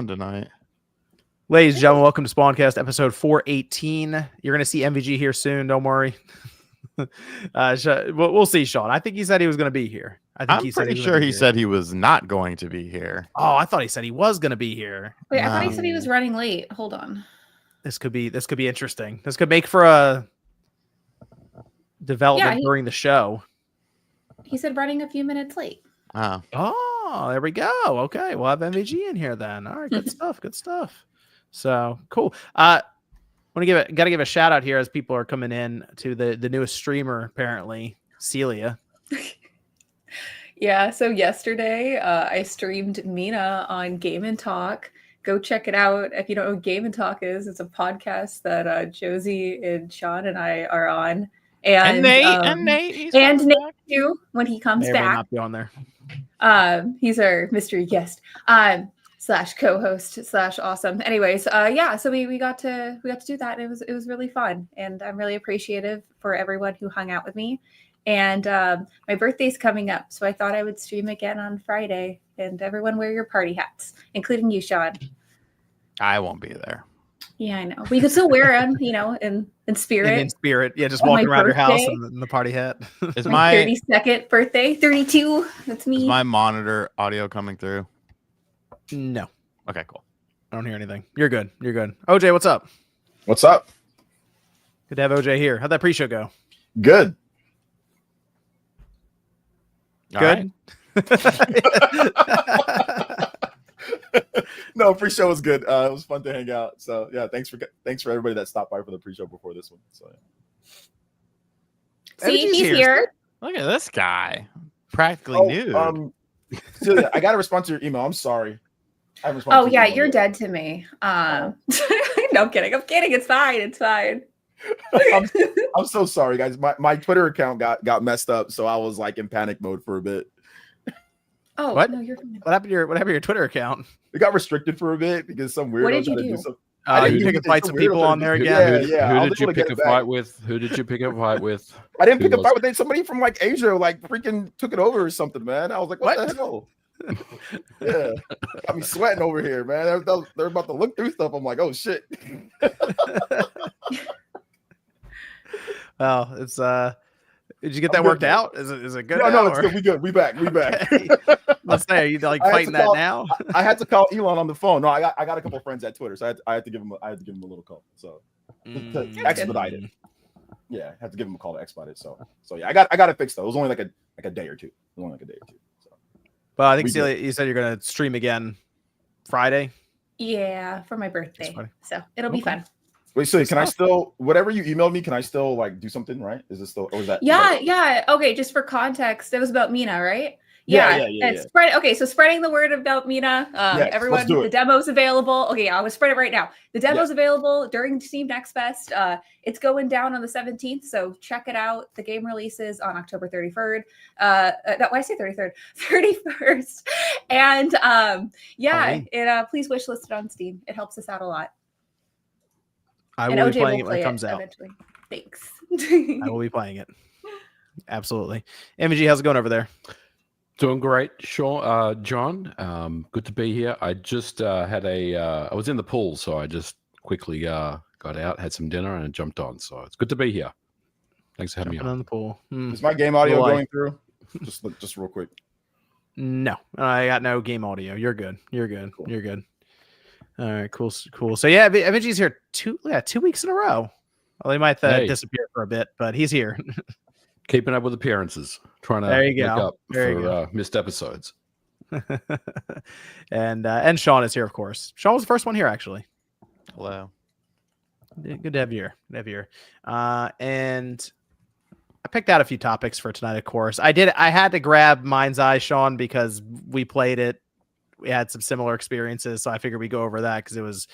tonight. Ladies and gentlemen, welcome to Spawncast episode 418. You're going to see MVG here soon. Don't worry. We'll see, Sean. I think he said he was going to be here. I'm pretty sure he said he was not going to be here. Oh, I thought he said he was going to be here. Wait, I thought he said he was running late. Hold on. This could be interesting. This could make for a development during the show. He said running a few minutes late. Oh, there we go. Okay, we'll have MVG in here then. All right, good stuff. Good stuff. So cool. Gotta give a shout out here as people are coming in to the newest streamer, apparently, Celia. Yeah, so yesterday I streamed Mina on Game and Talk. Go check it out. If you don't know what Game and Talk is, it's a podcast that Josie and Sean and I are on. And Nate too, when he comes back. Not be on there. He's our mystery guest. / co-host / awesome. Anyways, so we got to do that. And it was really fun, and I'm really appreciative for everyone who hung out with me. And my birthday's coming up, so I thought I would stream again on Friday. And everyone wear your party hats, including you, Sean. I won't be there. Yeah, I know. We could still wear them, in spirit. In spirit, yeah, just walking around your house in the party hat. Is my 32nd birthday, 32. That's me. Is my monitor audio coming through? No. Okay, cool. I don't hear anything. You're good. OJ, what's up? What's up? Good to have OJ here. How'd that pre-show go? Good. Good. No, pre-show was good. It was fun to hang out. So yeah, thanks for everybody that stopped by for the pre-show before this one. So yeah. See, he's here. Look at this guy. Practically nude. Celia, I got to respond to your email. I'm sorry. Oh yeah, you're dead to me. No, I'm kidding. It's fine. I'm so sorry, guys. My Twitter account got messed up, so I was like in panic mode for a bit. Oh, what? No, you're fine. What happened to your Twitter account? It got restricted for a bit because some weirdo. What did you do? You pick a fight some people on there again? Yeah. Who did you pick a fight with? I didn't pick a fight with somebody from like Asia, like freaking took it over or something, man. I was like, what the hell? Yeah, got me sweating over here, man. They're about to look through stuff. I'm like, oh shit. Well, it's did you get that worked out? Is it good? No, it's good. We good. We back. Let's say, are you like fighting that now? I had to call Elon on the phone. No, I got a couple of friends at Twitter, so I had to give him a little call. So to expedite it. Yeah, I had to give him a call to expedite it. So yeah, I got it fixed though. It was only like a day or two. So. Well, I think Celia, you said you're gonna stream again Friday. Yeah, for my birthday. So it'll be fun. Wait, so can I still, whatever you emailed me, can I still like do something, right? Is it still, or is that? Yeah. Okay, just for context, it was about Mina, right? Yeah. So spreading the word about Mina. Everyone, the demo's available. Okay, I'm gonna spread it right now. The demo's available during Steam Next Fest. It's going down on the 17th, so check it out. The game releases on October 33rd. Why I say 33rd? 31st. And please wishlist it on Steam. It helps us out a lot. I will be playing it when it comes out. Eventually. Thanks. I will be playing it. Absolutely. MG, how's it going over there? Doing great, Sean. John, good to be here. I just I was in the pool, so I just quickly got out, had some dinner, and jumped on. So it's good to be here. Thanks for having me on. The pool. Is my game audio going through? Just real quick. No, I got no game audio. You're good. Cool. You're good. All right, cool. So yeah, MG's here 2 weeks in a row. Well, he might disappear for a bit, but he's here. Keeping up with appearances, trying to make up for missed episodes. And Sean is here, of course. Sean was the first one here, actually. Hello. Good to have you here. And I picked out a few topics for tonight, of course. I had to grab MindsEye, Sean, because we played it. We had some similar experiences, so I figured we'd go over that because it was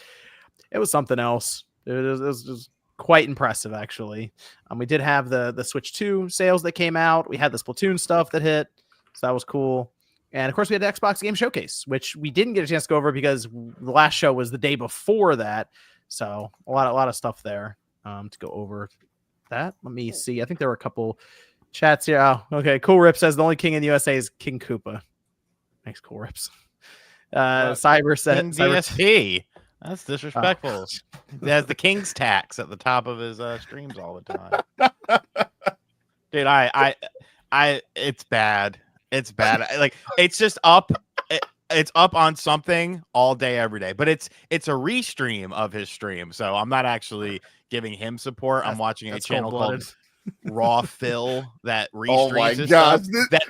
something else. It was quite impressive, actually. We did have the Switch 2 sales that came out. We had the Splatoon stuff that hit, so that was cool. And of course, we had the Xbox Game Showcase, which we didn't get a chance to go over because the last show was the day before that. So a lot of stuff there to go over. That let me see. I think there were a couple chats here. Oh, okay. Cool Rip says the only king in the USA is King Koopa. Thanks, Cool Rips. Cyber said King DSP. That's disrespectful. He has the king's tax at the top of his streams all the time. Dude, I it's bad. It's bad. It's just up. It's up on something all day, every day. But it's a restream of his stream, so I'm not actually giving him support. I'm watching a channel called Raw Phil that restreams. Oh my gosh,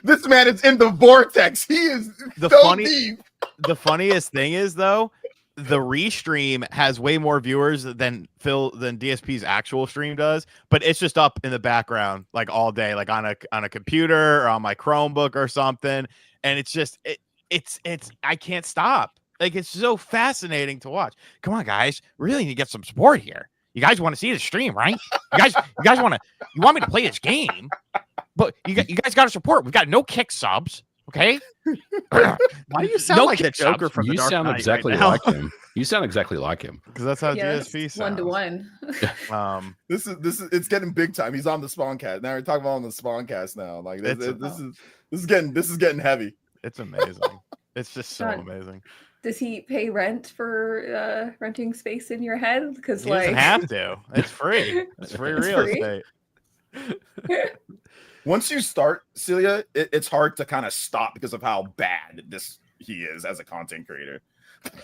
this man is in the vortex. He is deep. The funniest thing is though, the restream has way more viewers than DSP's actual stream does, but it's just up in the background like all day, like on a computer or on my Chromebook or something, and it's just it's I can't stop. Like, it's so fascinating to watch. Come on, guys, really need to get some support here. You guys want to see the stream, right? You guys want me to play this game, but you guys got to support. We've got no kick subs. Okay. Why do you sound like the Joker from the Dark Knight? You sound exactly like him. You sound exactly like him. Because that's how DSP sounds. 1-to-1. This is it's getting big time. He's on the Spawncast. Now we're talking about on the Spawncast now. Like this is getting heavy. It's amazing. It's just so amazing. Does he pay rent for renting space in your head? Because he doesn't have to. It's free. It's free real estate. Once you start, Celia, it's hard to kind of stop because of how bad he is as a content creator.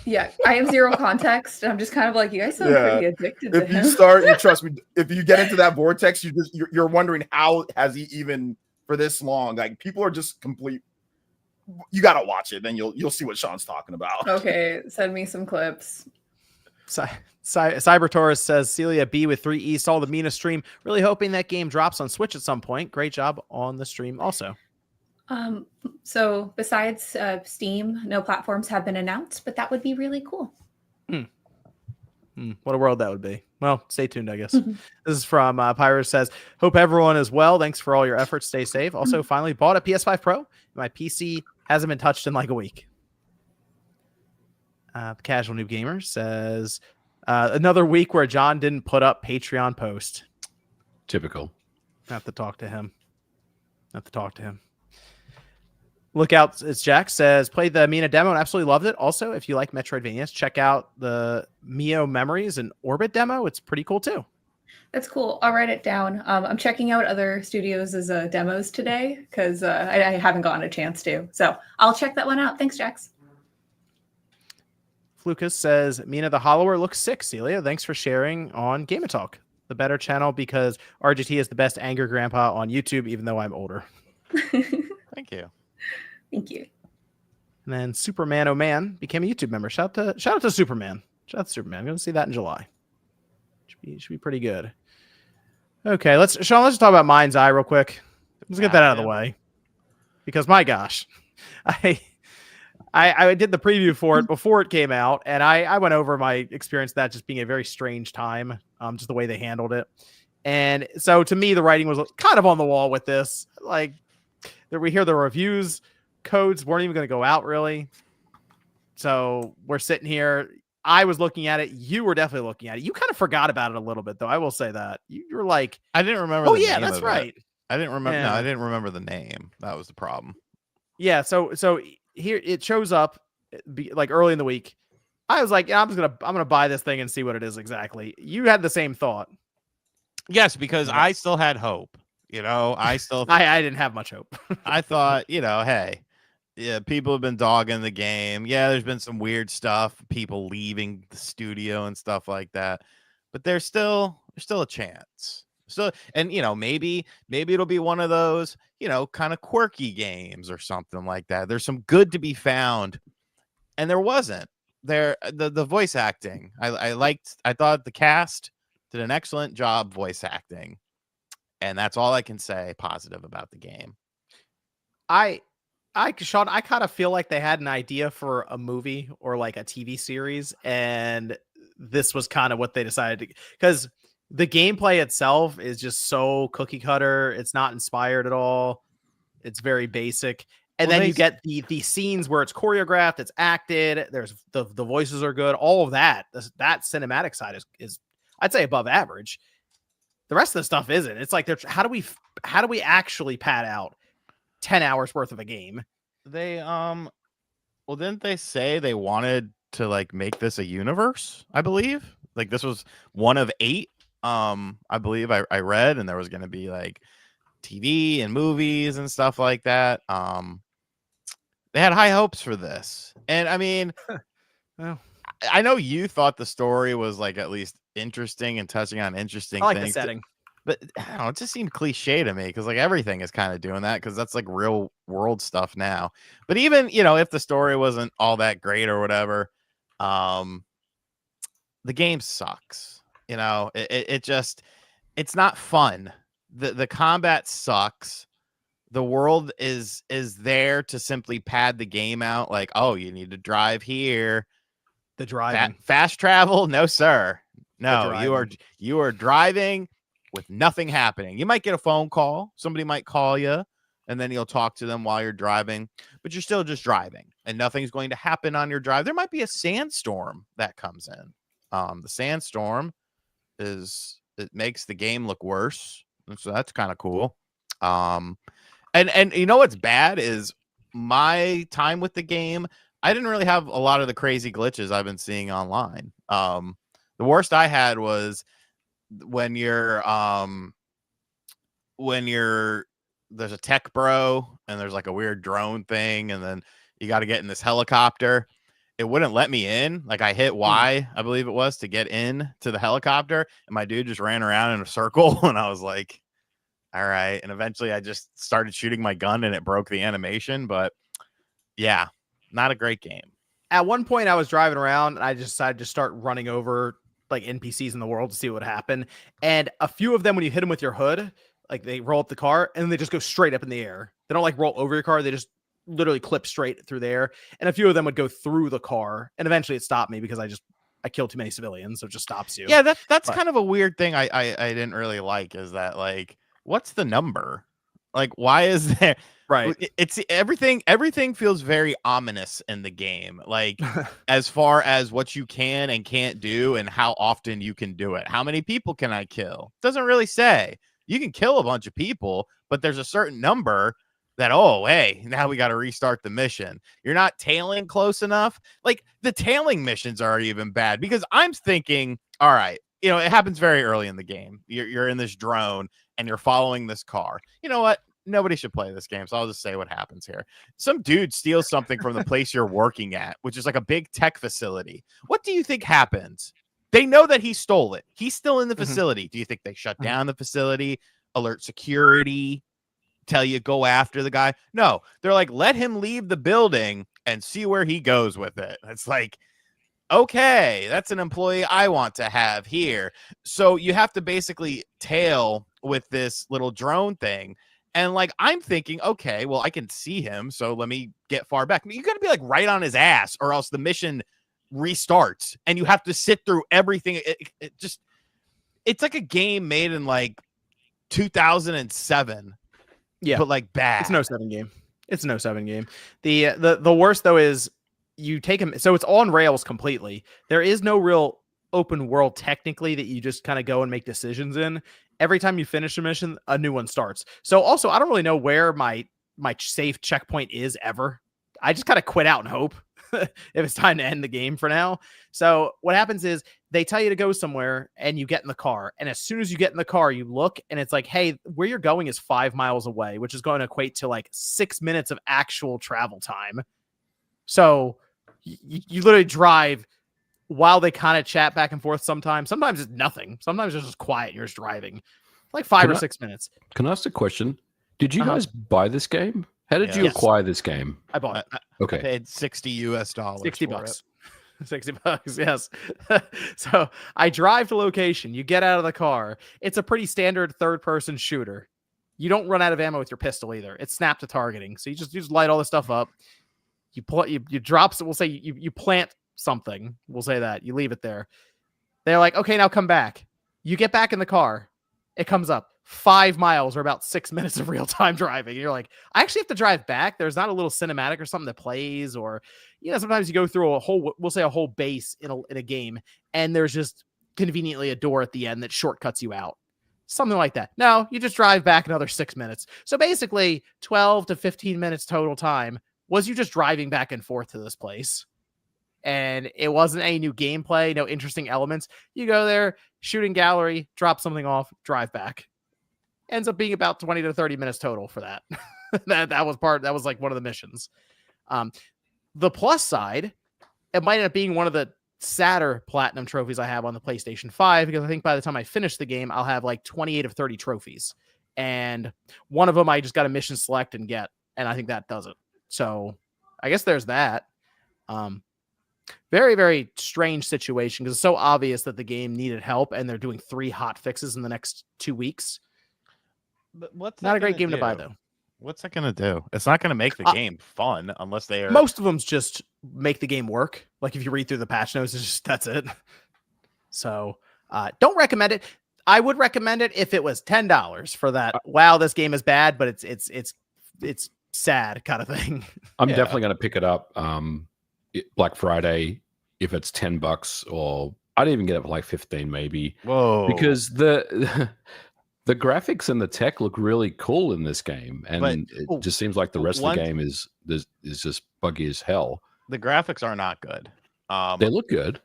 Yeah, I have zero context. I'm just kind of like, you guys sound pretty addicted to him. If you start, you trust me, if you get into that vortex, you're wondering how has he even for this long? Like, people are just complete. You gotta watch it, then you'll see what Sean's talking about. Okay, send me some clips. Cyber Taurus says Celia B with 3E saw the Mina stream. Really hoping that game drops on Switch at some point. Great job on the stream also. So besides Steam, no platforms have been announced, but that would be really cool. What a world that would be. Well, stay tuned, I guess. This is from Pyro says, hope everyone is well. Thanks for all your efforts. Stay safe. Also, finally bought a PS5 Pro. My PC hasn't been touched in like a week. Casual Noob Gamer says, another week where John didn't put up Patreon post. Typical. Have to talk to him. Look out, it's Jack says, played the Mina demo and absolutely loved it. Also, if you like Metroidvanias, check out the Mio Memories and Orbit demo. It's pretty cool too. That's cool. I'll write it down. I'm checking out other studios' demos today because I haven't gotten a chance to. So I'll check that one out. Thanks, Jax. Flukas says, Mina the Hollower looks sick, Celia. Thanks for sharing on Game Talk, the better channel, because RGT is the best anger grandpa on YouTube, even though I'm older. Thank you. Thank you. And then Superman Oh Man became a YouTube member. Shout out to Superman. I'm going to see that in July. Should be pretty good. Okay, Sean, let's talk about MindsEye real quick. Let's get that out of the way. Because my gosh, I did the preview for it before it came out, and I went over my experience of that just being a very strange time, just the way they handled it. And so to me, the writing was kind of on the wall with this. Like, we hear the reviews, codes weren't even going to go out really. So we're sitting here. I was looking at it. You were definitely looking at it. You kind of forgot about it a little bit, though. I will say that you were like, I didn't remember. Oh yeah, that's right. I didn't remember. Yeah. No, I didn't remember the name. That was the problem. Yeah. So here it shows up like early in the week. I was like, yeah, I'm gonna buy this thing and see what it is exactly. You had the same thought. Yes, because I still had hope. I didn't have much hope. I thought, hey, yeah, people have been dogging the game. Yeah, there's been some weird stuff, people leaving the studio and stuff like that. But there's still a chance. So, and maybe it'll be one of those, kind of quirky games or something like that. There's some good to be found. And there wasn't. The voice acting. I thought the cast did an excellent job voice acting. And that's all I can say positive about the game. Sean, I kind of feel like they had an idea for a movie or like a TV series, and this was kind of what they decided to, because the gameplay itself is just so cookie cutter. It's not inspired at all. It's very basic. And then you get the scenes where it's choreographed, it's acted. There's the voices are good. All of that cinematic side is I'd say above average. The rest of the stuff isn't. It's like, how do we actually pad out 10 hours worth of a game? They Well, didn't they say they wanted to like make this a universe? I believe like this was one of 8. I believe I read, and there was going to be like TV and movies and stuff like that. They had high hopes for this, and I mean, well, I know you thought the story was like at least interesting and touching on interesting I like things. the setting. But I don't know, it just seemed cliche to me because like everything is kind of doing that because that's like real world stuff now. But even if the story wasn't all that great or whatever, the game sucks. It just it's not fun. The combat sucks. The world is there to simply pad the game out. Like, oh, you need to drive here. The driving fast travel, no sir. No, you are driving with nothing happening. You might get a phone call. Somebody might call you, and then you'll talk to them while you're driving, but you're still just driving, and nothing's going to happen on your drive. There might be a sandstorm that comes in. The sandstorm it makes the game look worse, so that's kind of cool. And you know what's bad is my time with the game. I didn't really have a lot of the crazy glitches I've been seeing online. The worst I had was when you're there's a tech bro and there's like a weird drone thing, and then you got to get in this helicopter. It wouldn't let me in. Like I hit Y, I believe it was, to get in to the helicopter, and my dude just ran around in a circle, and I was like, all right. And eventually I just started shooting my gun and it broke the animation. But yeah, not a great game. At one point I was driving around and I just decided to start running over like NPCs in the world to see what happened. And a few of them, when you hit them with your hood, like they roll up the car and they just go straight up in the air. They don't like roll over your car. They just literally clip straight through the air. And a few of them would go through the car, and eventually it stopped me because I killed too many civilians. So it just stops you. Yeah. That's kind of a weird thing. I didn't really like is that like, what's the number? Like, why is there? Right. It's everything feels very ominous in the game. Like as far as what you can and can't do and how often you can do it. How many people can I kill? Doesn't really say. You can kill a bunch of people, but there's a certain number that, oh, hey, now we got to restart the mission. You're not tailing close enough. Like the tailing missions are even bad because I'm thinking, all right, it happens very early in the game. You're in this drone and you're following this car. You know what? Nobody should play this game, so I'll just say what happens here. Some dude steals something from the place you're working at, which is like a big tech facility. What do you think happens? They know that he stole it. He's still in the facility. Do you think they shut down the facility, alert security, tell you go after the guy? No, they're like, let him leave the building and see where he goes with it. It's like, okay, that's an employee I want to have here. So you have to basically tail with this little drone thing. And like, I'm thinking, okay, well, I can see him, so let me get far back. I mean, you got to be like right on his ass or else the mission restarts and you have to sit through everything. It's like a game made in like 2007. Yeah. But like bad. It's no 7 game. It's no 7 game. The worst though is you take him. So it's on rails completely. There is no real open world technically that you just kind of go and make decisions in. Every time you finish a mission, a new one starts. So also, I don't really know where my safe checkpoint is ever. I just kind of quit out and hope if it's time to end the game for now. So what happens is they tell you to go somewhere and you get in the car. And as soon as you get in the car, you look and it's like, hey, where you're going is 5 miles away, which is going to equate to like 6 minutes of actual travel time. So you literally drive while they kind of chat back and forth sometimes. Sometimes it's nothing. Sometimes it's just quiet. You're just driving like 5 or 6 minutes. Can I ask a question? Did you guys buy this game? How did you acquire this game? I bought it. Okay. I paid $60. $60. $60, yes. So I drive to location. You get out of the car. It's a pretty standard third-person shooter. You don't run out of ammo with your pistol either. It's snap to targeting. So you just light all this stuff up. You drop. We'll say you plant something. We'll say that you leave it there. They're like, okay, now come back. You get back in the car. It comes up 5 miles or about 6 minutes of real time driving. And you're like, I actually have to drive back. There's not a little cinematic or something that plays, or, sometimes you go through we'll say a whole base in a game and there's just conveniently a door at the end that shortcuts you out. Something like that. No, you just drive back another 6 minutes. So basically 12 to 15 minutes total time was you just driving back and forth to this place. And it wasn't any new gameplay, no interesting elements. You go there, shooting gallery, drop something off, drive back. Ends up being about 20 to 30 minutes total for that. that was like one of the missions. The plus side, it might end up being one of the sadder platinum trophies I have on the PlayStation 5, because I think by the time I finish the game, I'll have like 28 of 30 trophies. And one of them I just got a mission select and get, and I think that does it. So I guess there's that. Very, very strange situation, because it's so obvious that the game needed help, and they're doing 3 hot fixes in the next 2 weeks. But what's not a great game to buy, though. What's that going to do? It's not going to make the game fun unless they are. Most of them just make the game work. Like if you read through the patch notes, it's just, that's it. So don't recommend it. I would recommend it if it was $10 for that. Wow, this game is bad, but it's sad kind of thing. I'm definitely going to pick it up. Black Friday, if it's $10, or I'd even get it for like 15 maybe. Whoa! Because the graphics and the tech look really cool in this game, and it just seems like the rest of the game is just buggy as hell. The graphics are not good. They look good.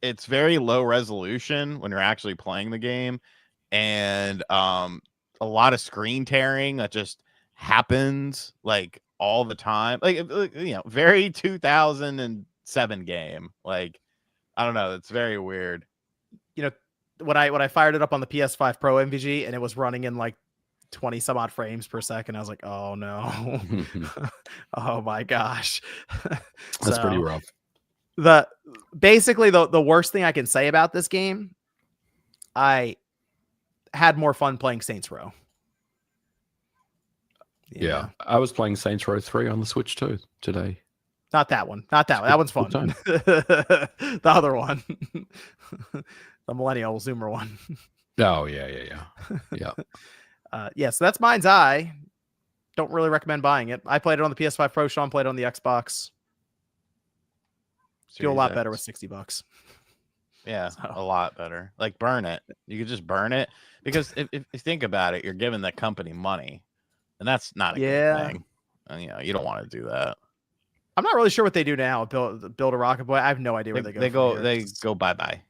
It's very low resolution when you're actually playing the game, and a lot of screen tearing that just happens like all the time. Like very 2007 game. Like I don't know. It's very weird. When I fired it up on the PS5 Pro MVG and it was running in like 20 some odd frames per second, I was like, oh no. Oh my gosh. That's pretty rough. Basically the worst thing I can say about this game, I had more fun playing Saints Row. Yeah. I was playing Saints Row 3 on the Switch too today. Not that one. That one's fun. The other one. The millennial zoomer one. Oh yeah. So that's MindsEye. Don't really recommend buying it. I played it on the PS5 Pro. Sean played it on the Xbox. Feel a lot better with $60. Yeah, a lot better. Like burn it. You could just burn it, because if you think about it, you're giving the company money, and that's not a good thing. And you don't want to do that. I'm not really sure what they do now. Build a Rocket Boy. I have no idea where they go. They go bye.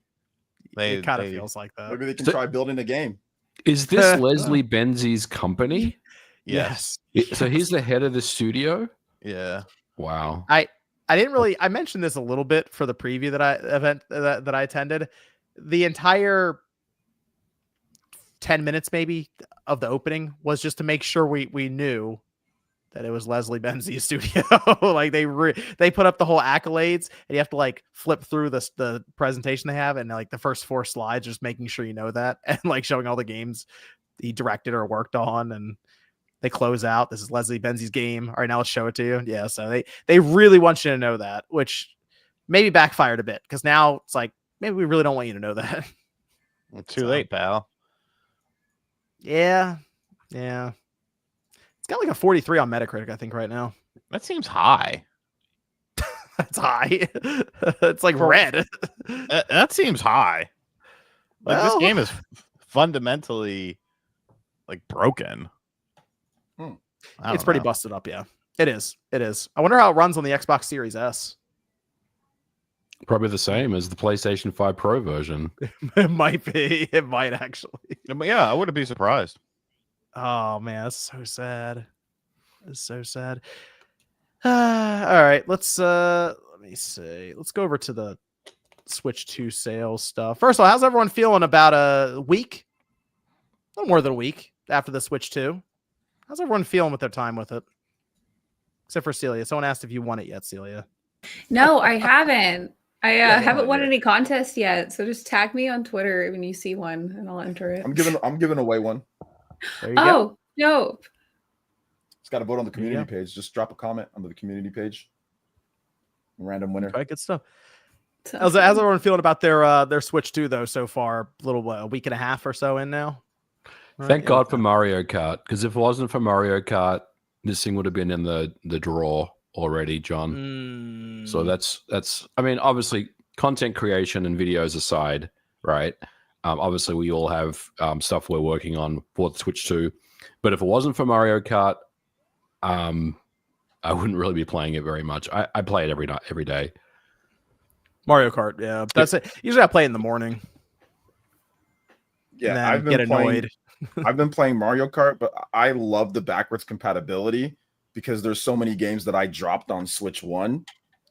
It kind of feels like that. Maybe they can try building a game. Is this Leslie Benzie's company? Yes. So he's the head of the studio? Yeah. Wow. I didn't really. I mentioned this a little bit for the preview that I attended. The entire 10 minutes maybe of the opening was just to make sure we knew that it was Leslie Benzie's studio. Like they put up the whole accolades, and you have to like flip through the presentation they have, and like the first 4 slides, just making sure you know that, and like showing all the games he directed or worked on, and they close out. This is Leslie Benzie's game. All right, now let's show it to you. Yeah, so they really want you to know that, which maybe backfired a bit, because now it's like maybe we really don't want you to know that. Too late, pal. Yeah. It's got like a 43 on Metacritic, I think, right now. That seems high. That's high. It's like red. That seems high. Like this game is fundamentally like broken. It's pretty busted up, yeah. It is. I wonder how it runs on the Xbox Series S. Probably the same as the PlayStation 5 Pro version. It might be. It might actually. Yeah, I wouldn't be surprised. Oh man, that's so sad. It's so sad. All right, let's let me see. Let's go over to the Switch 2 sales stuff. First of all, how's everyone feeling about a week? A little more than a week after the Switch 2. How's everyone feeling with their time with it? Except for Celia. Someone asked if you won it yet, Celia. No, I haven't. I haven't won any contests yet. So just tag me on Twitter when you see one, and I'll enter it. I'm giving away one. There you go. Dope. Just got to vote on the community page. Just drop a comment on the community page. Random winner. Okay, good stuff. How's everyone feeling about their Switch 2 though so far? A week and a half or so in now. Thank God for Mario Kart, because if it wasn't for Mario Kart, this thing would have been in the draw already, John. So that's. I mean, obviously, content creation and videos aside, right? Obviously, we all have stuff we're working on for the Switch 2. But if it wasn't for Mario Kart, I wouldn't really be playing it very much. I play it every night, every day. Mario Kart, yeah, that's it. Usually I play in the morning. Yeah, I've been annoyed. I've been playing Mario Kart, but I love the backwards compatibility because there's so many games that I dropped on Switch 1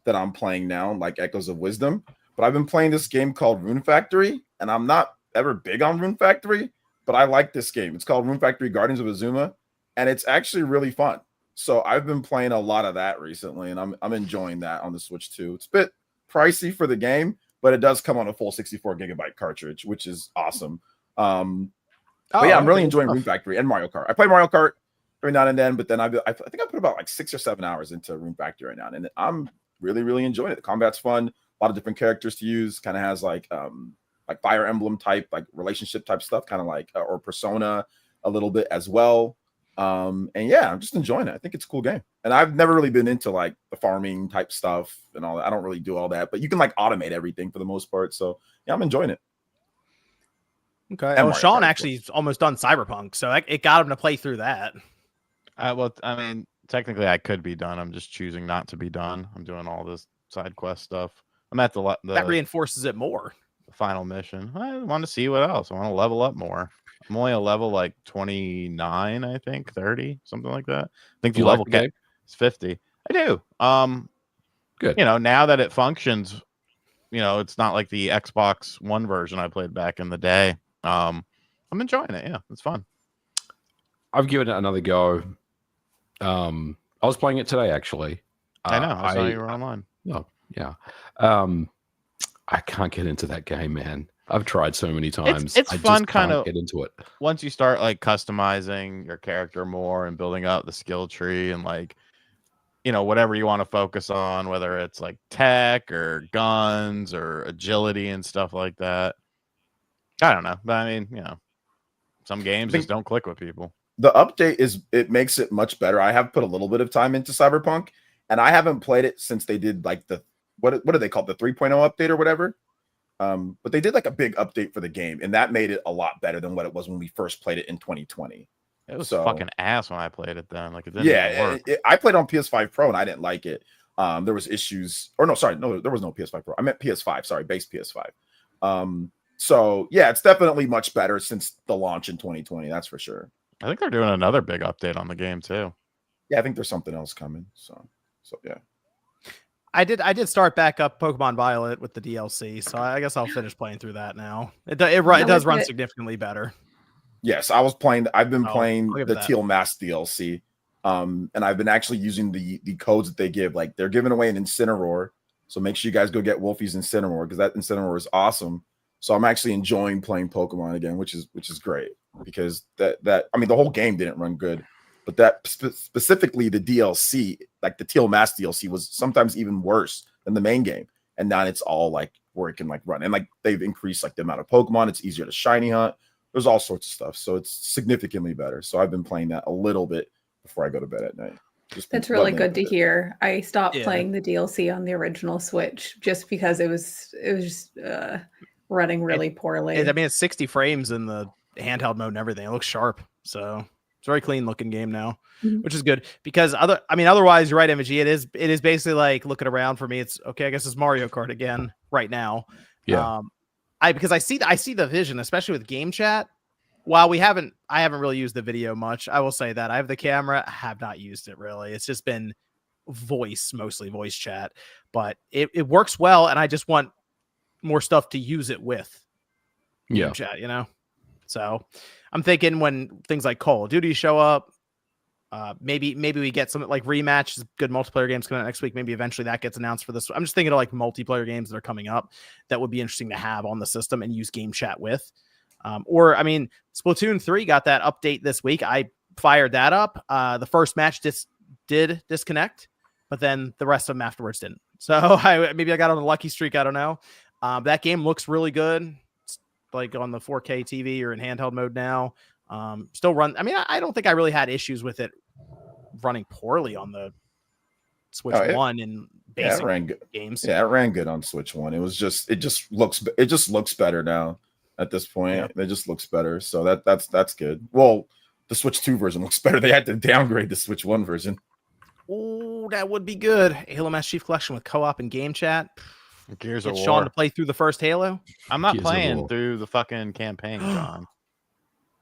that I'm playing now, like Echoes of Wisdom. But I've been playing this game called Rune Factory, and I'm not ever big on Rune Factory, but I like this game. It's called Rune Factory Guardians of Azuma, and it's actually really fun. So I've been playing a lot of that recently, and I'm enjoying that on the Switch too. It's a bit pricey for the game, but it does come on a full 64 gigabyte cartridge, which is awesome. But yeah, I'm really enjoying Rune Factory and Mario Kart. I play Mario Kart every now and then, but then I think I put about like 6 or 7 hours into Rune Factory right now, and I'm really, really enjoying it. The combat's fun, a lot of different characters to use. Kind of has like Fire Emblem type, like relationship type stuff, kind of like or Persona a little bit as well. And yeah, I'm just enjoying it. I think it's a cool game, and I've never really been into like the farming type stuff and all that. I don't really do all that, but you can like automate everything for the most part. So yeah, I'm enjoying it. Okay. Well, Sean actually is almost done Cyberpunk, so it got him to play through that. Well, I mean, technically I could be done. I'm just choosing not to be done. I'm doing all this side quest stuff. I'm at the that reinforces it more. The final mission. I want to see what else. I want to level up more. I'm only a level like 29, I think, 30, something like that. I think the level cap is 50. I do. Good. You know, now that it functions, you know, it's not like the Xbox One version I played back in the day. I'm enjoying it. Yeah, it's fun. I've given it another go. I was playing it today, actually. I know. I saw you were online. Oh, yeah. I can't get into that game, man. I've tried so many times. It's fun, kind of get into it. Once you start like customizing your character more and building up the skill tree and like, you know, whatever you want to focus on, whether it's like tech or guns or agility and stuff like that. I don't know, but I mean, you know, some games just don't click with people. The update it makes it much better. I have put a little bit of time into Cyberpunk, and I haven't played it since they did like the what do they call it, the 3.0 update or whatever. But they did like a big update for the game, and that made it a lot better than what it was when we first played it in 2020. It was fucking ass when I played it then. Like it didn't work. I played on PS5 Pro and I didn't like it. There was issues, or no, there was no PS5 Pro. I meant PS5, sorry, base PS5. So yeah, it's definitely much better since the launch in 2020. That's for sure. I think they're doing another big update on the game too. Yeah, I think there's something else coming. So yeah. I did start back up Pokemon Violet with the DLC, so I guess I'll finish playing through that now. It does run significantly better. Yes, I've been playing the Teal Mask DLC. And I've been actually using the codes that they give. Like they're giving away an Incineroar. So make sure you guys go get Wolfie's Incineroar because that Incineroar is awesome. So I'm actually enjoying playing Pokemon again, which is great because that I mean the whole game didn't run good, but that specifically the DLC, like the Teal Mask DLC, was sometimes even worse than the main game. And now it's all like where it can like run, and like they've increased like the amount of Pokemon. It's easier to shiny hunt. There's all sorts of stuff, so it's significantly better. So I've been playing that a little bit before I go to bed at night. That's really good to hear. I stopped playing the DLC on the original Switch just because it was just running really poorly. I mean, it's 60 frames in the handheld mode and everything. It looks sharp, so it's a very clean looking game now, which is good because otherwise, you're right, MG. It is basically like looking around for me. It's okay. I guess it's Mario Kart again right now. Yeah. Because I see the vision, especially with game chat. While I haven't really used the video much, I will say that I have the camera. I have not used it really. It's just been mostly voice chat, but it works well, and I just want more stuff to use it with. Game chat, you know. So I'm thinking when things like Call of Duty show up, maybe we get some like Rematch, good multiplayer games coming out next week. Maybe eventually that gets announced for this. I'm just thinking of like multiplayer games that are coming up that would be interesting to have on the system and use game chat with. Or I mean, Splatoon 3 got that update this week. I fired that up. The first match did disconnect, but then the rest of them afterwards didn't. So maybe I got on a lucky streak. I don't know. That game looks really good. It's like on the 4K TV or in handheld mode now. Still run. I mean, I don't think I really had issues with it running poorly on the Switch One in basic games. Yeah, it ran good on Switch One. It just looks better now at this point. Yeah. It just looks better. So that's good. Well, the Switch 2 version looks better. They had to downgrade the Switch 1 version. Oh, that would be good. Halo Master Chief Collection with co-op and game chat. Gears Get of Sean War. to play through the first Halo. I'm not Gears of playing War. through the fucking campaign, John.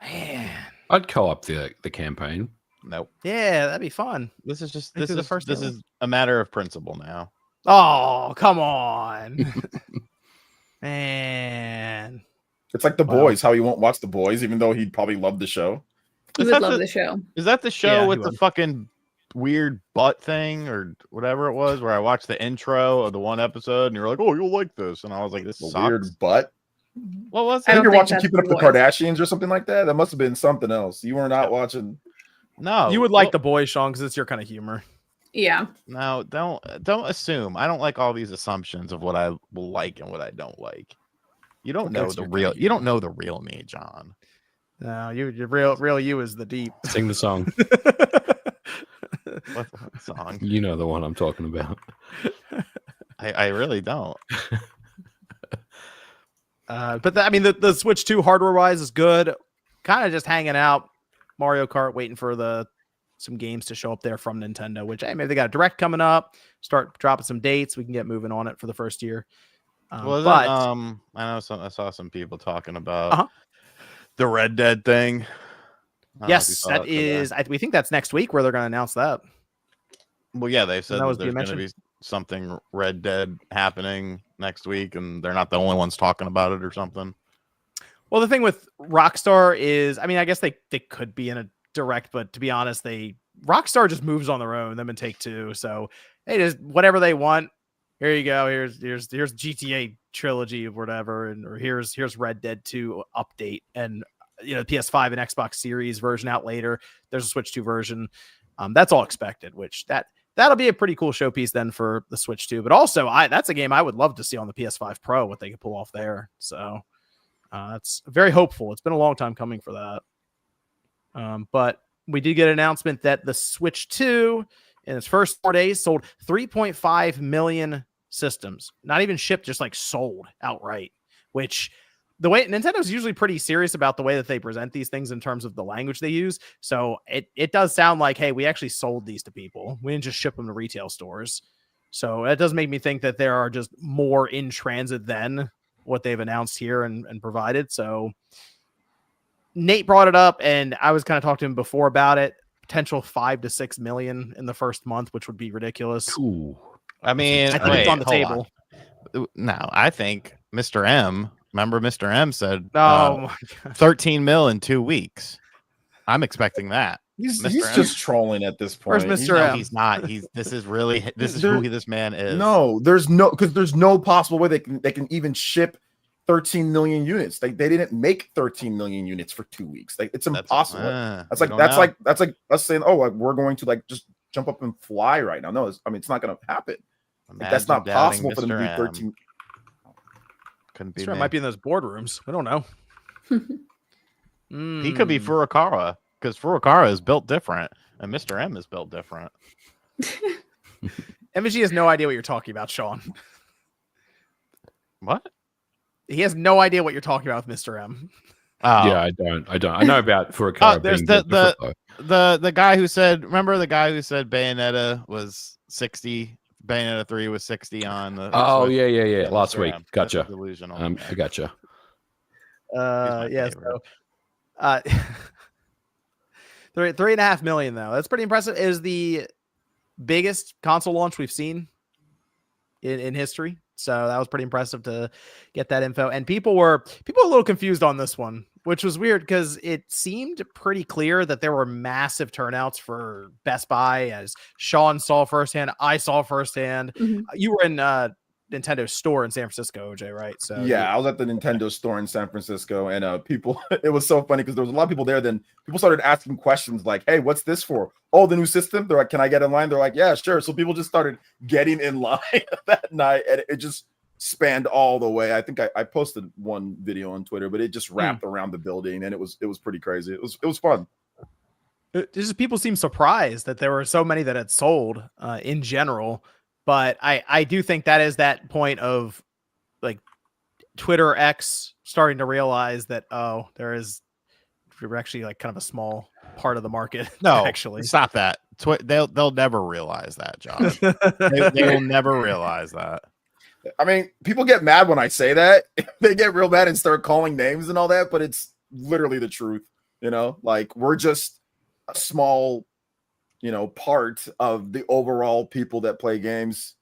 Man. I'd co-op the campaign. Nope. Yeah, that'd be fun. This is just Play this through the is first this Halo. is a matter of principle now. Oh, come on. Man. It's like The Wow. Boys, how he won't watch The Boys, even though he'd probably love the show. You Is would that love the- the show. Is that the show Yeah, with he the would. fucking weird butt thing or whatever it was, where I watched the intro of the one episode and you're like, "Oh, you'll like this," and I was like, "This The sucks." weird butt. What was I I it? don't think you're think watching that's Keeping Up The the Boys. Kardashians or something like that. That must have been something else. You were not watching. No, You would like well, The Boys, Sean, because it's your kind of humor. Yeah. No, don't assume. I don't like all these assumptions of what I will like and what I don't like. You don't know That's the your real. kind of You don't know the real me, John. No, your real you is the deep. Sing the song. What song? You know the one I'm talking about. I really don't. But I mean, the Switch 2 hardware wise is good. Kind of just hanging out, Mario Kart, waiting for some games to show up there from Nintendo. Which hey, maybe they got a direct coming up. Start dropping some dates. We can get moving on it for the first year. Well, But I know I saw some people talking about Uh-huh. the Red Dead thing. I don't know if you yes, saw that it today. is. We think that's next week where they're going to announce that. Well, yeah, they said that was that there's being going to be mentioned? something Red Dead happening next week, and they're not the only ones talking about it or something. Well, the thing with Rockstar is, I mean, I guess they could be in a direct, but to be honest, Rockstar just moves on their own. Them and Take-Two, so hey, just whatever they want. Here you go. Here's GTA trilogy or whatever, or here's Red Dead 2 update, and PS5 and Xbox Series version out later. There's a Switch 2 version. That's all expected. Which that'll be a pretty cool showpiece then for the Switch 2. But also, that's a game I would love to see on the PS5 Pro. What they could pull off there. So. That's very hopeful. It's been a long time coming for that. But we did get an announcement that the Switch 2 in its first 4 days sold 3.5 million systems. Not even shipped, just like sold outright, which the way Nintendo's usually pretty serious about the way that they present these things in terms of the language they use. So it does sound like, hey, we actually sold these to people. We didn't just ship them to retail stores. So it does make me think that there are just more in transit than what they've announced here and provided. So Nate brought it up, and I was kind of talking to him before about it. Potential 5 to 6 million in the first month, which would be ridiculous. Ooh. I mean, I think wait, it's on the hold table. on. No, I think Mr. M. Remember, Mr. M said Oh my God. 13 mil in 2 weeks. I'm expecting that. He's Mr. M. just trolling at this point. Where's He's Mr. No, M? he's not. This is There- who this man is. No, there's no possible way they can even ship 13 million units. They didn't make 13 million units for 2 weeks. Like it's impossible. That's like us saying, oh, like, we're going to like just jump up and fly right now. No, it's not going to happen. Like, that's not possible for them to do 13. Couldn't be Sure, it me. might be in those boardrooms. We don't know. He could be Furukawa because Furukawa is built different and Mr. M is built different. MG has no idea what you're talking about, Sean. What? He has no idea what you're talking about with Mr. M. Oh, Yeah, I don't. I know about Furukawa. there's being the- different, though. the guy who said, remember the guy who said Bayonetta was 60, Bayonetta 3 was 60 on the Oh Switch? yeah. Last Mr. week. M. That's Gotcha. delusional. I gotcha. Yeah, favorite. so 3.5 million though. That's pretty impressive. It is the biggest console launch we've seen in history. So that was pretty impressive to get that info. And people were a little confused on this one, which was weird because it seemed pretty clear that there were massive turnouts for Best Buy, as Sean saw firsthand. I saw firsthand. Mhm. You were in Nintendo store in San Francisco, OJ, right? So Yeah, I was at the Nintendo store in San Francisco, and people, it was so funny because there was a lot of people there. Then people started asking questions like, "Hey, what's this for? Oh, the new system." They're like, "Can I get in line?" They're like, "Yeah, sure." So people just started getting in line that night, and it just spanned all the way. I think I posted one video on Twitter, but it just wrapped around the building, and it was pretty crazy. It was fun. Just people seem surprised that there were so many that had sold in general. But I do think that is that point of like Twitter X starting to realize that, oh, we're actually like kind of a small part of the market. No, actually, stop that. They'll never realize that, John. they will never realize that. I mean, people get mad when I say that. They get real mad and start calling names and all that, but it's literally the truth. Like we're just a small, part of the overall people that play games.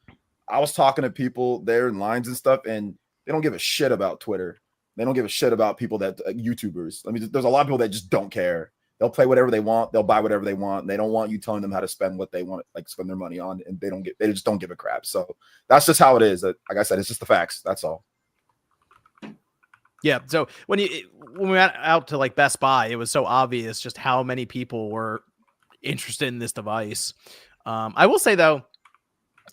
I was talking to people there in lines and stuff, and they don't give a shit about Twitter. They don't give a shit about people that YouTubers. I mean, there's a lot of people that just don't care. They'll play whatever they want. They'll buy whatever they want. And they don't want you telling them how to spend what they want, like spend their money on, and they just don't give a crap. So that's just how it is. Like I said, it's just the facts. That's all. Yeah. So when we went out to like Best Buy, it was so obvious just how many people were interested in this device. I will say though,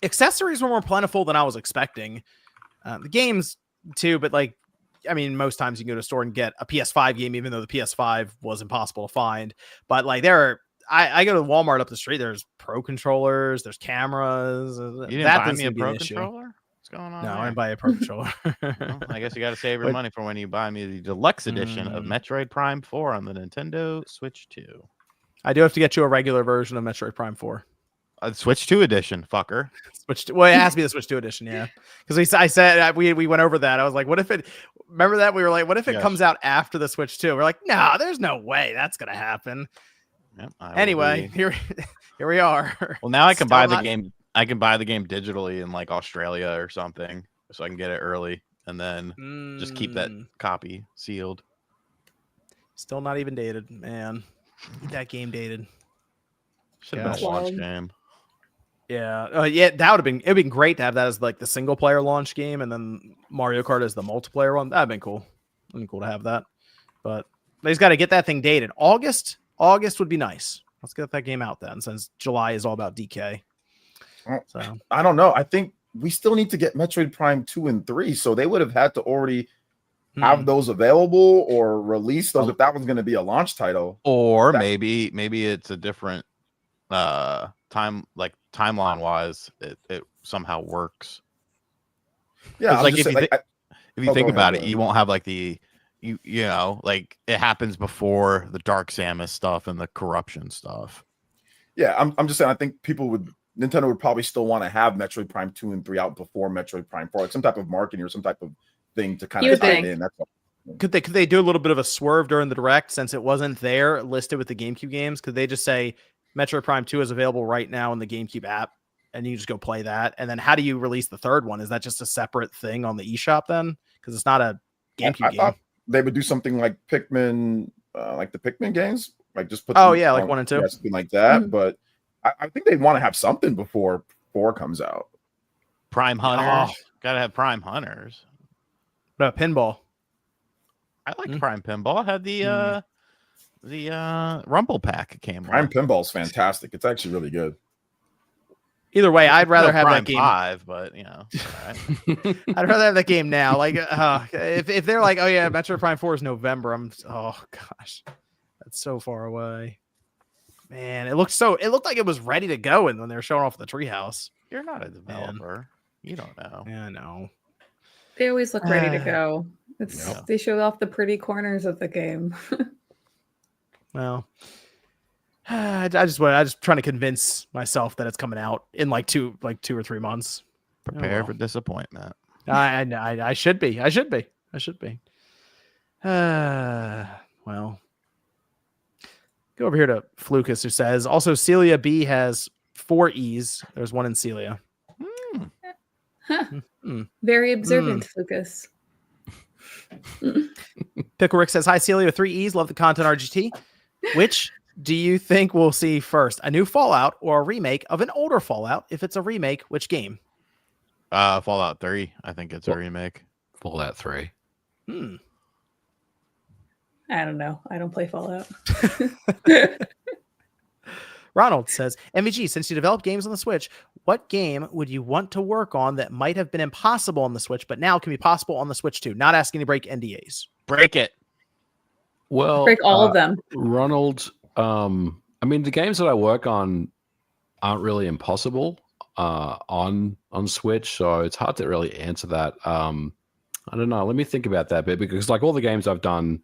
accessories were more plentiful than I was expecting. The games too, but like, I mean, most times you can go to a store and get a PS5 game, even though the PS5 was impossible to find. But like I go to Walmart up the street. There's pro controllers, there's cameras. You didn't buy me a pro controller? What's going on? No, there? I didn't buy a pro controller. Well, I guess you got to save your money for when you buy me the deluxe edition of Metroid Prime 4 on the Nintendo Switch 2. I do have to get you a regular version of Metroid Prime 4. Switch 2 edition, fucker. Well, it has to be the Switch 2 edition, yeah. Because I said we went over that. I was like, what if it? Remember that we were like, what if it comes out after the Switch 2? We're like, no, there's no way that's gonna happen. Yep, anyway, here we are. Well, now I can buy the game. I can buy the game digitally in like Australia or something, so I can get it early and then just keep that copy sealed. Still not even dated, man. Get that game dated. Should have been a launch game. Yeah, yeah, it'd been great to have that as like the single player launch game, and then Mario Kart as the multiplayer one. That'd been cool. It'd been cool to have that, but they just got to get that thing dated. August would be nice. Let's get that game out then, since July is all about DK. So I don't know. I think we still need to get Metroid Prime 2 and 3, so they would have had to already have those available or release those if that was going to be a launch title. Or maybe it's a different timeline wise it somehow works. Yeah, like if you think about it, you won't have like the you know like it happens before the Dark Samus stuff and the corruption stuff. Yeah, I'm just saying I think Nintendo would probably still want to have Metroid Prime 2 and 3 out before Metroid Prime 4, like some type of marketing or some type of thing to kind of tie it in. That's all. Could they do a little bit of a swerve during the direct since it wasn't there listed with the GameCube games? Could they just say Metroid Prime 2 is available right now in the GameCube app, and you just go play that? And then how do you release the third one? Is that just a separate thing on the eShop then? Because it's not a GameCube game. Thought they would do something like Pikmin, like the Pikmin games, like just put. Like 1 and 2, something like that. But I think they'd want to have something before 4 comes out. Prime Hunters, gotta have Prime Hunters. No, pinball. I like Prime Pinball. I had the Rumble pack came. Prime Pinball's fantastic. It's actually really good. Either way, I'd rather have Prime that game 5, but you know, right. I'd rather have that game now. Like, if they're like, oh yeah, Metroid Prime 4 is November. Oh gosh, that's so far away. Man, it looked like it was ready to go, and when they were showing off the treehouse. You're not a developer. You don't know. Yeah, I know. They always look ready to go. They show off the pretty corners of the game. Well, I just trying to convince myself that it's coming out in like 2 or 3 months. Prepare for disappointment. I should be. Well, go over here to Flucus, who says also Celia B has 4 E's. There's one in Celia. Very observant, Lucas. Pickle Rick says, hi, Celia, 3 E's. Love the content RGT. Which do you think we'll see first? A new Fallout or a remake of an older Fallout? If it's a remake, which game? Fallout 3. I think it's a remake. Fallout 3. I don't know. I don't play Fallout. Ronald says, MVG, since you develop games on the Switch, what game would you want to work on that might have been impossible on the Switch, but now can be possible on the Switch too? Not asking to break NDAs. Break it. Well, break all of them. Ronald, I mean, the games that I work on aren't really impossible on Switch, so it's hard to really answer that. I don't know. Let me think about that bit, because like all the games I've done,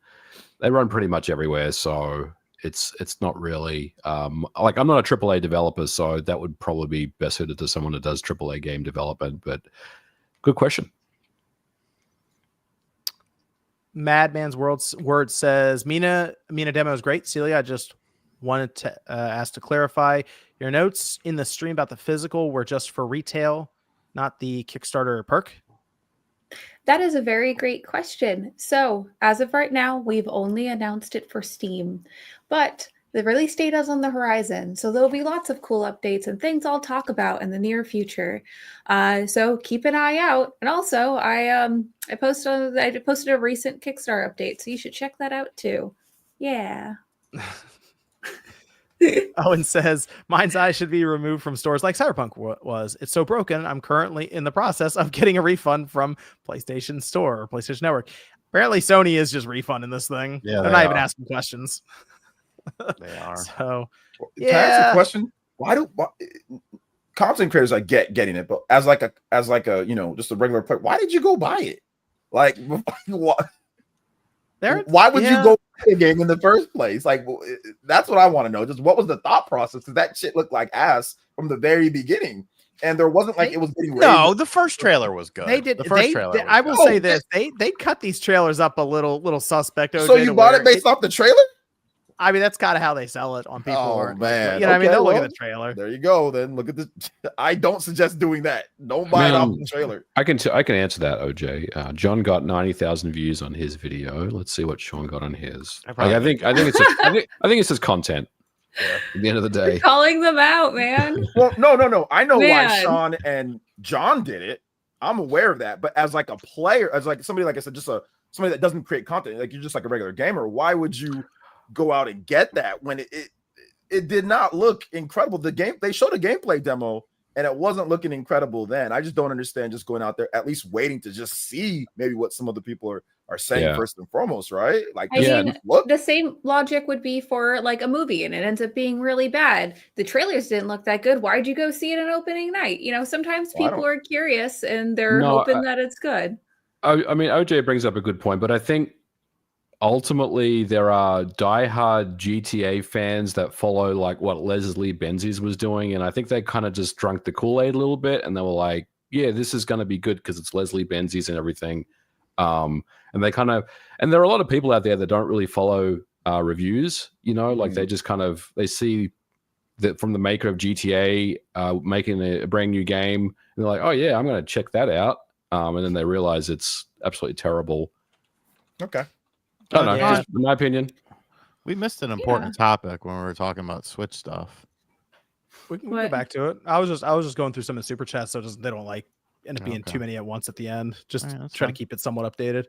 they run pretty much everywhere, so it's not really like I'm not a AAA developer, so that would probably be best suited to someone that does AAA game development. But good question. Madman's Word says Mina demo is great. Celia, I just wanted to ask to clarify, your notes in the stream about the physical were just for retail, not the Kickstarter perk? That is a very great question. So as of right now, we've only announced it for Steam, but the release date is on the horizon. So there'll be lots of cool updates and things I'll talk about in the near future. So keep an eye out. And also I posted a recent Kickstarter update, so you should check that out too. Yeah. Owen says MindsEye should be removed from stores like Cyberpunk was. It's so broken. I'm currently in the process of getting a refund from PlayStation Store or PlayStation Network. Apparently, Sony is just refunding this thing. Yeah, they're not even asking questions. They are. So, Can I ask a question? Why content creators are getting it, but as like a just a regular player, why did you go buy it? Like, what? Why would you go buy the game in the first place? Like, that's what I want to know. Just what was the thought process? Because that shit looked like ass from the very beginning, and there wasn't like it was getting. No, the first trailer was good. They did. The first trailer. I will say this: they cut these trailers up a little suspect. So you bought it based off the trailer? I mean, that's kind of how they sell it on people. Oh, man. You know, I mean, they'll look at the trailer. There you go. Then look at this. I don't suggest doing that. Don't buy it off the trailer. I can answer that, OJ. John got 90,000 views on his video. Let's see what Sean got on his. I think it's just content. Yeah. At the end of the day, you're calling them out, man. Well, no. I know why Sean and John did it. I'm aware of that. But as like a player, as like somebody, like I said, just somebody that doesn't create content, like you're just like a regular gamer. Why would you go out and get that when it did not look incredible? They showed a gameplay demo and it wasn't looking incredible then. I just don't understand just going out there, at least waiting to just see maybe what some other people are saying first and foremost, right? Like, I mean, the same logic would be for like a movie and it ends up being really bad. The trailers didn't look that good. Why'd you go see it on opening night? You know, sometimes people are curious and they're hoping that it's good. I mean, OJ brings up a good point, but I think ultimately there are diehard GTA fans that follow like what Leslie Benzies was doing, and I think they kind of just drunk the Kool-Aid a little bit, and they were like, yeah, this is going to be good because it's Leslie Benzies and everything. And they and there are a lot of people out there that don't really follow reviews, you know, like they just they see that from the maker of GTA making a brand new game, and they're like, oh yeah, I'm going to check that out. And then they realize it's absolutely terrible. Okay. I don't know, just in my opinion. We missed an important topic when we were talking about Switch stuff. We can go back to it. I was just going through some of the super chats, so they don't like end up being too many at once at the end. Just try to keep it somewhat updated.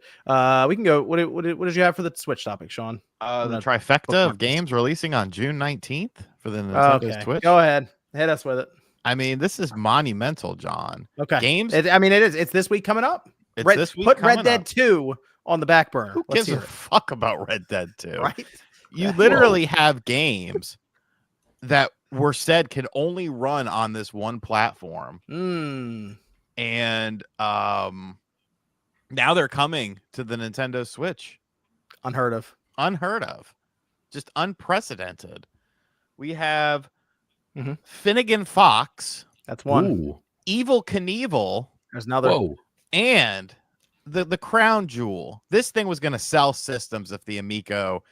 We can go. What did you have for the Switch topic, Sean? The trifecta of games releasing on June 19th for the Nintendo Switch. Go ahead, hit us with it. I mean, this is monumental, John. Okay, games. It is. It's this week coming up. This week. Put Red Dead 2 on the back burner. Who gives a fuck about Red Dead 2? Right? You literally have games that were said can only run on this one platform. And now they're coming to the Nintendo Switch. Unheard of. Just unprecedented. We have Finnegan Fox. That's one. Ooh. Evil Knievel. There's another. Whoa. And the crown jewel. This thing was going to sell systems if the Amico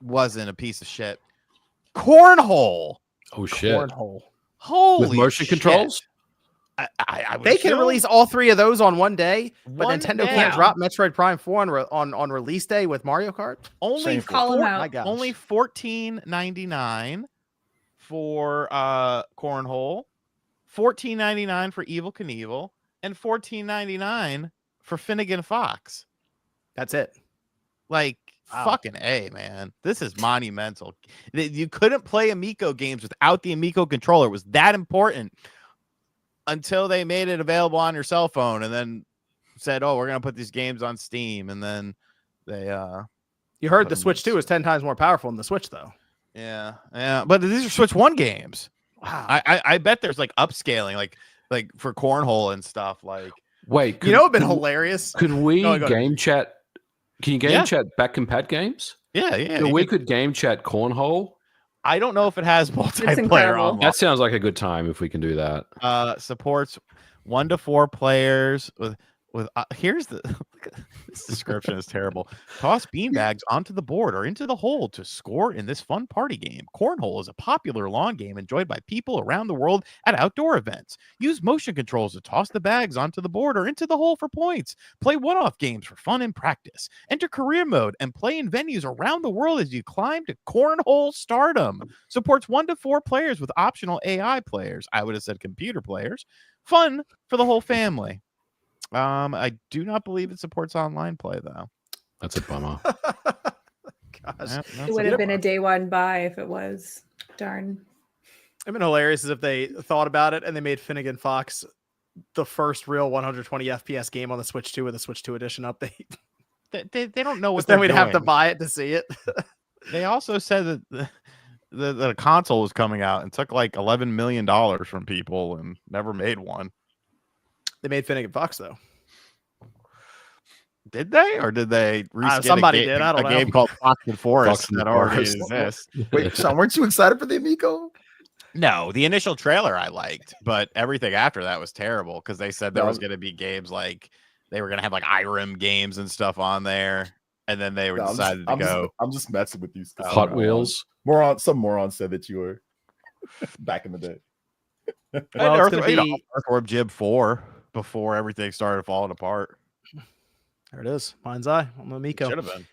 wasn't a piece of shit. Cornhole. Oh shit. Cornhole. Holy with motion shit. controls? They can release all three of those on one day, but Nintendo can't drop Metroid Prime 4 on release day with Mario Kart. Only only $14.99 for Cornhole, $14.99 for Evil Knievel, and $14.99 for Finnegan Fox. That's it. Like, fucking A, man. This is monumental. You couldn't play Amico games without the Amico controller. It was that important until they made it available on your cell phone and then said, oh, we're going to put these games on Steam. And then they... You heard the Switch 2 is 10 times more powerful than the Switch, though. Yeah. But these are Switch 1 games. Wow. I bet there's like upscaling, like for Cornhole and stuff. Like, wait, it'd been hilarious. Could we game chat? Can you game chat back compat games? Yeah. We could game chat cornhole. I don't know if it has multiplayer online. That sounds like a good time if we can do that. Supports 1 to 4 players with here's the this description is terrible. Toss beanbags onto the board or into the hole to score in this fun party game. Cornhole is a popular lawn game enjoyed by people around the world at outdoor events. Use motion controls to toss the bags onto the board or into the hole for points. Play one-off games for fun and practice. Enter career mode and play in venues around the world as you climb to cornhole stardom. Supports 1 to 4 players with optional AI players. I would have said computer players. Fun for the whole family. I do not believe it supports online play though. That's a bummer. Gosh, it would have been a day one buy if it was. Darn. It'd been hilarious if they thought about it and they made Finnegan Fox the first real 120 FPS game on the Switch 2 with a Switch 2 edition update. They don't know what then we'd have to buy it to see it. They also said that the console was coming out and took like $11 million from people and never made one. They made Finnegan Fox though. Did they, or did they? Somebody did. I don't know. A game called Fox and Forest Fox and that already Forest. exists. Wait, Sean, weren't you excited for the Amico? No, the initial trailer I liked, but everything after that was terrible because they said there was going to be games like they were going to have like IRIM games and stuff on there, and then they decided to go. I'm just messing with you. Hot Wheels. Some moron said that you were back in the day. Well, it's going to be Earthworm Jib 4 before everything started falling apart. There it is. MindsEye on the Amico. Should have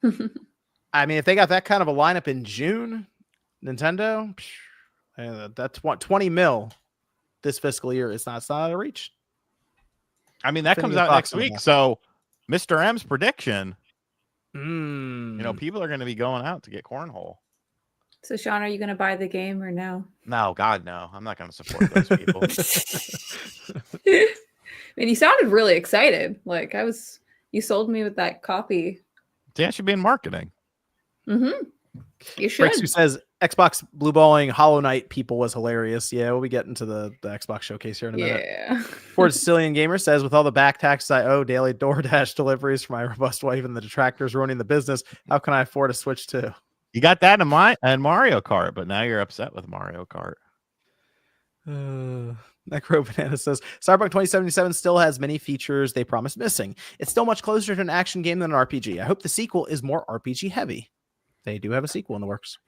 been. I mean, if they got that kind of a lineup in June, Nintendo, that's what 20 mil this fiscal year. It's not out of reach. I mean, that comes out next week. So, Mr. M's prediction. People are going to be going out to get cornhole. So, Sean, are you going to buy the game or no? No, God, no. I'm not going to support those people. I mean, you sounded really excited. Like you sold me with that copy. Yeah, should be in marketing. Mm-hmm. You should. Brix, who says Xbox blue balling Hollow Knight people was hilarious. Yeah, we'll be getting to the Xbox showcase here in a minute. Yeah. Ford Sicilian Gamer says, with all the back taxes I owe, daily DoorDash deliveries for my robust wife and the detractors ruining the business, how can I afford a Switch 2? You got that in Mario Kart, but now you're upset with Mario Kart. Necro Banana says, Cyberpunk 2077 still has many features they promised missing. It's still much closer to an action game than an RPG. I hope the sequel is more RPG heavy. They do have a sequel in the works.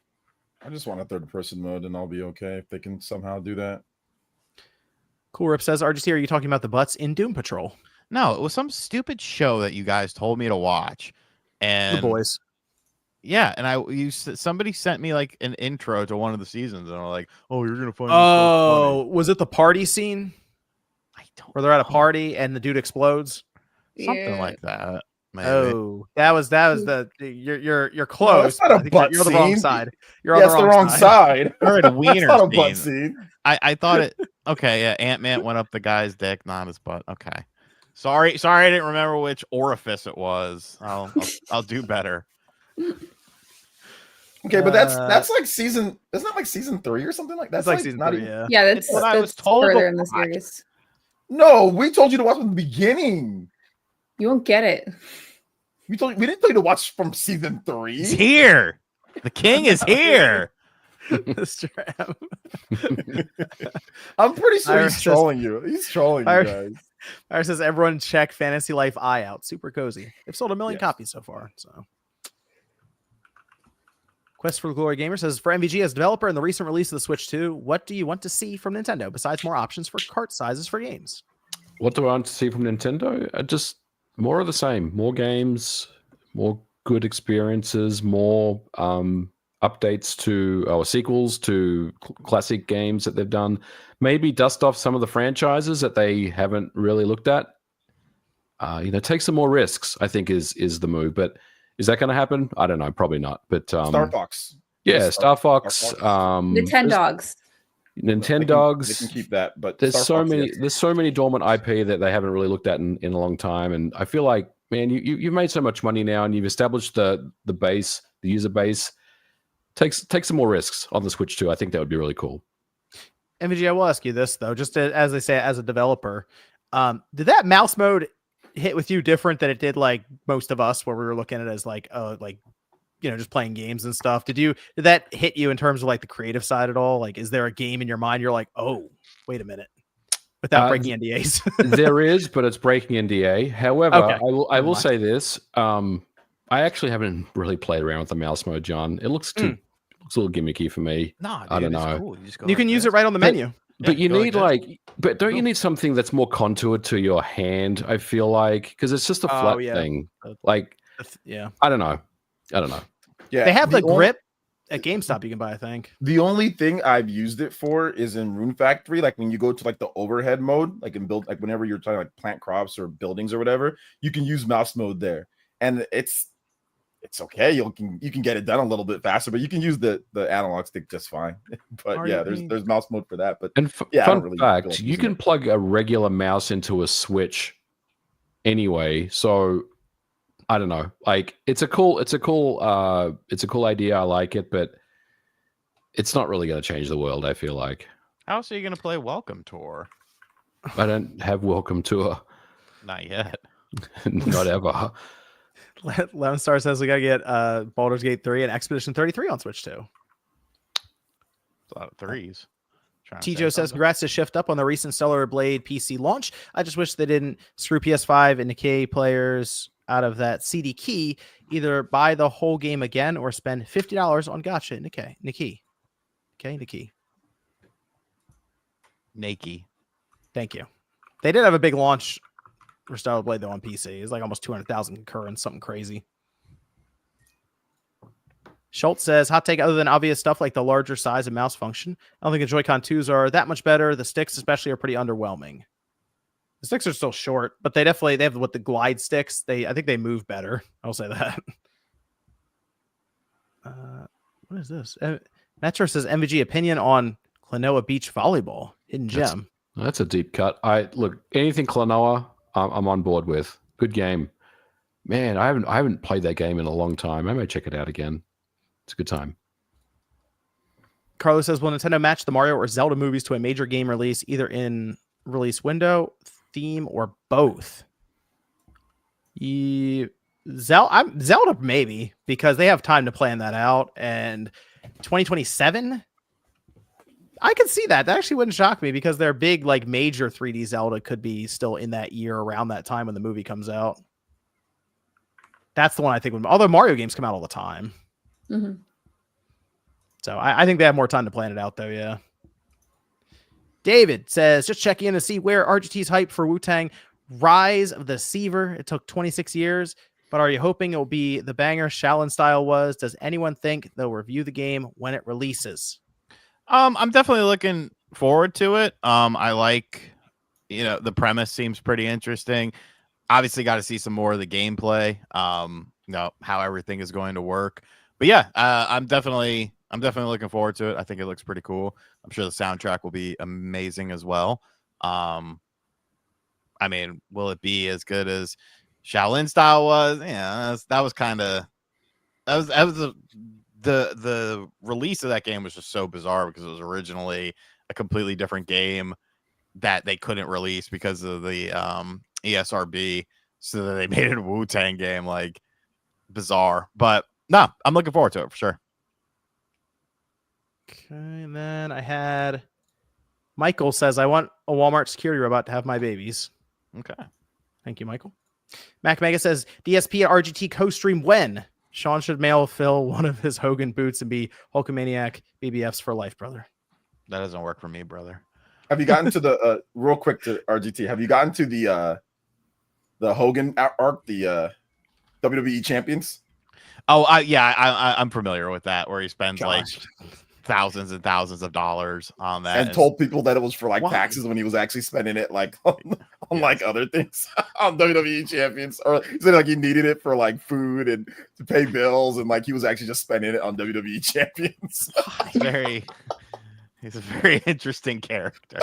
I just want a third-person mode, and I'll be okay if they can somehow do that. Cool Rip says, RGC, are you talking about the butts in Doom Patrol? No, it was some stupid show that you guys told me to watch. And The Boys. Yeah, and somebody sent me like an intro to one of the seasons, and I'm like, "Oh, you're gonna find." Oh, was it the party scene? I don't. Where they're at a party and the dude explodes. Something like that. Maybe. Oh, that was the you're close. No, that's not a butt you're scene. the wrong side. You're on the wrong side. You're at a wiener that's not a butt scene. scene. I thought it. Okay, yeah. Ant-Man went up the guy's dick, not his butt. Okay, sorry, I didn't remember which orifice it was. I'll do better. Okay, but that's like season. Isn't that like season 3 or something like that? That's like season 3. Yeah, that's what I was told. Further in the series. No, we told you to watch from the beginning. You won't get it. We didn't tell you to watch from season 3. He's here. The king is here. Mr. M. I'm pretty sure he's trolling you. He's trolling you guys. Iris says, everyone check Fantasy Life Eye out. Super cozy. They've sold 1 million copies so far. So, Quest for Glory Gamer says, for MVG as developer in the recent release of the Switch 2, what do you want to see from Nintendo besides more options for cart sizes for games? What do I want to see from Nintendo? Just more of the same. More games, more good experiences, more updates to or sequels to classic games that they've done. Maybe dust off some of the franchises that they haven't really looked at. Take some more risks, I think is the move. But is that going to happen? I don't know. Probably not. But Star Fox. Yeah, Star Fox. Nintendogs. Nintendogs. They can keep that, but there's so many dormant IP that they haven't really looked at in a long time. And I feel like, man, you've made so much money now and you've established the base, the user base. Take some more risks on the Switch 2. I think that would be really cool. MVG, I will ask you this though, just as they say, as a developer, did that mouse mode hit with you different than it did like most of us, where we were looking at it as like just playing games and stuff. Did that hit you in terms of like the creative side at all? Like, is there a game in your mind you're like, oh, wait a minute, without breaking NDAs? There is, but it's breaking NDA. However, Okay. I will say this. I actually haven't really played around with the mouse mode, John. It looks a little gimmicky for me. Nah, dude, I don't know. Cool. You can use it right on the menu. But you need but don't you need something that's more contoured to your hand? I feel like, because it's just a flat thing. Like, I don't know. Yeah, they have the grip at GameStop. You can buy, I think. The only thing I've used it for is in Rune Factory. Like when you go to like the overhead mode, like in build, like whenever you're trying to like plant crops or buildings or whatever, you can use mouse mode there, and it's okay. You can get it done a little bit faster, but you can use the analog stick just fine. But there's mouse mode for that. But fun fact, you can plug a regular mouse into a Switch anyway. So I don't know. Like it's a cool idea. I like it, but it's not really going to change the world. I feel like. How else are you going to play Welcome Tour? I don't have Welcome Tour. Not yet. Not ever. Lemon Star says we gotta get Baldur's Gate 3 and Expedition 33 on Switch too. A lot of threes. Tijo says congrats to Shift Up on the recent Stellar Blade PC launch. I just wish they didn't screw PS5 and Nikkei players out of that CD key. Either buy the whole game again or spend $50 on Gacha at Nikkei. Thank you. They did have a big launch for Stellar Blade though on PC. It's like almost 200,000 concurrents, something crazy. Schultz says, hot take, other than obvious stuff like the larger size and mouse function, I don't think the Joy-Con 2s are that much better. The sticks especially are pretty underwhelming. The sticks are still short, but they have with the glide sticks. I think they move better. I'll say that. What is this? Metro says MVG opinion on Klonoa Beach Volleyball. Hidden gem. That's a deep cut. Look, anything Klonoa, I'm on board with. Good game. Man, I haven't played that game in a long time. I may check it out again. It's a good time. Carlos says, will Nintendo match the Mario or Zelda movies to a major game release, either in release window, theme, or both? Zelda maybe, because they have time to plan that out. And 2027, I could see that. That actually wouldn't shock me because their big, like, major 3D Zelda could be still in that year around that time when the movie comes out. That's the one I think. Although Mario games come out all the time. Mm-hmm. So I think they have more time to plan it out, though. Yeah. David says, just checking in to see where RGT's hype for Wu-Tang Rise of the Seaver. It took 26 years, but are you hoping it will be the banger Shaolin style was? Does anyone think they'll review the game when it releases? I'm definitely looking forward to it. I like, the premise seems pretty interesting. Obviously got to see some more of the gameplay, how everything is going to work. But yeah, I'm definitely looking forward to it. I think it looks pretty cool. I'm sure the soundtrack will be amazing as well. I mean, will it be as good as Shaolin style was? Yeah, that was the release of that game was just so bizarre because it was originally a completely different game that they couldn't release because of the ESRB. So they made it a Wu-Tang game, like bizarre. But no, I'm looking forward to it for sure. Okay, and then I had Michael says, I want a Walmart security robot to have my babies. Okay. Thank you, Michael. Mac Mega says, DSP at RGT co-stream when? Sean should mail Phil one of his Hogan boots and be Hulkamaniac BBFs for life, brother. That doesn't work for me, brother. Have you gotten to the real quick to RGT? Have you gotten to the Hogan arc, the WWE champions? Oh, I'm familiar with that, where he spends like thousands and thousands of dollars on that, and told people that it was for like taxes when he was actually spending it like on like other things on WWE champions, or he said like he needed it for like food and to pay bills, and like he was actually just spending it on WWE champions. He's a very interesting character.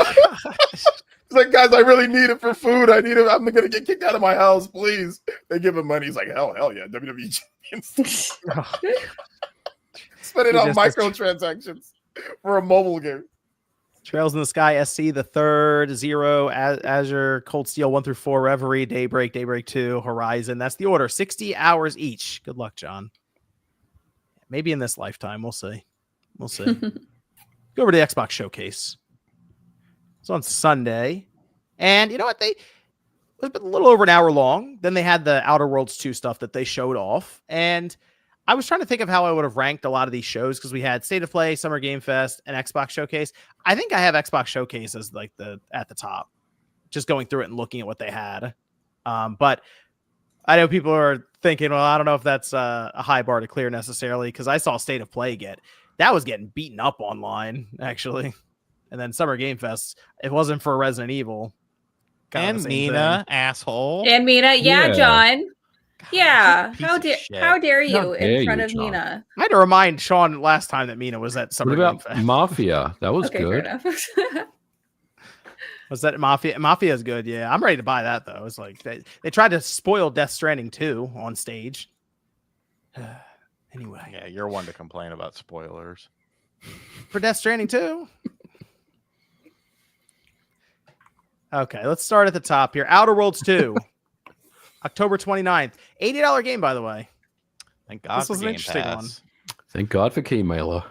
He's like, guys, I really need it for food. I need it. I'm gonna get kicked out of my house, please. They give him money. He's like, hell yeah, WWE champions. Spend it on microtransactions for a mobile game. Trails in the Sky SC, the third, Zero, Azure, Cold Steel 1 through 4, Reverie, Daybreak 2, Horizon. That's the order. 60 hours each. Good luck, John. Maybe in this lifetime. We'll see. We'll see. Go over to the Xbox Showcase. It's on Sunday. And you know what? It was a little over an hour long. Then they had the Outer Worlds 2 stuff that they showed off. And I was trying to think of how I would have ranked a lot of these shows because we had State of Play, Summer Game Fest, and Xbox Showcase. I think I have Xbox Showcase as like at the top, just going through it and looking at what they had. But I know people are thinking, well, I don't know if that's a high bar to clear necessarily because I saw State of Play that was getting beaten up online, actually. And then Summer Game Fest, it wasn't for Resident Evil. And Mina, asshole. And Mina, yeah. John. God, yeah. How dare you in front of John. Mina? I had to remind Sean last time that Mina was at Summer Game Fest. Mafia? That was good. Was that Mafia? Mafia is good, yeah. I'm ready to buy that, though. It's like they tried to spoil Death Stranding 2 on stage. Anyway. Yeah, you're one to complain about spoilers. For Death Stranding 2? Okay, let's start at the top here. Outer Worlds 2. October 29th. $80 game, by the way. Thank God this was an interesting one. Thank God for Keymailer.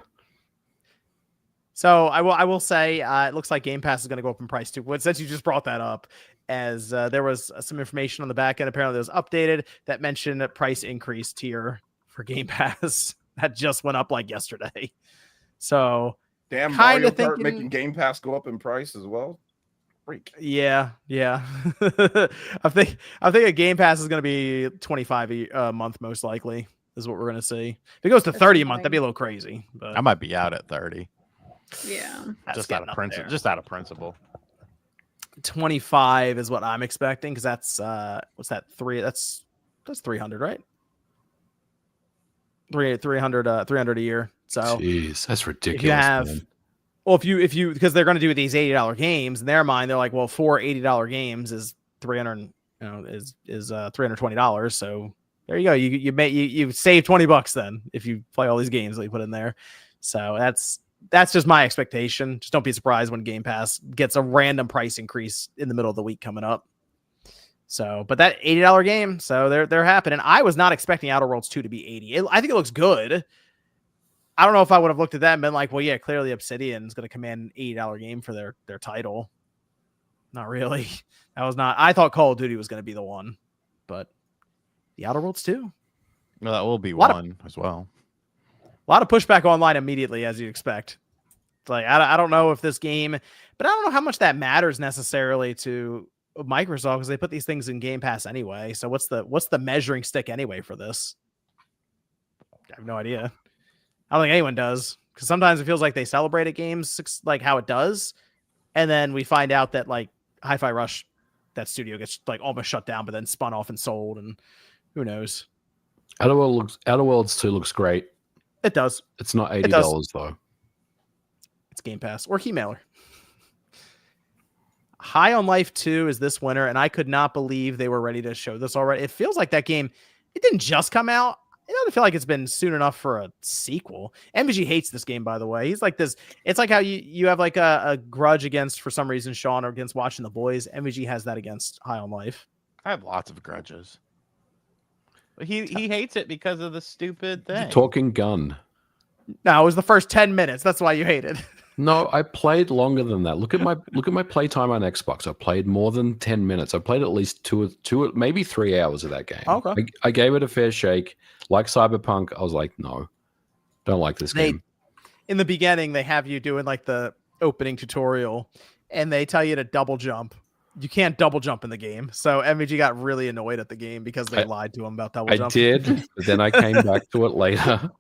So I will say it looks like Game Pass is going to go up in price too. But since you just brought that up, as there was some information on the back end, apparently it was updated that mentioned a price increase tier for Game Pass that just went up like yesterday. So damn, Mario Kart making Game Pass go up in price as well. Freak. Yeah. I think a Game Pass is going to be $25 a month, most likely, is what we're going to see. If it goes to $30 a month, that'd be a little crazy. But I might be out at 30. Yeah, just out of principle. Just out of principle. 25 is what I'm expecting because that's what's that? That's 300, right? 300 a year. So jeez, that's ridiculous. If you because they're going to do these $80 games in their mind, they're like, well, 4 $80 games is 300, is $320. So there you go. You save $20 then if you play all these games that you put in there. So that's just my expectation. Just don't be surprised when Game Pass gets a random price increase in the middle of the week coming up. So, but that $80 game, so they're happening. I was not expecting Outer Worlds 2 to be 80. I think it looks good. I don't know if I would have looked at that and been like, well, yeah, clearly Obsidian is going to command an $80 game for their title. Not really. That was not. I thought Call of Duty was going to be the one, but the Outer Worlds 2. Well, that will be one as well. A lot of pushback online immediately, as you expect. It's like, I don't know if this game, but I don't know how much that matters necessarily to Microsoft because they put these things in Game Pass anyway. So what's the measuring stick anyway for this? I have no idea. I don't think anyone does because sometimes it feels like they celebrate at games like how it does, and then we find out that like Hi-Fi Rush, that studio gets like almost shut down, but then spun off and sold, and who knows? Outer Worlds 2 looks great. It does. It's not $80 though. It's Game Pass or Keymailer. High on Life 2 is this winter, and I could not believe they were ready to show this already. It feels like that game, it didn't just come out. It doesn't feel like it's been soon enough for a sequel. MVG hates this game, by the way. He's like this. It's like how you have like a grudge against, for some reason, Sean, or against watching The Boys. MVG has that against High on Life. I have lots of grudges. But he hates it because of the stupid thing. Talking gun. No, it was the first 10 minutes. That's why you hate it. No, I played longer than that. Look at my playtime on Xbox. I played more than 10 minutes. I played at least two, maybe 3 hours of that game. Okay. I gave it a fair shake. Like Cyberpunk, I was like, no, don't like this game. In the beginning, they have you doing like the opening tutorial, and they tell you to double jump. You can't double jump in the game. So MVG got really annoyed at the game because they lied to him about double jump. I did, but then I came back to it later.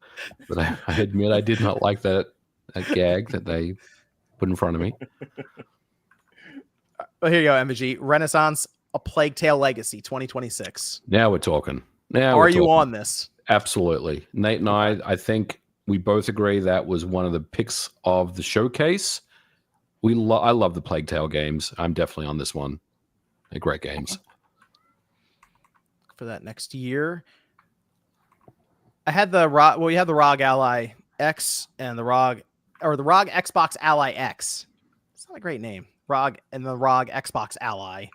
But I admit I did not like that gag that they put in front of me. Well, here you go, MVG. Renaissance, A Plague Tale Legacy, 2026. Now we're talking. Are you on this? Absolutely. Nate and I think we both agree that was one of the picks of the showcase. I love the Plague Tale games. I'm definitely on this one. They're great games. For that next year, I had the ROG. Well, you have the ROG Ally X and the ROG Xbox Ally X. It's not a great name. ROG and the ROG Xbox Ally.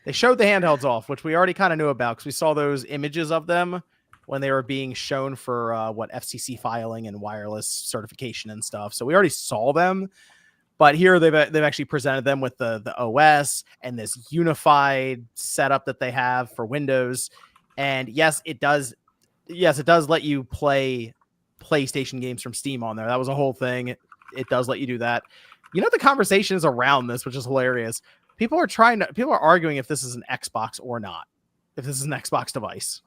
They showed the handhelds off, which we already kind of knew about because we saw those images of them when they were being shown for FCC filing and wireless certification and stuff. So we already saw them, but here they've actually presented them with the OS and this unified setup that they have for Windows. And yes, it does let you play PlayStation games from Steam on there. That was a whole thing. It does let you do that. The conversation is around this, which is hilarious. People are arguing if this is an Xbox or not. If this is an Xbox device.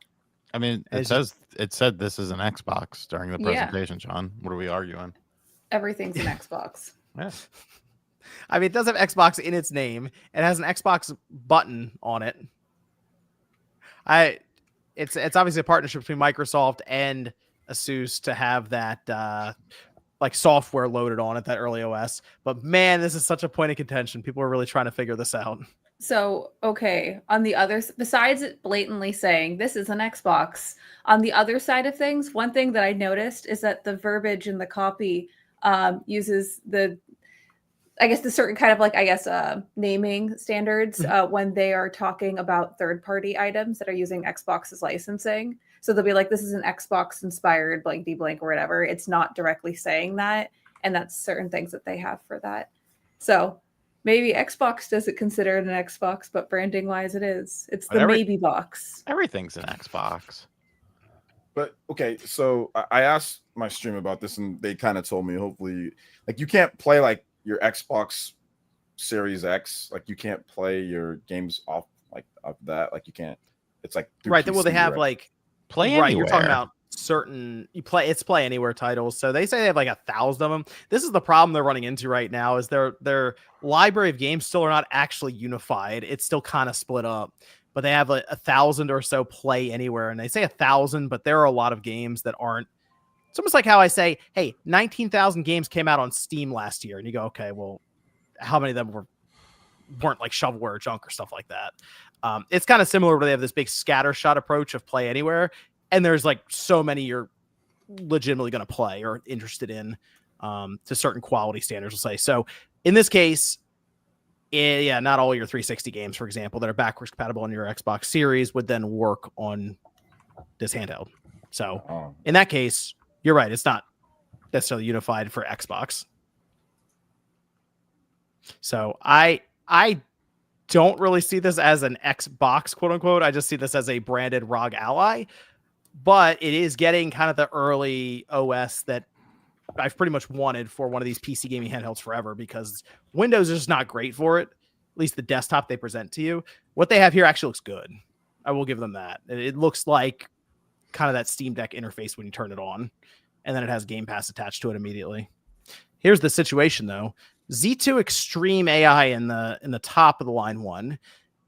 I mean, it said this is an Xbox during the presentation, Sean. What are we arguing? Everything's an Xbox. Yeah. I mean, it does have Xbox in its name. It has an Xbox button on it. It's obviously a partnership between Microsoft and Asus to have that software loaded on it, that early OS. But man, this is such a point of contention. People are really trying to figure this out. So, okay, on the other, besides it blatantly saying this is an Xbox, on the other side of things, one thing that I noticed is that the verbiage in the copy uses the certain kind of naming standards when they are talking about third-party items that are using Xbox's licensing. So they'll be like, this is an Xbox inspired blank D blank or whatever. It's not directly saying that. And that's certain things that they have for that. So maybe Xbox doesn't consider it an Xbox, but branding wise it is. It's the maybe box. Everything's an Xbox. But okay, so I asked my stream about this and they kind of told me, hopefully, you can't play your Xbox Series X, you can't play your games off of that. You can't. It's right. Well, they have play anywhere. Right, you're talking about certain play anywhere titles. So they say they have 1,000 of them. This is the problem they're running into right now is their library of games still are not actually unified. It's still kind of split up. But they have 1,000 or so play anywhere, and they say 1,000, but there are a lot of games that aren't. It's almost like how I say, hey, 19,000 games came out on Steam last year. And you go, okay, well, how many of them weren't shovelware or junk or stuff like that? It's kind of similar where they have this big scattershot approach of play anywhere. And there's so many you're legitimately going to play or interested in to certain quality standards, we'll say. So in this case, not all your 360 games, for example, that are backwards compatible on your Xbox Series would then work on this handheld. So in that case, you're right. It's not necessarily unified for Xbox. So I don't really see this as an Xbox, quote unquote. I just see this as a branded ROG Ally, but it is getting kind of the early OS that I've pretty much wanted for one of these PC gaming handhelds forever, because Windows is just not great for it. At least the desktop they present to you. What they have here actually looks good. I will give them that. It looks like kind of that Steam Deck interface when you turn it on, and then it has Game Pass attached to it immediately. Here's the situation though. Z2 Extreme AI in the top of the line one,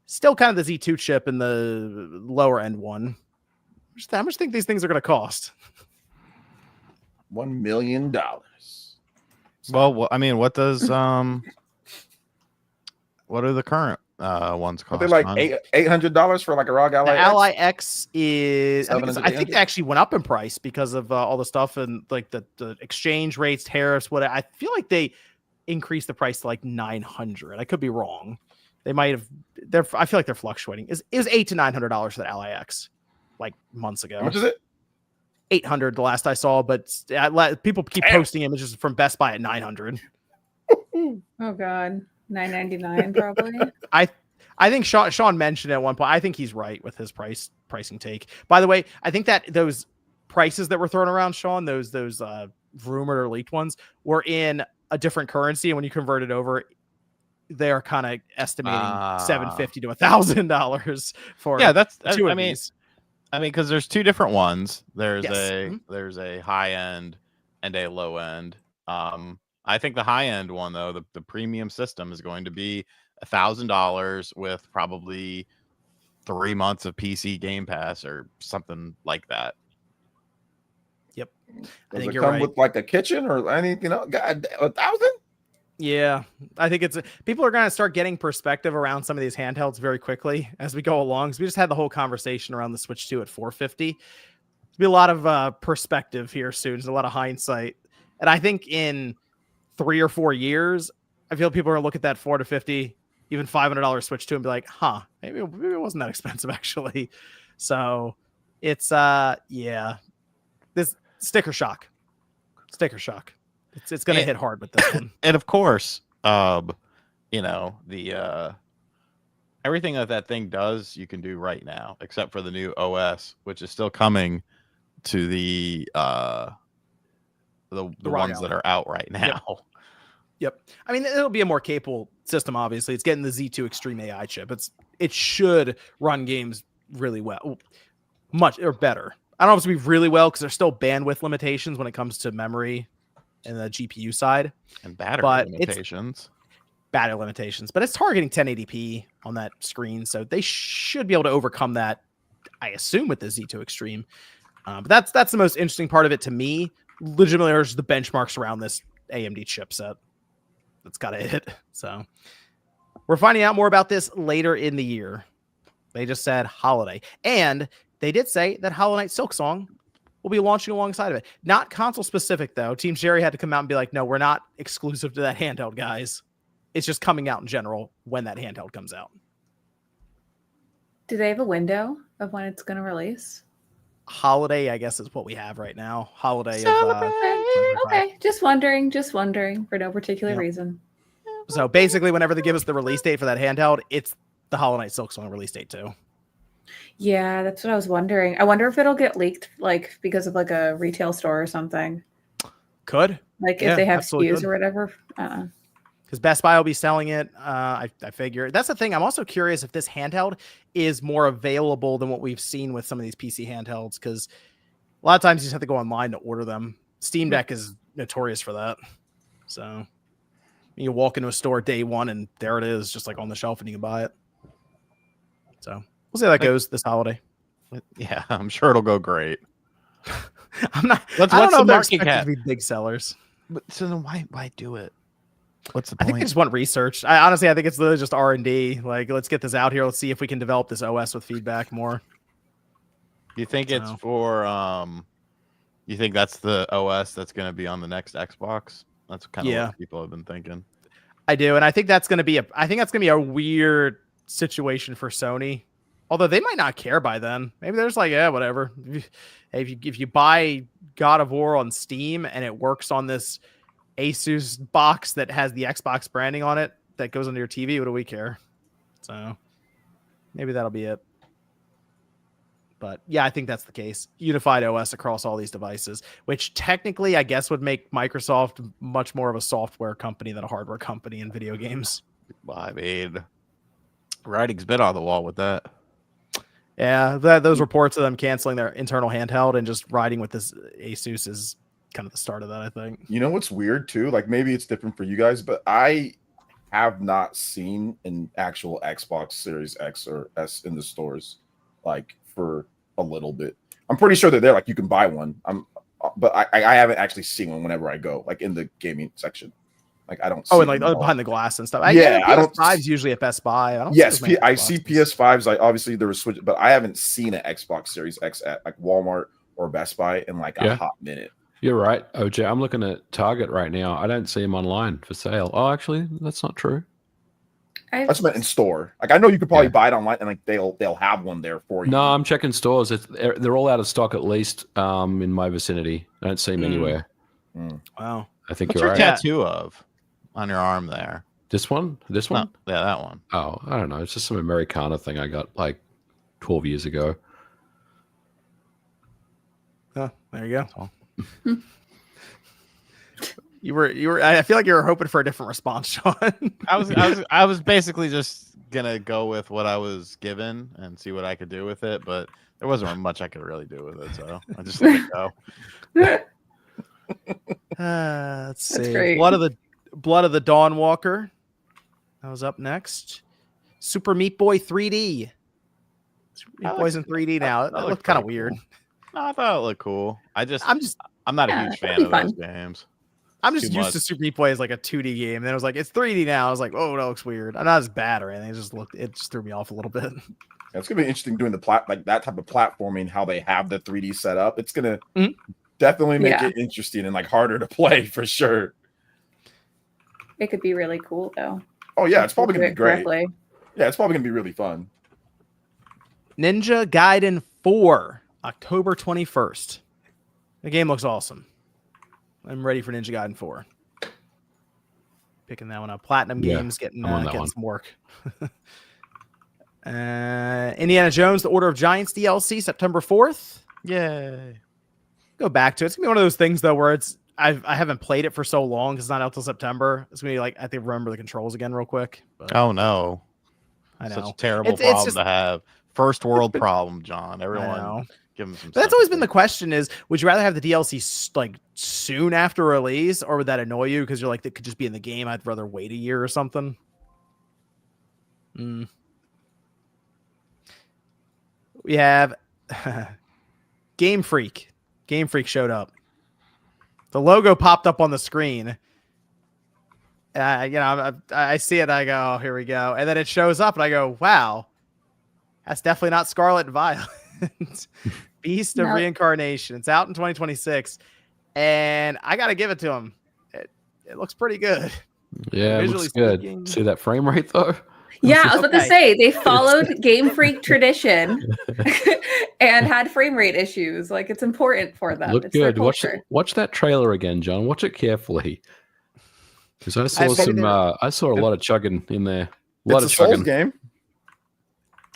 still kind of the Z2 chip in the lower end one. How much do you think these things are going to cost? $1 million. Well, I mean, what does what are the current ones cost? They're $800 for a ROG Ally. The Ally X is I think they actually went up in price because of all the stuff and the exchange rates, tariffs. What I feel like they increased the price to $900. I could be wrong. They might have. I feel like they're fluctuating. It was $800 to $900 for the Ally X months ago. How much is it? 800 the last I saw, but people keep posting images from Best Buy at 900. Oh God, $999 probably. I think Sean mentioned at one point. I think he's right with his pricing take. By the way, I think that those prices that were thrown around, Sean, those rumored or leaked ones, were in a different currency, and when you convert it over, they're kind of estimating $750 to $1,000 for that's two of these. I mean, because there's two different ones. There's a high end and a low end. I think the high end one though, the premium system is going to be $1,000 with probably 3 months of PC Game Pass or something like that. Yep. Does it come with a kitchen or anything else? God, 1,000? Yeah, I think people are going to start getting perspective around some of these handhelds very quickly as we go along. So we just had the whole conversation around the Switch 2 at $450. There'll be a lot of perspective here soon. There's a lot of hindsight. And I think in 3 or 4 years, I feel people are going to look at that $450, even $500 Switch 2 and be like, maybe it wasn't that expensive actually. So It's this sticker shock. It's gonna hit hard with this one. And of course, you know, the everything that thing does you can do right now, except for the new OS, which is still coming to the ones that are out right now. Yep. I mean, it'll be a more capable system. Obviously, it's getting the Z2 Extreme AI chip. It should run games really well, much or better. I don't know if it's going to be really well because there's still bandwidth limitations when it comes to memory and the GPU side and battery limitations. But it's targeting 1080p on that screen, so they should be able to overcome that, I assume, with the Z2 Extreme. But that's the most interesting part of it to me. Legitimately, there's the benchmarks around this AMD chipset that's got to hit. So we're finding out more about this later in the year. They just said holiday, and they did say that Hollow Knight Silksong will be launching alongside of it. Not console specific though. Team Jerry had to come out and be like, no, we're not exclusive to that handheld, guys. It's just coming out in general when that handheld comes out. Do they have a window of when it's going to release? Holiday, I guess, is what we have right now. Holiday. Okay. Just wondering for no particular reason. So basically, whenever they give us the release date for that handheld, it's the Hollow Knight Silksong release date too. Yeah, that's what I was wondering. I wonder if it'll get leaked, like because of like a retail store or something. Could like if they have SKUs or whatever. Because Best Buy will be selling it. I figure that's the thing. I'm also curious if this handheld is more available than what we've seen with some of these PC handhelds. Because a lot of times you just have to go online to order them. Steam Deck is notorious for that. So you walk into a store day one and there it is, just like on the shelf, and you can buy it. So we'll see how that goes this holiday. Yeah, I'm sure it'll go great. I'm not. What's I don't know the if they're market expected cap? to be big sellers. But so then why do it? What's the I point? think they just want research. I think it's literally just R&D. Like, let's get this out here. Let's see if we can develop this OS with feedback more. Do you think it's for you think that's the OS that's going to be on the next Xbox? That's kind of what people have been thinking. I do, and I think that's going to be a weird situation for Sony. Although they might not care by then. Maybe they're just like, yeah, whatever. If you buy God of War on Steam and it works on this Asus box that has the Xbox branding on it that goes under your TV, what do we care? So maybe that'll be it. But yeah, I think that's the case. Unified OS across all these devices, which technically I guess would make Microsoft much more of a software company than a hardware company in video games. Well, I mean, writing's been on the wall with that. Yeah, those reports of them canceling their internal handheld and just riding with this Asus is kind of the start of that, I think. You know what's weird too? Like maybe it's different for you guys, but I have not seen an actual Xbox Series X or S in the stores like for a little bit. I'm pretty sure they're there. Like you can buy one. But I haven't actually seen one whenever I go, like in the gaming section. Like I don't. Oh, and like behind the glass and stuff. I don't. PS5's usually at Best Buy. I see PS5s. Like obviously there was Switch, but I haven't seen an Xbox Series X at like Walmart or Best Buy in like a hot minute. You're right, OJ. I'm looking at Target right now. I don't see them online for sale. Oh, actually, that's not true. That's meant in store. Like I know you could probably buy it online and like they'll have one there for you. No, I'm checking stores. They're all out of stock at least in my vicinity. I don't see them anywhere. Wow. I think What's you're your right. tattoo of on your arm there? This one? This one? No, yeah, that one. Oh, I don't know. It's just some Americana thing I got like 12 years ago. Oh, there you go. You were. I feel like you were hoping for a different response, Sean. I was basically just gonna go with what I was given and see what I could do with it, but there wasn't much I could really do with it, so I just let it go. Let's see. Great. Blood of the Dawn Walker. That was up next. Super Meat Boy 3D. Super Meat Boy's in 3D now. That looked kind of weird. No, I thought it looked cool. I'm not a huge fan of those games. I'm just used to Super Meat Boy as like a 2D game. And then it was like, it's 3D now. I was like, oh, that looks weird. I'm not as bad or anything. It just threw me off a little bit. Yeah, it's gonna be interesting doing like that type of platforming, how they have the 3D set up. It's gonna definitely make it interesting and like harder to play for sure. It could be really cool though. Oh yeah, it's probably gonna be great. Correctly. Yeah, it's probably gonna be really fun. Ninja Gaiden 4. October 21st. The game looks awesome. I'm ready for Ninja Gaiden 4. Picking that one up. Platinum Games getting some work. Indiana Jones, The Order of Giants DLC, September 4th. Yay. Go back to it. It's going to be one of those things, though, where I haven't played it for so long because it's not out till September. It's going to be like, I think, remember the controls again real quick. But oh, no. I know. Such a terrible problem to have. First world problem, John. Everyone give them some. But that's always been the question: is would you rather have the DLC like soon after release, or would that annoy you because you're like it could just be in the game? I'd rather wait a year or something. We have Game Freak. Game Freak showed up. The logo popped up on the screen. I see it. I go, oh, here we go, and then it shows up, and I go, wow. That's definitely not Scarlet and Violet. Beast of Reincarnation. It's out in 2026. And I got to give it to him. It looks pretty good. Yeah, it looks good. See that frame rate, though? Yeah, I was about to say, they followed Game Freak tradition and had frame rate issues. Like, it's important for them. Look good. Watch that trailer again, John. Watch it carefully. Because I saw a lot of chugging in there. A lot of chugging. Game.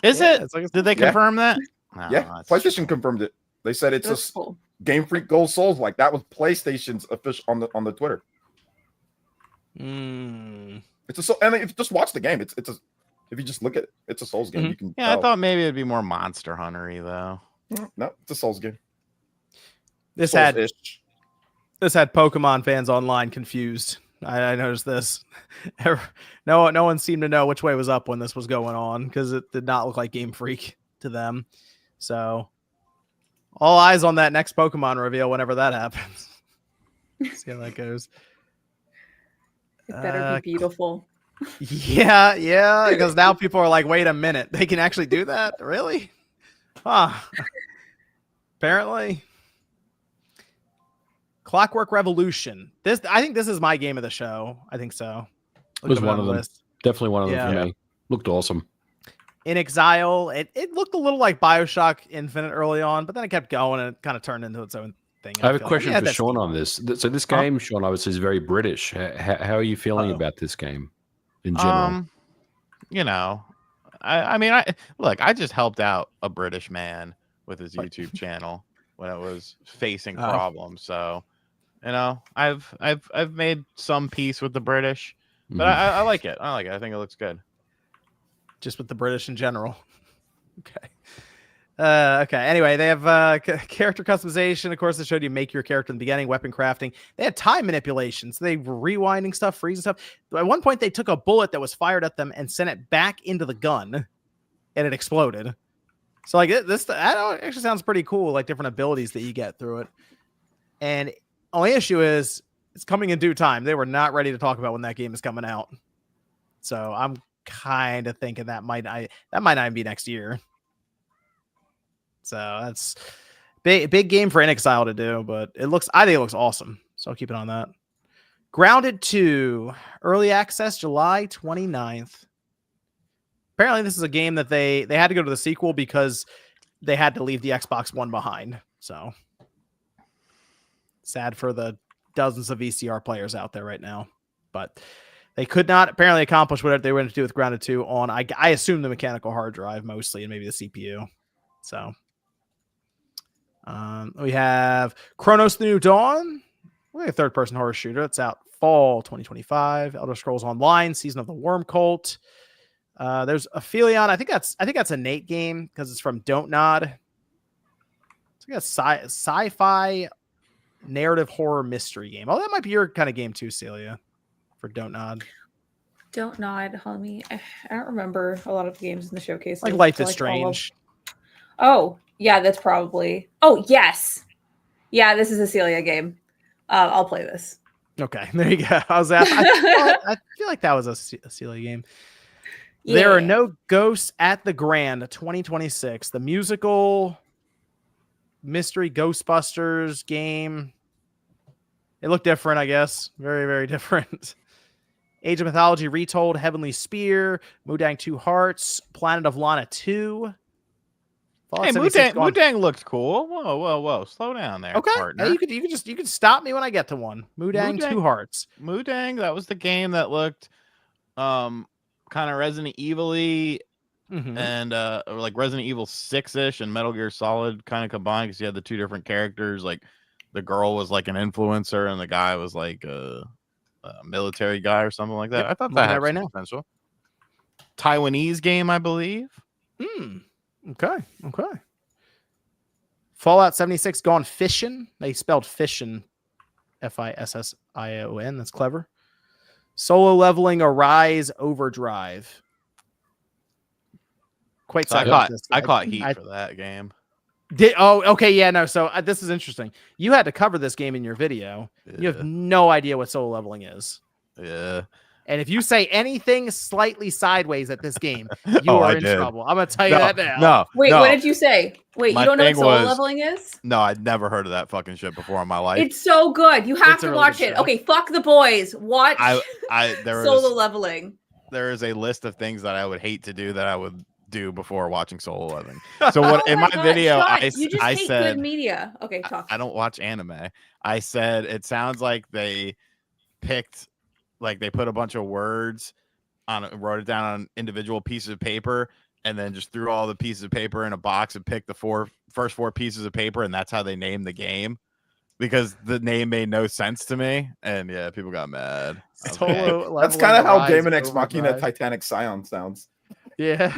Is it? Did they confirm that? Yeah, PlayStation confirmed it. They said it's a Game Freak Gold Souls. Like that was PlayStation's official on the Twitter. It's a and if you just watch the game, if you just look at it, it's a Souls game. You can. Yeah, I thought maybe it'd be more Monster Hunter-y though. No, it's a Souls game. This had Pokemon fans online confused. I noticed this. No one seemed to know which way was up when this was going on because it did not look like Game Freak to them. So, all eyes on that next Pokemon reveal whenever that happens. See how that goes. It better be beautiful. Yeah, because now people are like, wait a minute, they can actually do that? Really? Apparently. Clockwork Revolution. I think this is my game of the show. I think so. It was one of them. Definitely one of them for me. Looked awesome. In Exile, it looked a little like BioShock Infinite early on, but then it kept going and it kind of turned into its own thing. I have a question for Sean on this. So this game, Sean, obviously is very British. How are you feeling about this game in general? I just helped out a British man with his YouTube channel when it was facing problems. So, I've made some peace with the British, but I like it. I think it looks good. Just with the British in general. Okay. Anyway, they have character customization. Of course, they showed you make your character in the beginning, weapon crafting. They had time manipulation. So they were rewinding stuff, freezing stuff. At one point, they took a bullet that was fired at them and sent it back into the gun, and it exploded. So that actually sounds pretty cool, like different abilities that you get through it. And only issue is it's coming in due time. They were not ready to talk about when that game is coming out. So I'm kind of thinking that might not even be next year. So that's big game for InXile to do, but I think it looks awesome. So I'll keep it on that. Grounded 2, early access July 29th. Apparently this is a game that they had to go to the sequel because they had to leave the Xbox One behind. So sad for the dozens of VCR players out there right now, but they could not apparently accomplish whatever they were going to do with Grounded 2 on, I assume, the mechanical hard drive mostly, and maybe the CPU. So we have Chronos: The New Dawn. We're a third-person horror shooter. It's out fall 2025. Elder Scrolls Online: Season of the Worm Cult. There's Aphelion. I think that's a Nate game because it's from Don't Nod. It's like a sci-fi narrative horror mystery game. Oh, that might be your kind of game too, Celia. For Don't Nod. Don't Nod, homie. I don't remember a lot of games in the showcase. Like Life is Strange. Oh, yeah, that's probably. Oh, yes. Yeah, this is a Celia game. I'll play this. Okay, there you go. I feel like that was a Celia game. Yeah. There are no ghosts at the Grand 2026. The musical mystery Ghostbusters game. It looked different, I guess. Very, very different. Age of Mythology Retold, Heavenly Spear, Mudang 2 Hearts, Planet of Lana 2, Hey, Mudang looked cool. Whoa. Slow down there, okay. partner. Hey, you could stop me when I get to one. Mudang 2 hearts. Mudang, that was the game that looked kind of Resident Evil-y and like Resident Evil 6-ish and Metal Gear Solid kind of combined, because you had the two different characters. Like the girl was like an influencer and the guy was like a military guy or something like that. I thought that had right potential. Taiwanese game, I believe. Okay. Fallout 76 gone fishing. They spelled fission Fission. That's clever. Solo leveling Arise Overdrive. Quite so I caught heat for that game. Okay, yeah, no. So this is interesting. You had to cover this game in your video. Yeah. You have no idea what solo leveling is. Yeah. And if you say anything slightly sideways at this game, you are in trouble. I'm going to tell you that now. No. Wait, what did you say? Wait, you don't know what solo leveling is? No, I'd never heard of that fucking shit before in my life. It's so good. You have to watch it. Okay, fuck the boys. Watch solo leveling. There is a list of things that I would hate to do that I would do before watching solo leveling. So what in my video I hate said good media. Okay, talk. I don't watch anime. I said it sounds like they picked, like they put a bunch of words wrote it down on individual pieces of paper and then just threw all the pieces of paper in a box and picked the first four pieces of paper, and that's how they named the game, because the name made no sense to me. And yeah, people got mad. That's kind of how Game and Ex Machina Titanic Scion sounds. Yeah.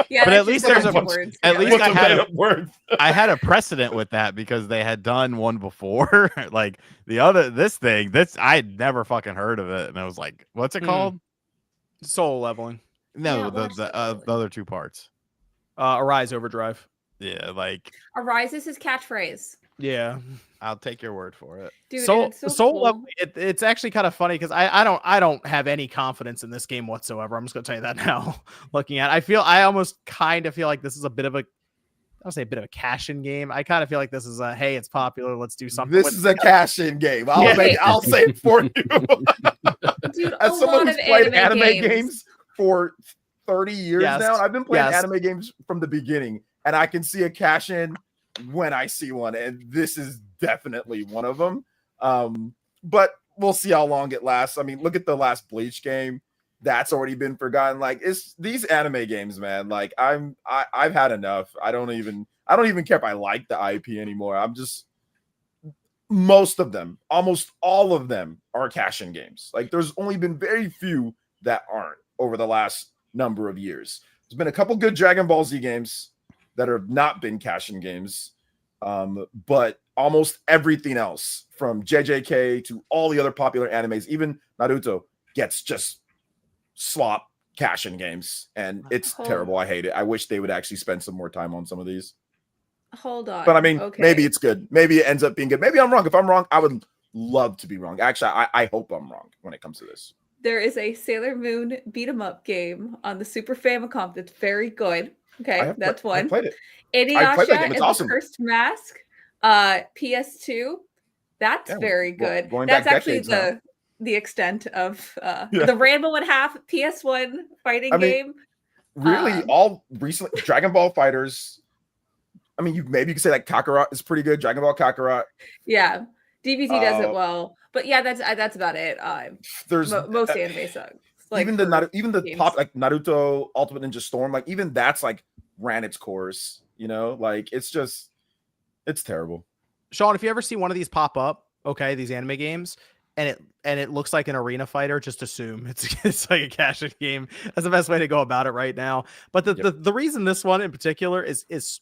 Yeah, but at least there's words. At least I had a precedent with that, because they had done one before. Like this I had never fucking heard of it, and I was like, what's it called? Solo leveling. No, the other two parts. Arise Overdrive. Yeah, like Arise is his catchphrase. Yeah. I'll take your word for it. Dude, cool. It's actually kind of funny, because I don't have any confidence in this game whatsoever. I'm just gonna tell you that now. Looking at it, I almost kind of feel like this is a bit of a cash-in game. I kind of feel like this is a, hey, it's popular, let's do something. This is a cash-in game. I'll say it for you. Dude, as someone who's played anime games for 30 years now, I've been playing anime games from the beginning, and I can see a cash-in when I see one, and this is definitely one of them. But we'll see how long it lasts. I mean, look at the last Bleach game. That's already been forgotten. Like, it's these anime games, man. Like, I've had enough. I don't even care if I like the IP anymore. Most of them, almost all of them, are cash-in games. Like, there's only been very few that aren't over the last number of years. There's been a couple good Dragon Ball Z games that have not been cash-in games, but almost everything else, from JJK to all the other popular animes, even Naruto, gets just slop cash-in games, and it's terrible. I hate it. I wish they would actually spend some more time on some of these. Hold on. But I mean, maybe it's good. Maybe it ends up being good. Maybe I'm wrong. If I'm wrong, I would love to be wrong. Actually, I hope I'm wrong when it comes to this. There is a Sailor Moon beat 'em up game on the Super Famicom that's very good. Okay, that's one. I played it. Inuyasha and the Cursed Mask, PS2. That's very good. That's actually the extent of the Rambo and Half PS1 fighting game. Really, all recently Dragon Ball Fighters. I mean, maybe you could say like Kakarot is pretty good. Dragon Ball Kakarot. Yeah, DBZ does it well, but yeah, that's about it. There's most anime sucks. Like, even the top, like Naruto Ultimate Ninja Storm, like even that's like ran its course. You know, like it's terrible. Sean, if you ever see one of these pop up, these anime games, and it looks like an arena fighter, just assume it's like a cash-in game. That's the best way to go about it right now. But the reason this one in particular is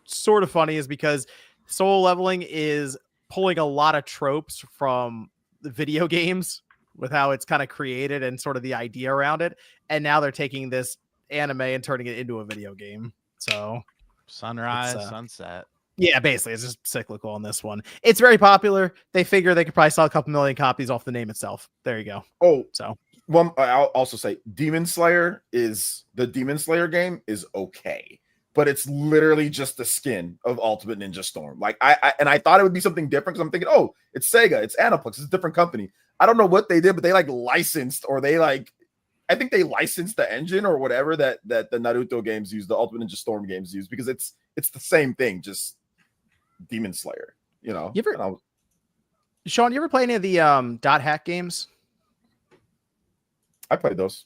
sort of funny is because solo leveling is pulling a lot of tropes from the video games with how it's kind of created and sort of the idea around it, and now they're taking this anime and turning it into a video game. So sunrise, sunset. Yeah, basically, it's just cyclical on this one. It's very popular. They figure they could probably sell a couple million copies off the name itself. There you go. Well, I'll also say Demon Slayer game is okay, but it's literally just the skin of Ultimate Ninja Storm. Like I thought it would be something different, because I'm thinking, oh, it's Sega, it's Aniplex, it's a different company. I don't know what they did, but they like licensed, or they like they licensed the engine or whatever that the Naruto games use, the Ultimate Ninja Storm games use, because it's the same thing, just Demon Slayer. You know. Sean, you ever play any of the dot hack games? I played those.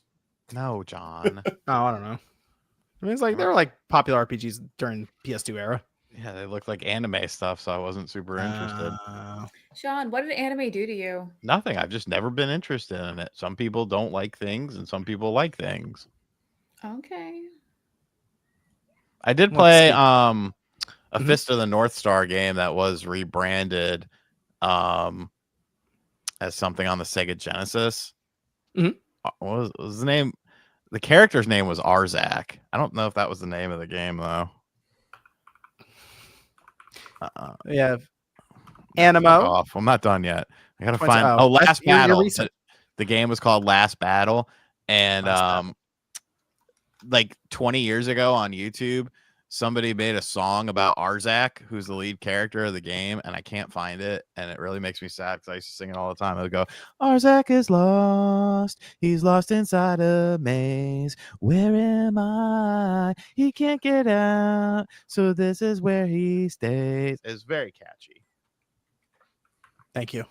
No, John. Oh, I don't know. I mean, it's like they were like popular RPGs during PS2 era. Yeah, they look like anime stuff, so I wasn't super interested. Sean, what did anime do to you? Nothing. I've just never been interested in it. Some people don't like things, and some people like things. Okay. I did play a Fist of the North Star game that was rebranded as something on the Sega Genesis. What was the name? The character's name was Arzak. I don't know if that was the name of the game though. We have Animo. I'm not done yet. I gotta find. Last Battle. The game was called Last Battle, and like 20 years ago on YouTube, somebody made a song about Arzak, who's the lead character of the game, and I can't find it, and it really makes me sad because I used to sing it all the time. I would go, Arzak is lost. He's lost inside a maze. Where am I? He can't get out. So this is where he stays. It's very catchy. Thank you.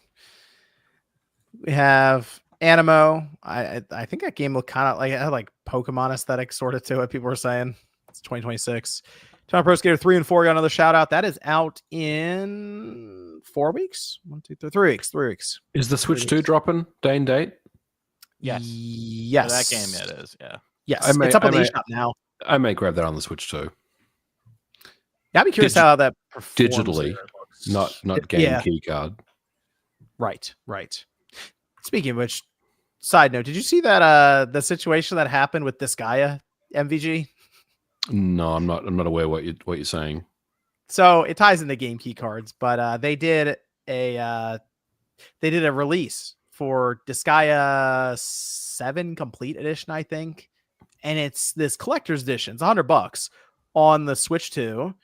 We have Animo. I think that game looked kind of like it had like Pokemon aesthetic sort of to it. People were saying. It's 2026. Tom Pro Skater 3 and 4 got another shout out. That is out in 4 weeks. 1, 2, 3 weeks. 3 weeks. Is the Switch 2 dropping day and date? Yes. For that game, it is. Yeah. Yes. It's up on the eShop now. I may grab that on the Switch too. Yeah, I'd be curious how that performs digitally, not game key card. Right. Speaking of which, side note, did you see that the situation that happened with Disgaea MVG? No, I'm not aware what you're saying. So it ties into game key cards, but they did a release for Disgaea 7 Complete Edition, I think, and it's this collector's edition. It's $100 on the Switch 2,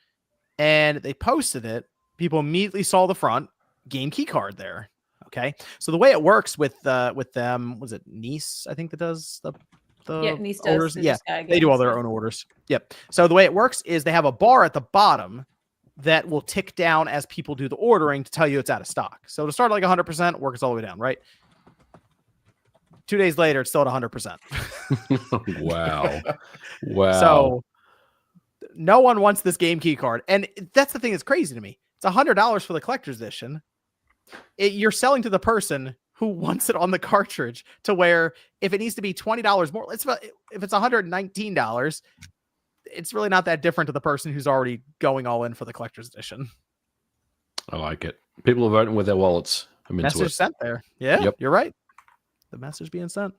and they posted it. People immediately saw the front game key card there. Okay, so the way it works with them, was it Nice? I think that does the Nice orders. Does They do all their own orders. Yep. So the way it works is they have a bar at the bottom that will tick down as people do the ordering to tell you it's out of stock. So to start at like 100%, works all the way down, right? 2 days later, it's still at 100%. Wow. So no one wants this game key card. And that's the thing that's crazy to me. It's $100 for the collector's edition. You're selling to the person who wants it on the cartridge, to where if it needs to be $20 more, if it's $119, it's really not that different to the person who's already going all in for the collector's edition. I like it. People are voting with their wallets. I'm into message it. Sent there. Yeah, You're right. The message being sent.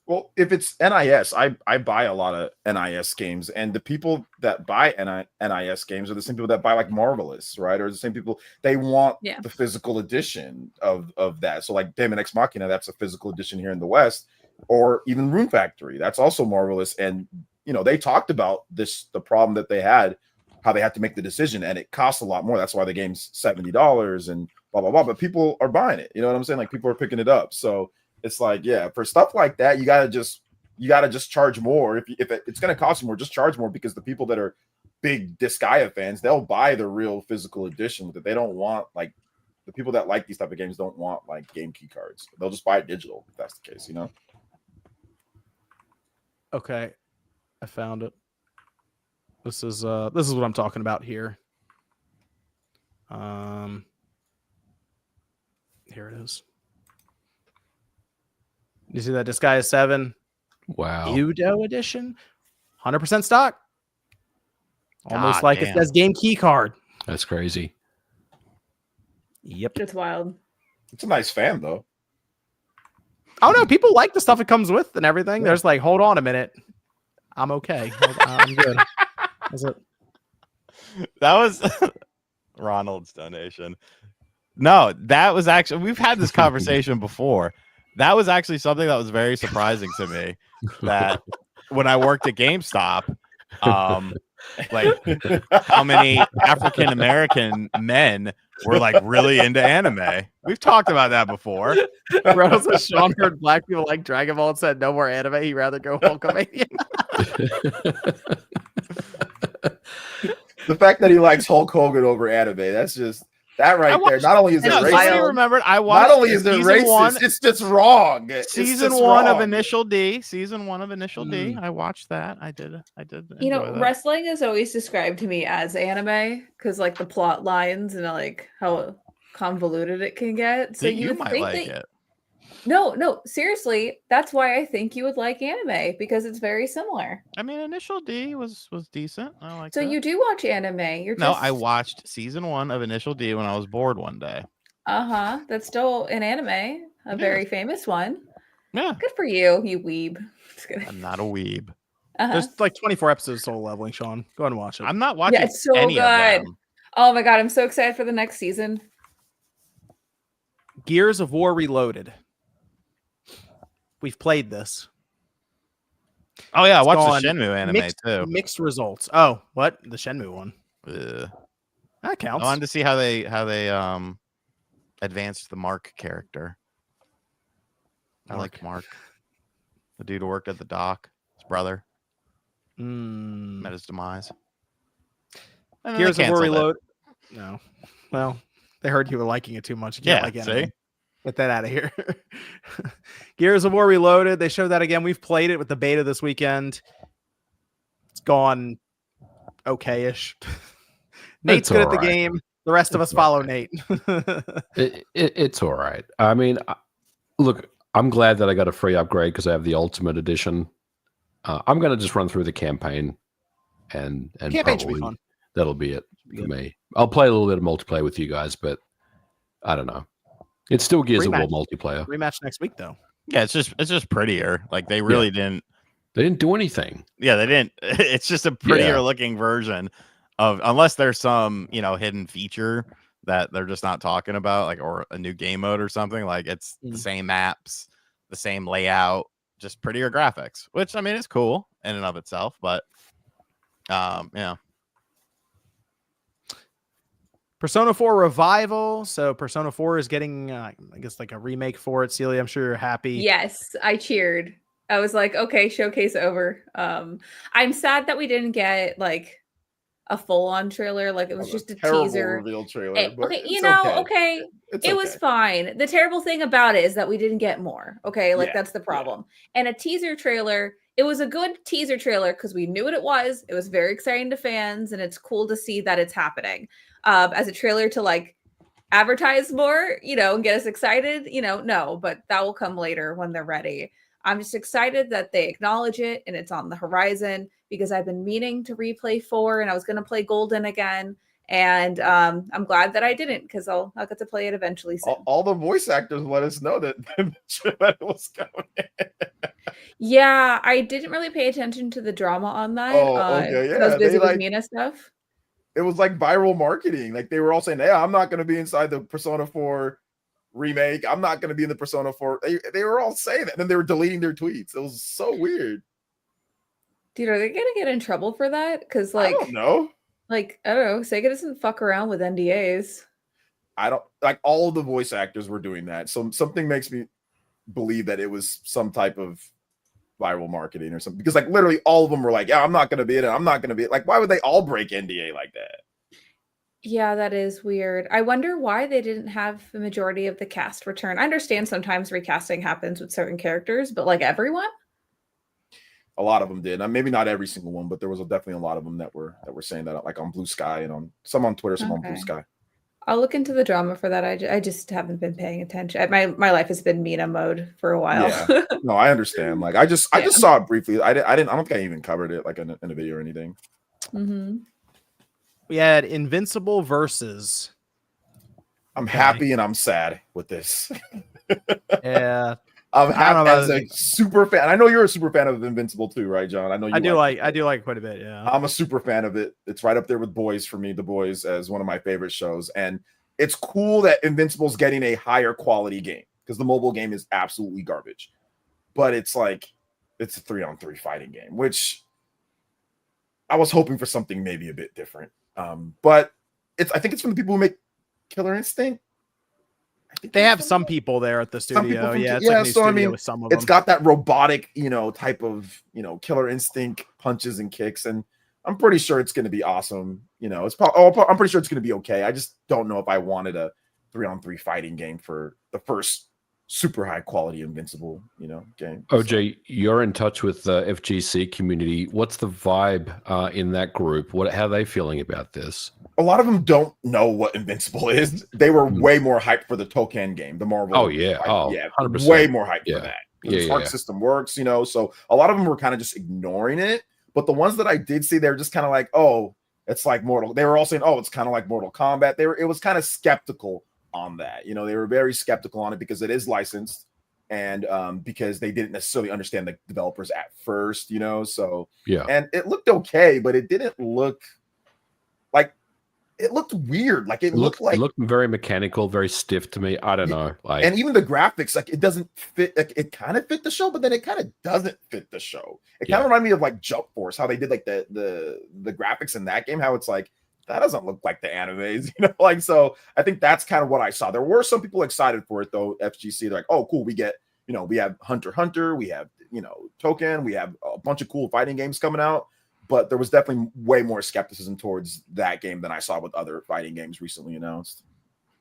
Well, if it's NIS, I buy a lot of NIS games, and the people that buy NIS games are the same people that buy like Marvelous, right? Or the same people, they want the physical edition of that. So like Daemon X Machina, that's a physical edition here in the West, or even Rune Factory, that's also Marvelous. And you know, they talked about the problem that they had, how they had to make the decision, and it costs a lot more. That's why the game's $70 and blah blah blah. But people are buying it. You know what I'm saying? Like people are picking it up. So it's like, yeah, for stuff like that, you gotta just charge more. If it's gonna cost you more, just charge more, because the people that are big Disgaea fans, they'll buy the real physical edition with it. They don't want, like, the people that like these type of games don't want like game key cards. They'll just buy it digital if that's the case, you know. Okay, I found it. This is what I'm talking about here. Here it is. You see that Disgaea 7? Wow. Udo edition? 100% stock. Almost like it says game key card. That's crazy. Yep. It's wild. It's a nice fan though. Oh no, people like the stuff it comes with and everything. There's like, hold on a minute. I'm okay. I'm good. That's it. That was Ronald's donation. No, that was actually, we've had this conversation before. That was actually something that was very surprising to me, that when I worked at GameStop, like how many African American men were like really into anime. We've talked about that before. Reynolds says Sean heard black people like Dragon Ball and said no more anime. He'd rather go Hulkamania. The fact that he likes Hulk Hogan over anime, that's just that right there. Not only is it racist, I remembered. I watched. Not only is it racist, it's just wrong. Season one of Initial D. Season 1 of Initial D. I watched that. I did. You know, that. wrestling is always described to me as anime because like the plot lines and like how convoluted it can get. So you might think like it. No, seriously, that's why I think you would like anime because it's very similar. I mean, Initial D was decent. I like. So that. You do watch anime? I watched season 1 of Initial D when I was bored one day. That's still an anime, very famous one. Yeah, good for you, you weeb. I'm not a weeb. There's like 24 episodes of Soul Leveling, Sean. Go ahead and watch it. I'm not watching. Yeah, it's so any good. Of them. Oh my god, I'm so excited for the next season. Gears of War Reloaded. We've played this. Oh yeah, I watched the Shenmue anime too. Mixed results. Oh, what? The Shenmue one. That counts. I wanted to see how they advanced the Mark character. I like Mark. The dude who worked at the dock. His brother. Met his demise. Gears of War Reloaded. No. Well, they heard you were liking it too much. You can't like anime. See? Get that out of here. Gears of War Reloaded. They showed that again. We've played it with the beta this weekend. It's gone okay-ish. Nate's good at the game. The rest of us follow Nate. It's all right. I mean, look, I'm glad that I got a free upgrade because I have the Ultimate Edition. I'm going to just run through the campaign and campaign should be fun. That'll be it for me. I'll play a little bit of multiplayer with you guys, but I don't know. It's still Gears of War multiplayer. Rematch next week, though. Yeah, it's just prettier. Like they really didn't. They didn't do anything. Yeah, they didn't. It's just a prettier looking version of, unless there's some hidden feature that they're just not talking about, like or a new game mode or something. Like it's the same maps, the same layout, just prettier graphics. Which I mean, it's cool in and of itself, but yeah. Persona 4 Revival. So Persona 4 is getting, I guess, like a remake for it. Celia, I'm sure you're happy. Yes, I cheered. I was like, okay, showcase over. I'm sad that we didn't get like a full-on trailer. Like it was just a teaser. Reveal trailer. Okay, it was fine. The terrible thing about it is that we didn't get more. Okay, like that's the problem. And a teaser trailer. It was a good teaser trailer because we knew what it was. It was very exciting to fans, and it's cool to see that it's happening. As a trailer to like advertise more, and get us excited, no, but that will come later when they're ready. I'm just excited that they acknowledge it and it's on the horizon because I've been meaning to replay 4 and I was going to play Golden again. And I'm glad that I didn't because I'll get to play it eventually soon. All the voice actors let us know that it was coming. Yeah, I didn't really pay attention to the drama on that. Okay, yeah. I was busy with Mina stuff. It was like viral marketing. Like they were all saying, "Yeah, I'm not going to be inside the Persona 4 remake. I'm not going to be in the Persona 4." They were all saying that, and then they were deleting their tweets. It was so weird. Dude, are they going to get in trouble for that? Because like, I don't know. Like, I don't know. Sega doesn't fuck around with NDAs. I don't like all of the voice actors were doing that. So something makes me believe that it was some type of viral marketing or something, because like literally all of them were like, yeah, I'm not going to be in it. I'm not going to be it. Like, why would they all break NDA like that? Yeah, that is weird. I wonder why they didn't have the majority of the cast return. I understand sometimes recasting happens with certain characters, but like everyone? A lot of them did. Maybe not every single one, but there was definitely a lot of them that were saying that, like on Blue Sky and on some on Twitter, some on Blue Sky. I'll look into the drama for that. I just haven't been paying attention. My life has been Mina mode for a while. Yeah. No, I understand. Like I just saw it briefly. I don't think I even covered it like in a video or anything. Mm-hmm. We had Invincible versus. I'm happy and I'm sad with this. Yeah. I'm happy as a super fan. I know you're a super fan of Invincible too, right, John? I know you. I do like quite a bit. Yeah, I'm a super fan of it. It's right up there with Boys for me. The Boys as one of my favorite shows, and it's cool that Invincible's getting a higher quality game because the mobile game is absolutely garbage. But it's like it's a 3-on-3 fighting game, which I was hoping for something maybe a bit different. But I think it's from the people who make Killer Instinct. They have some people there at the studio. Yeah, it's like a new studio with some of them. It's got that robotic, type of, Killer Instinct punches and kicks, and I'm pretty sure it's going to be awesome. I'm pretty sure it's going to be okay. I just don't know if I wanted a 3-on-3 fighting game for the first super high quality Invincible, game. OJ, you're in touch with the FGC community. What's the vibe in that group? How are they feeling about this? A lot of them don't know what Invincible is. They were way more hyped for the Token game, the Marvel. Oh yeah, 100%. Way more hyped for that. The Spark system works, So a lot of them were kind of just ignoring it. But the ones that I did see, they're just kind of like, oh, it's like Mortal. They were all saying, oh, it's kind of like Mortal Kombat. It was kind of skeptical on that. They were very skeptical on it because it is licensed and because they didn't necessarily understand the developers at first, so yeah. And it looked okay, but it didn't look like it looked weird. Like it looked very mechanical, very stiff to me. I don't know. And even the graphics, like it doesn't fit. Like it kind of fit the show, but then it kind of doesn't fit the show. It kind of reminded me of like Jump Force, how they did like the graphics in that game, how it's like, that doesn't look like the animes, so I think that's kind of what I saw. There were some people excited for it though. FGC, they're like, oh, cool. We get, we have Hunter x Hunter, we have, Token, we have a bunch of cool fighting games coming out, but there was definitely way more skepticism towards that game than I saw with other fighting games recently announced.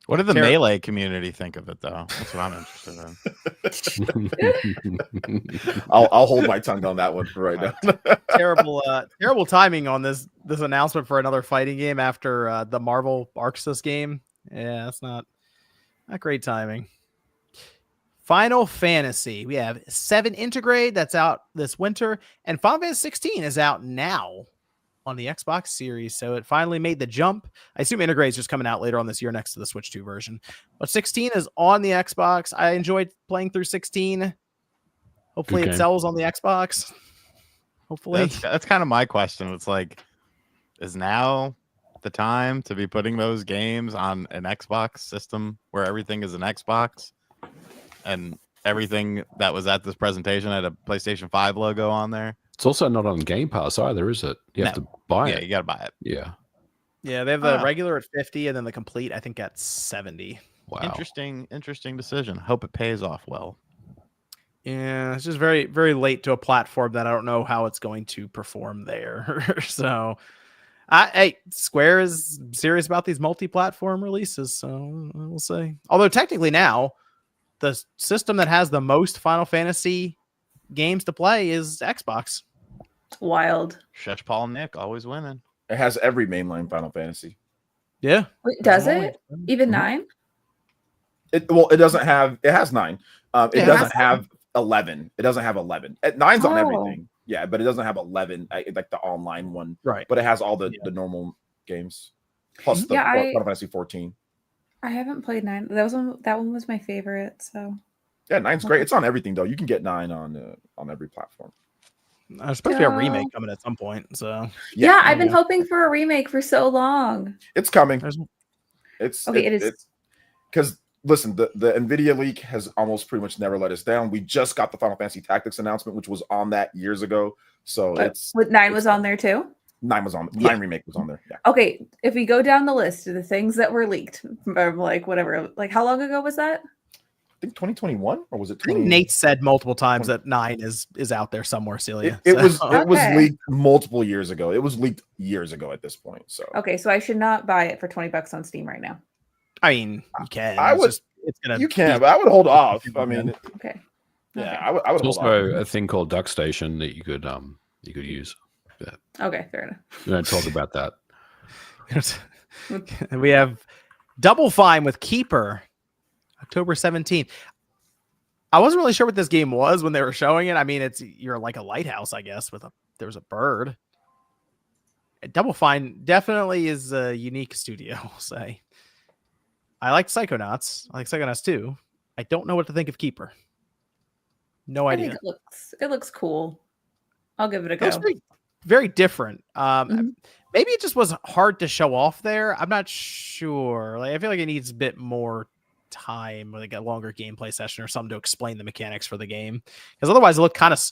What did the Melee community think of it, though? That's what I'm interested in. I'll hold my tongue on that one for right now. Terrible timing on this announcement for another fighting game after the Marvel Arc Sys game. Yeah, that's not great timing. Final Fantasy. We have 7 Intergrade that's out this winter, and Final Fantasy 16 is out now on the Xbox Series, so it finally made the jump. I assume Intergrade is just coming out later on this year next to the Switch 2 version. But 16 is on the Xbox. I enjoyed playing through 16. Hopefully it sells on the Xbox. Hopefully. That's kind of my question. It's like, is now the time to be putting those games on an Xbox system where everything is an Xbox and everything that was at this presentation had a PlayStation 5 logo on there? It's also not on Game Pass either, is it? You have to buy it. Yeah, you got to buy it. Yeah. Yeah, they have the regular at 50 and then the complete, I think, at 70. Wow. Interesting decision. Hope it pays off well. Yeah, it's just very, very late to a platform that I don't know how it's going to perform there. So, hey, Square is serious about these multi-platform releases, so we'll see. Although technically now, the system that has the most Final Fantasy games to play is Xbox. Wild. Shesh Paul Nick always winning. It has every mainline Final Fantasy. Yeah. Wait, does it? Even 9? It doesn't have. It has 9. It doesn't have 11. It doesn't have 11. 9's on everything. Yeah, but it doesn't have 11, like the online one. Right. But it has all the normal games plus the Final Fantasy 14. I haven't played 9. That one was my favorite. So. Yeah, 9's great. It's on everything though. You can get 9 on every platform. There's supposed to be a remake coming at some point. So yeah, I've been hoping for a remake for so long. It's coming. It is because listen, the Nvidia leak has almost pretty much never let us down. We just got the Final Fantasy Tactics announcement, which was on that years ago. So with 9 was on there too. 9 was on. 9 remake was on there. Yeah. Okay, if we go down the list of the things that were leaked from like whatever, like how long ago was that? I think 2021 or was it? I think Nate said multiple times that 9 is out there somewhere, Celia. It was leaked multiple years ago. It was leaked years ago at this point. So okay, so I should not buy it for $20 on Steam right now. I mean, you can. You can, but I would hold off. I mean, okay. Yeah, I would. There's also a thing called DuckStation that you could use. Yeah. Okay, fair enough. We don't talk about that. We have Double Fine with Keeper. October 17th. I wasn't really sure what this game was when they were showing it. I mean, you're like a lighthouse, I guess, there's a bird. Double Fine definitely is a unique studio, I'll say. I like Psychonauts. I like Psychonauts 2. I don't know what to think of Keeper. No idea. I think it looks cool. I'll give it a go. It's very, very different. Maybe it just was hard to show off there. I'm not sure. Like I feel like it needs a bit more time, like a longer gameplay session or something to explain the mechanics for the game, because otherwise it looked kind of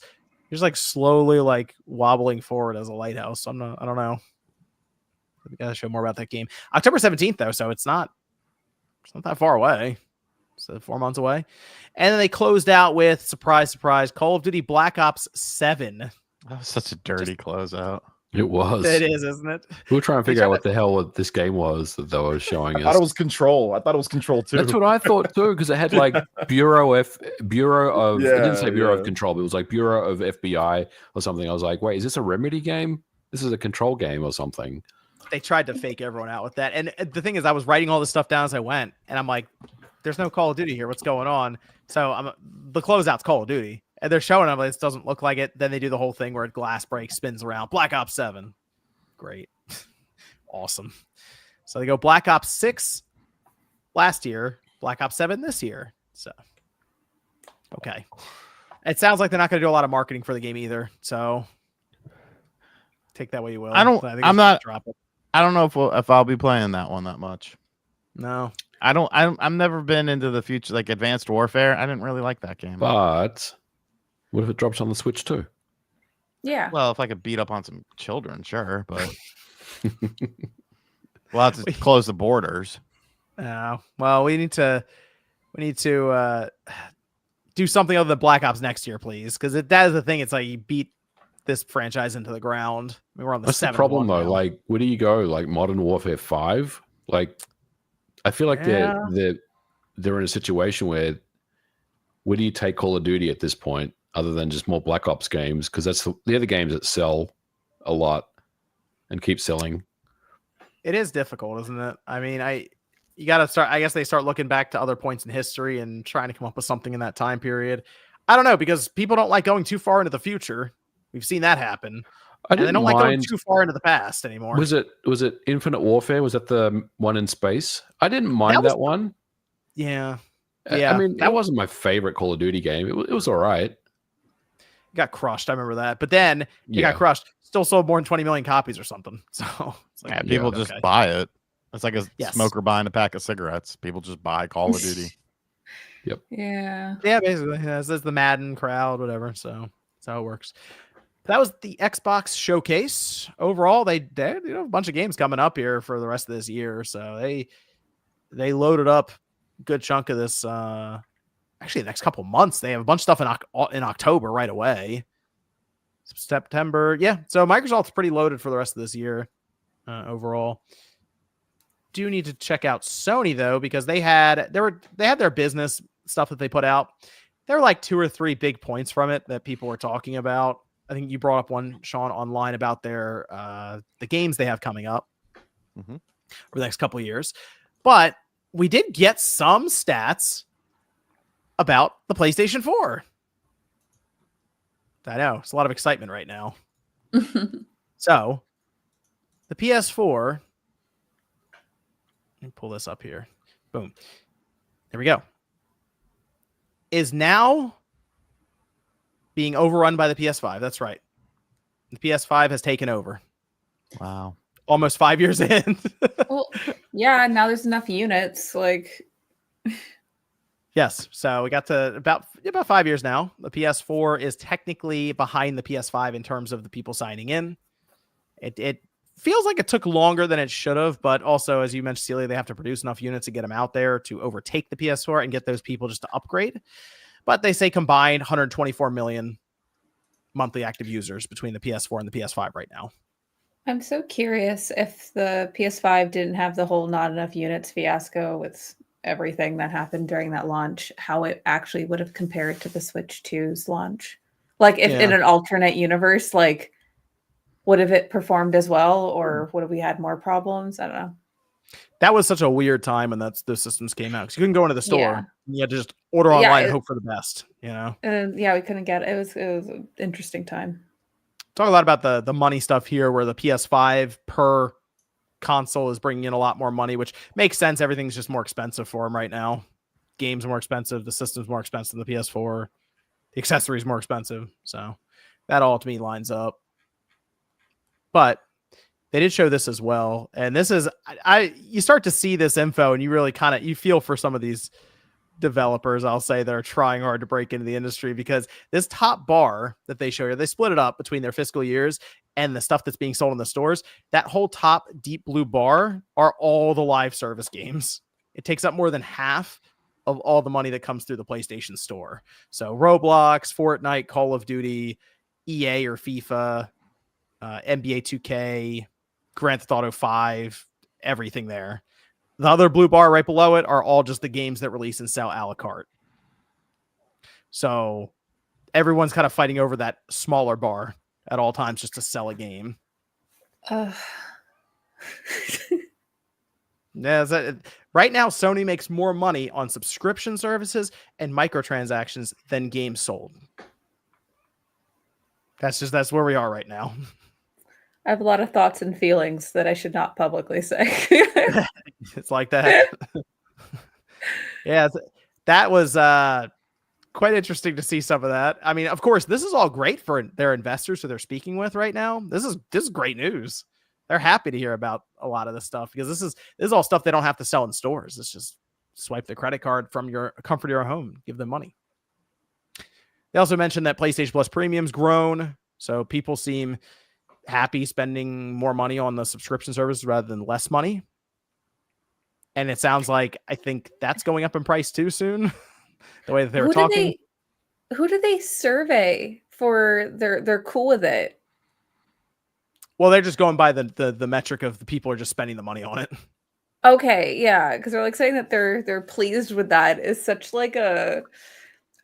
You're just like slowly like wobbling forward as a lighthouse. I don't know. We gotta show more about that game. October 17th though, so it's not that far away. So 4 months away. And then they closed out with surprise, Call of Duty Black Ops 7. That was such a dirty closeout. It was. It is, isn't it? We were trying to figure out what the hell this game was that they were showing us. I thought it was Control. I thought it was Control too. That's what I thought too, because it had like Bureau of. It didn't say Bureau of Control, but it was like Bureau of FBI or something. I was like, wait, is this a Remedy game? This is a Control game or something. They tried to fake everyone out with that. And the thing is, I was writing all this stuff down as I went, and I'm like, there's no Call of Duty here. What's going on? So the closeout's Call of Duty. And they're showing them, this doesn't look like it. Then they do the whole thing where glass breaks, spins around. Black Ops 7. Great. Awesome. So they go Black Ops 6 last year, Black Ops 7 this year. So, okay. It sounds like they're not going to do a lot of marketing for the game either. So take that way you will. I don't know if I'll be playing that one that much. No. I've never been into the future, like Advanced Warfare. I didn't really like that game. But what if it drops on the Switch too? Yeah. Well, if I could beat up on some children, sure, but we'll have to close the borders. Well, we need to do something other than Black Ops next year, please, because that is the thing. It's like you beat this franchise into the ground. I mean, we're on the That's the 7th problem one though. now. Like, where do you go? Like Modern Warfare 5? Like, I feel like they're in a situation where do you take Call of Duty at this point, other than just more Black Ops games? Because that's the other games that sell a lot and keep selling. It is difficult, isn't it? I mean, you got to start. I guess they start looking back to other points in history and trying to come up with something in that time period. I don't know, because people don't like going too far into the future. We've seen that happen. And they don't like going too far into the past anymore. Was it Infinite Warfare? Was that the one in space? I didn't mind that one. Yeah. I mean, that wasn't my favorite Call of Duty game. It was all right. Got crushed. I remember that. But then it got crushed. Still sold more than 20 million copies or something. So it's like, people just buy it. It's like a smoker buying a pack of cigarettes. People just buy Call of Duty. Yep. Yeah. Yeah, basically. Yeah, this is the Madden crowd, whatever. So that's how it works. That was the Xbox showcase. Overall, they did a bunch of games coming up here for the rest of this year. So they loaded up a good chunk of this. Actually, the next couple months, they have a bunch of stuff in October right away. September. Yeah. So Microsoft's pretty loaded for the rest of this year overall. Do need to check out Sony though, because they had their business stuff that they put out. There were like 2 or 3 big points from it that people were talking about. I think you brought up one, Sean, online about their the games they have coming up over the next couple of years. But we did get some stats about the PlayStation 4. I know it's a lot of excitement right now. So the PS4. Let me pull this up here. Boom. There we go. Is now being overrun by the PS5. That's right. The PS5 has taken over. Wow. Almost 5 years in. Well, yeah, now there's enough units. Like, yes. So we got to about 5 years now. The PS4 is technically behind the PS5 in terms of the people signing in. It feels like it took longer than it should have, but also, as you mentioned, Celia, they have to produce enough units to get them out there to overtake the PS4 and get those people just to upgrade. But they say combined 124 million monthly active users between the PS4 and the PS5 right now. I'm so curious if the PS5 didn't have the whole not enough units fiasco with everything that happened during that launch, how it actually would have compared to the Switch 2's launch. Like if in an alternate universe, like would have it performed as well, or would have we had more problems? I don't know. That was such a weird time when those systems came out, because you couldn't go into the store. Yeah. You had to just order online and hope for the best, you know? And we couldn't get it. It was an interesting time. Talk a lot about the money stuff here, where the PS5 per console is bringing in a lot more money, which makes sense. Everything's just more expensive for them right now. Games are more expensive. The system's more expensive than the PS4. The accessories more expensive. So that all to me lines up. But they did show this as well. And this is, you start to see this info and you really you feel for some of these developers, I'll say, that are trying hard to break into the industry, because this top bar that they show here, they split it up between their fiscal years and the stuff that's being sold in the stores. That whole top deep blue bar are all the live service games. It takes up more than half of all the money that comes through the PlayStation Store. So Roblox, Fortnite, Call of Duty, EA or FIFA, NBA 2K, Grand Theft Auto 5, everything there. The other blue bar right below it are all just the games that release and sell a la carte. So everyone's kind of fighting over that smaller bar at all times just to sell a game. Right now, Sony makes more money on subscription services and microtransactions than games sold. That's where we are right now. I have a lot of thoughts and feelings that I should not publicly say. It's like that. Yeah, that was quite interesting to see some of that. I mean, of course, this is all great for their investors who they're speaking with right now. This is great news. They're happy to hear about a lot of this stuff, because this is all stuff they don't have to sell in stores. It's just swipe the credit card from your comfort of your home, give them money. They also mentioned that PlayStation Plus Premium's grown, so people seem happy spending more money on the subscription service rather than less money. And it sounds like, I think that's going up in price too soon. The way that they were talking. Who do they survey for they're cool with it? Well, they're just going by the metric of the people are just spending the money on it. Okay, yeah, because they're like saying that they're pleased with that is such like a.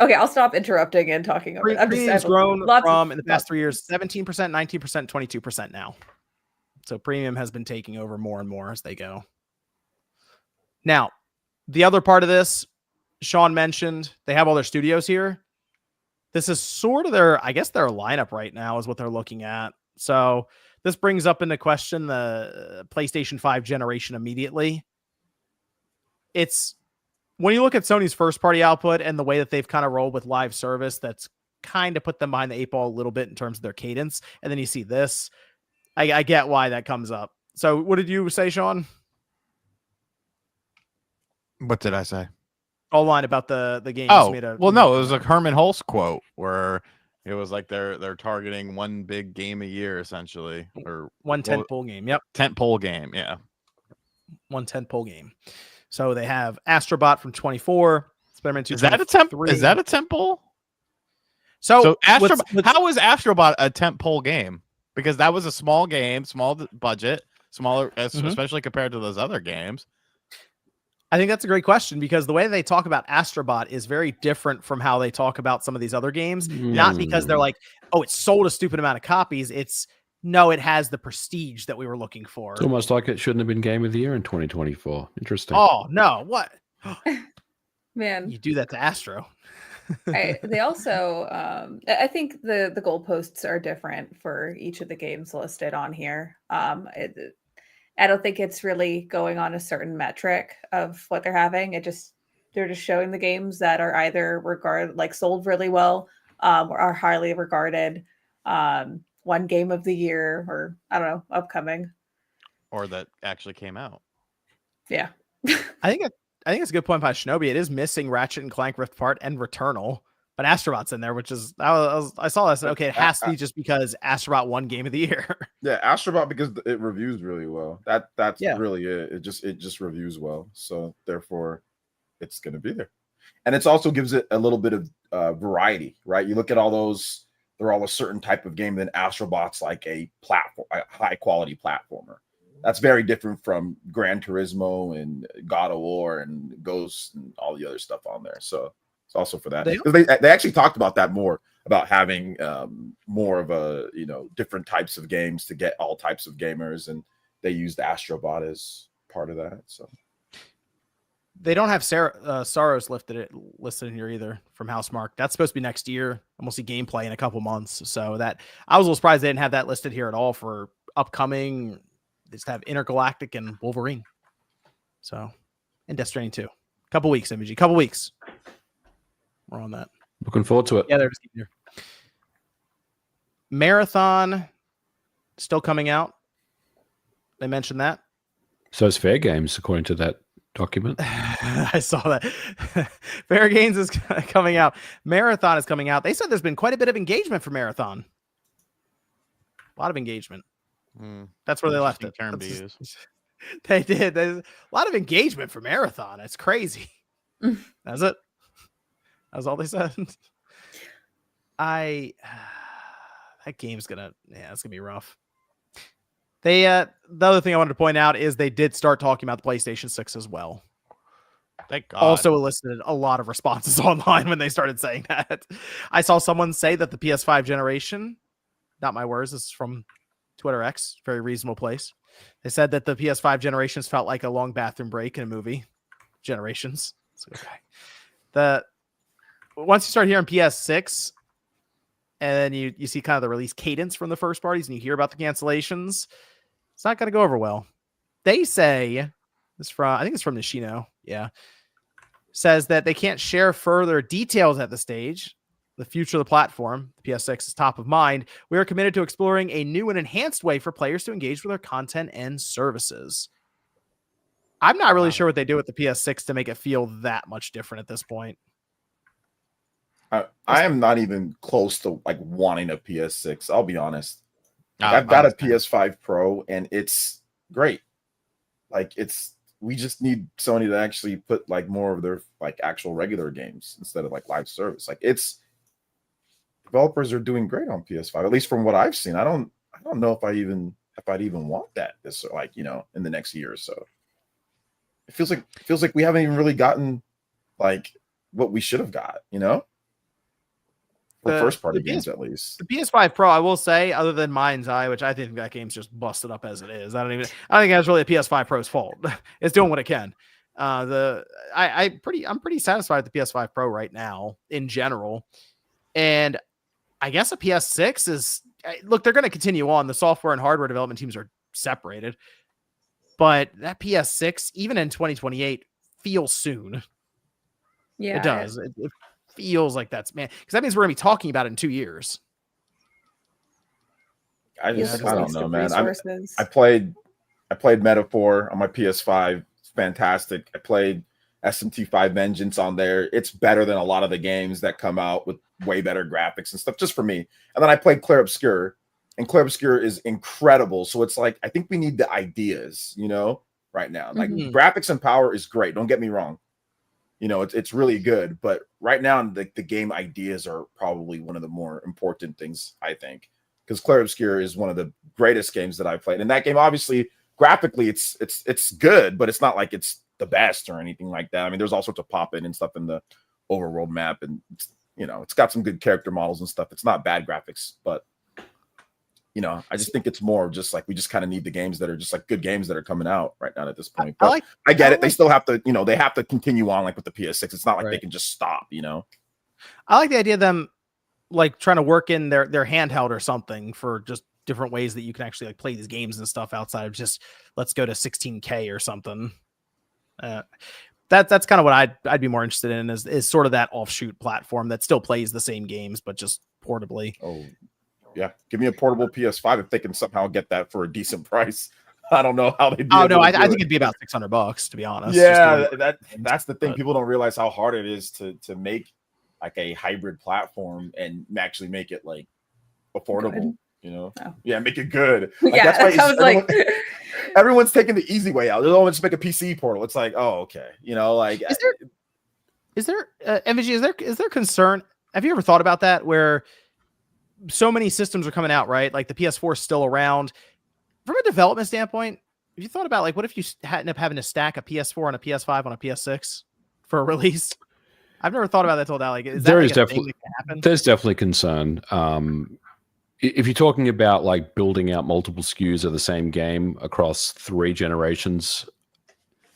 Okay, I'll stop interrupting and talking over it. Premium's grown from in the past 3 years 17%, 19%, 22% now. So premium has been taking over more and more as they go. Now, the other part of this, Sean mentioned, they have all their studios here. This is sort of their lineup right now is what they're looking at. So this brings up into question the PlayStation 5 generation immediately. It's when you look at Sony's first party output and the way that they've kind of rolled with live service, that's kind of put them behind the 8 ball a little bit in terms of their cadence. And then you see this, I get why that comes up. So what did you say, Sean? What did I say? All line about the game. Oh, well, no, it was a Herman Hulse quote where it was like they're targeting one big game a year, essentially, or one tentpole game. Yep, tentpole game. Yeah, one tentpole game. So they have Astrobot from 24. Spider-Man 2. Is that a tentpole? So Astrobot, how is Astrobot a tentpole game? Because that was a small game, small budget, smaller, especially compared to those other games. I think that's a great question, because the way they talk about Astrobot is very different from how they talk about some of these other games. Not because they're like, oh, it sold a stupid amount of copies. It's no, it has the prestige that we were looking for. It's almost like it shouldn't have been Game of the Year in 2024. Interesting. Oh, no. What? Man. You do that to Astro. They also, I think the goalposts are different for each of the games listed on here. I don't think it's really going on a certain metric of what they're having. They're just showing the games that are either sold really well, or are highly regarded. One game of the year, or I don't know, upcoming, or that actually came out. Yeah, I think it's a good point by Shinobi. It is missing Ratchet and Clank Rift Apart and Returnal, but Astrobot's in there, which is I saw that. Okay, it has to be just because Astrobot won Game of the Year. Yeah, Astrobot because it reviews really well. That's really it. It just reviews well, so therefore it's going to be there, and it also gives it a little bit of variety, right? You look at all those. They're all a certain type of game. Then Astrobot's like a high quality platformer. That's very different from Gran Turismo and God of War and Ghost and all the other stuff on there. So it's also for that. They actually talked about that more, about having more of a different types of games to get all types of gamers, and they used Astrobot as part of that. So they don't have Saros listed in here either from Housemarque. That's supposed to be next year, and we'll see gameplay in a couple months. So that I was a little surprised they didn't have that listed here at all for upcoming. They just have Intergalactic and Wolverine. So, and Death Stranding 2. Couple weeks, MG. Couple weeks. We're on that. Looking forward to it. Yeah, they're just here. Marathon still coming out. They mentioned that. So it's Fair Games, according to that document. I saw that. Fair Games is coming out. Marathon is coming out. They said there's been quite a bit of engagement for Marathon. A lot of engagement. That's where they left it. Term to use. They did. There's a lot of engagement for Marathon. It's crazy. That's it. That's all they said. That game's gonna, it's gonna be rough. They the other thing I wanted to point out is they did start talking about the PlayStation 6 as well. Thank God. Also elicited a lot of responses online when they started saying that. I saw someone say that the PS5 generation, not my words, this is from Twitter X, very reasonable place. They said that the PS5 generations felt like a long bathroom break in a movie. Generations. Okay. Once you start hearing PS6, and then you see kind of the release cadence from the first parties, and you hear about the cancellations, it's not going to go over well. They say, I think it's from Nishino, says that they can't share further details at the stage. The future of the platform, the PS6, is top of mind. We are committed to exploring a new and enhanced way for players to engage with our content and services. I'm not really sure what they do with the PS6 to make it feel that much different at this point. I am not even close to like wanting a PS6. I'll be honest. I've got a PS5 Pro and it's great. Like we just need Sony to actually put like more of their like actual regular games instead of like live service. Like developers are doing great on PS5, at least from what I've seen. I don't know if I'd even want that this like, in the next year or so. It feels like we haven't even really gotten like what we should have got, for first party games at least. The PS5 Pro, I will say, other than MindsEye, which I think that game's just busted up as it is. I think that's really a PS5 Pro's fault. It's doing what it can. I'm pretty satisfied with the PS5 Pro right now in general. And I guess a PS6 is, look, they're going to continue on. The software and hardware development teams are separated, but that PS6, even in 2028, feels soon. Yeah, it does. It feels like that's, man, because that means we're going to be talking about it in 2 years. I don't know, man. I played Metaphor on my PS5. It's fantastic. I played SMT5 Vengeance on there. It's better than a lot of the games that come out with way better graphics and stuff, just for me. And then I played Clair Obscur, and Clair Obscur is incredible. So it's like, I think we need the ideas, right now. Like graphics and power is great. Don't get me wrong. It's really good. But right now, the game ideas are probably one of the more important things, I think. Because Clair Obscur is one of the greatest games that I've played. And that game, obviously, graphically, it's good, but it's not like it's the best or anything like that. I mean, there's all sorts of pop-in and stuff in the overworld map, and it's got some good character models and stuff. It's not bad graphics, but I just think it's more just like we just kind of need the games that are just like good games that are coming out right now at this point. But I get it. They still have to, they have to continue on like with the PS6. It's not like they can just stop, I like the idea of them like trying to work in their handheld or something for just different ways that you can actually like play these games and stuff outside of just let's go to 16K or something. That's kind of what I'd be more interested in is sort of that offshoot platform that still plays the same games but just portably. Oh yeah, give me a portable PS5 if they can somehow get that for a decent price. I don't know how they do. Oh no, I think it'd be about $600 to be honest. Yeah, that's the thing. People don't realize how hard it is to make like a hybrid platform and actually make it like affordable. Yeah, make it good. Like, that's why everyone's taking the easy way out. They'll just make a PC portal. It's like, oh, okay, like is there MVG, is there concern? Have you ever thought about that where so many systems are coming out, right? Like the PS4 is still around. From a development standpoint, have you thought about like what if you end up having to stack a PS4 on a PS5 on a PS6 for a release? I've never thought about that till now. Like, there's definitely concern. If you're talking about like building out multiple SKUs of the same game across 3 generations,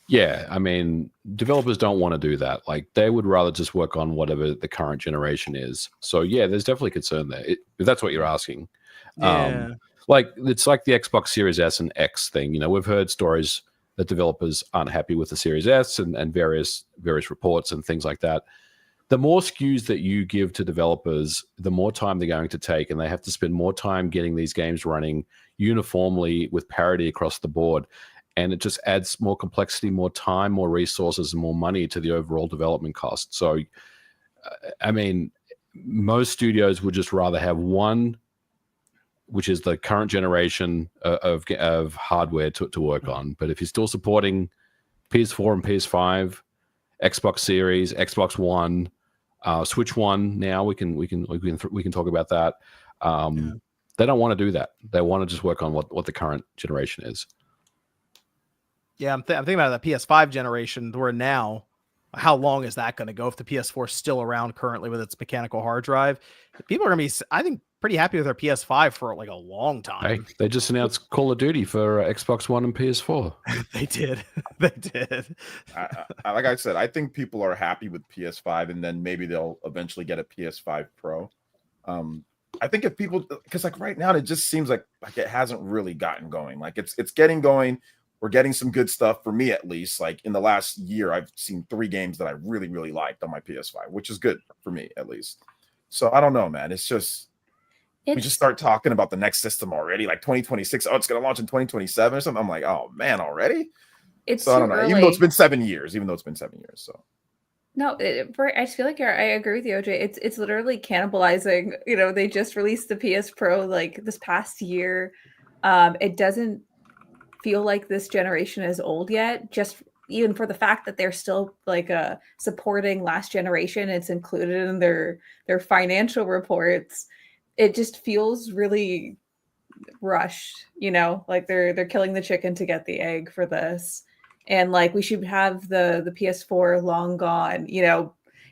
yeah, I mean, developers don't want to do that. Like, they would rather just work on whatever the current generation is. So yeah, there's definitely concern there. If that's what you're asking. Yeah. Like, it's like the Xbox Series S and X thing. We've heard stories that developers aren't happy with the Series S and various reports and things like that. The more SKUs that you give to developers, the more time they're going to take, and they have to spend more time getting these games running uniformly with parity across the board. and it just adds more complexity, more time, more resources, and more money to the overall development cost. So, I mean, most studios would just rather have one, which is the current generation of hardware to work on. But if you're still supporting PS4 and PS5, Xbox Series, Xbox One, Switch One, now we can talk about that. They don't want to do that. They want to just work on what the current generation is. Yeah, I'm thinking about the PS5 generation. We're now. How long is that going to go if the PS4 is still around currently with its mechanical hard drive? People are going to be, I think, pretty happy with their PS5 for like a long time. Hey, they just announced Call of Duty for Xbox One and PS4. They did. They did. Like I said, I think people are happy with PS5, and then maybe they'll eventually get a PS5 Pro. I think if people, because like right now, it just seems like it hasn't really gotten going. Like it's getting going. We're getting some good stuff, for me at least. Like in the last year, I've seen 3 games that I really, really liked on my PS5, which is good for me at least. So I don't know, man. We just start talking about the next system already, like 2026. Oh, it's going to launch in 2027 or something. I'm like, oh man, already? So I don't know. Early. Even though it's been 7 years. So no, I just feel like I agree with you, OJ. It's literally cannibalizing. They just released the PS Pro like this past year. It doesn't feel like this generation is old yet, just even for the fact that they're still like supporting last generation. It's included in their financial reports. It just feels really rushed, like they're killing the chicken to get the egg for this. And like we should have the PS4 long gone,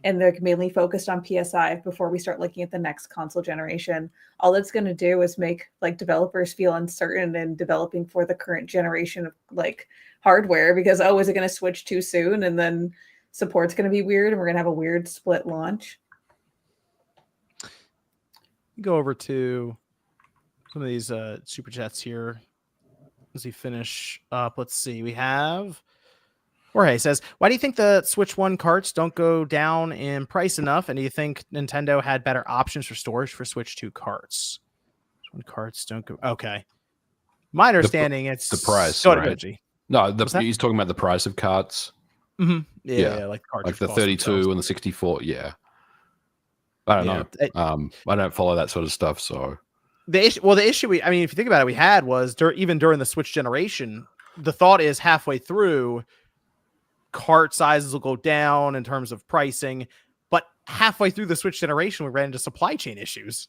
and they're mainly focused on PS5 before we start looking at the next console generation. All it's going to do is make like developers feel uncertain in developing for the current generation of like hardware, because is it going to switch too soon, and then support's going to be weird and we're going to have a weird split launch. Go over to some of these super chats here as we finish up. Let's see. We have Jorge says, why do you think the Switch 1 carts don't go down in price enough? And do you think Nintendo had better options for storage for Switch 2 carts? Switch 1 carts don't go. Okay. My understanding, it's the price. Go right? to No, he's talking about the price of carts. Mm-hmm. Yeah, like the 32 and the 64. Yeah. I don't know. I don't follow that sort of stuff. So the issue, if you think about it, we had was even during the Switch generation, the thought is halfway through, cart sizes will go down in terms of pricing, but halfway through the Switch generation, we ran into supply chain issues,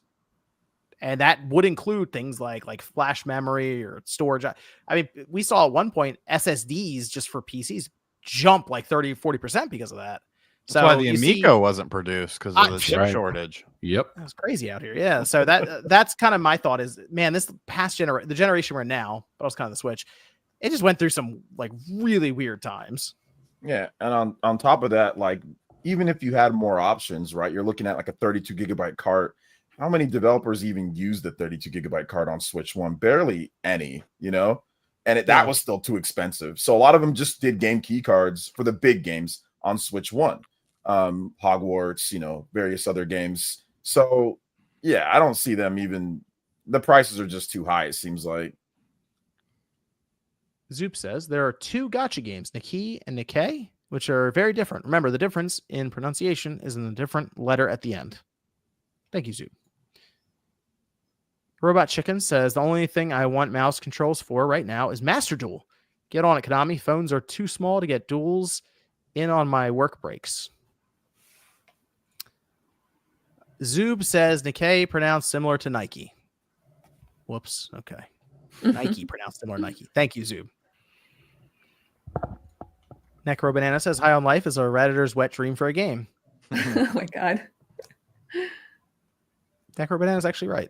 and that would include things like flash memory or storage. I mean, we saw at one point SSDs just for PCs jump like 30-40% because of that. That's why the Amico wasn't produced, because of the chip shortage. Yep, that's crazy out here. Yeah, so that's kind of my thought is, man, this past the generation we're in now, but also kind of the Switch, it just went through some like really weird times. Yeah, and on top of that, like even if you had more options, right? You're looking at like a 32 gigabyte cart. How many developers even use the 32 gigabyte cart on Switch 1? Barely any, and that was still too expensive. So a lot of them just did game key cards for the big games on Switch 1, Hogwarts, various other games. So yeah, I don't see them even. The prices are just too high. It seems like. Zoop says there are 2 gacha games, Nikki and Nikkei, which are very different. Remember, the difference in pronunciation is in the different letter at the end. Thank you, Zoop. Robot Chicken says the only thing I want mouse controls for right now is Master Duel. Get on it, Konami. Phones are too small to get duels in on my work breaks. Zoob says Nikkei pronounced similar to Nike. Whoops. Okay. Nike pronounced similar to Nike. Thank you, Zoob. Necro Banana says High on Life is a Redditor's wet dream for a game. Oh my god. Necro Banana is actually right.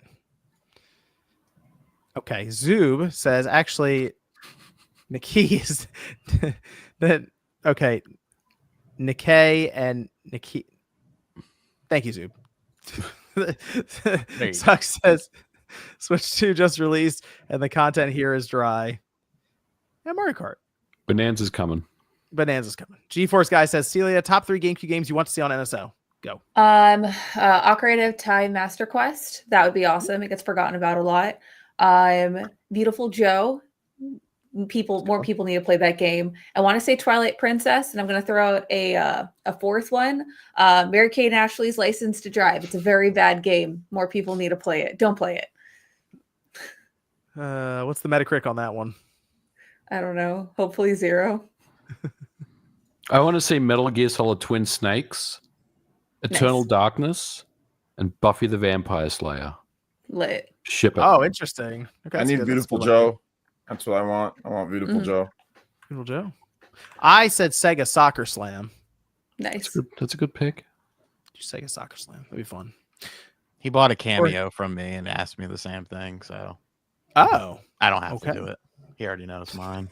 Okay, Zoob says actually Nikki is that okay. Nikkei and Nikki. Thank you, Zoob. Suck says Switch 2 just released and the content here is dry. And Mario Kart. Bonanza's coming. GeForce Guy says Celia, top 3 GameCube games you want to see on NSO. Go. Ocarina of Time Master Quest. That would be awesome. It gets forgotten about a lot. Beautiful Joe. more people need to play that game. I want to say Twilight Princess, and I'm going to throw out a fourth one. Mary-Kate and Ashley's License to Drive. It's a very bad game. More people need to play it. Don't play it. What's the Metacritic on that one? I don't know. Hopefully 0. I want to say Metal Gear Solid Twin Snakes, Eternal Darkness, and Buffy the Vampire Slayer. Lit. Ship it. Oh, interesting. Okay, I need Beautiful Joe. That's what I want. I want Beautiful Joe. Beautiful Joe. I said Sega Soccer Slam. Nice. That's a good pick. Sega Soccer Slam. That'd be fun. He bought a cameo from me and asked me the same thing, so I don't have to do it. He already knows mine.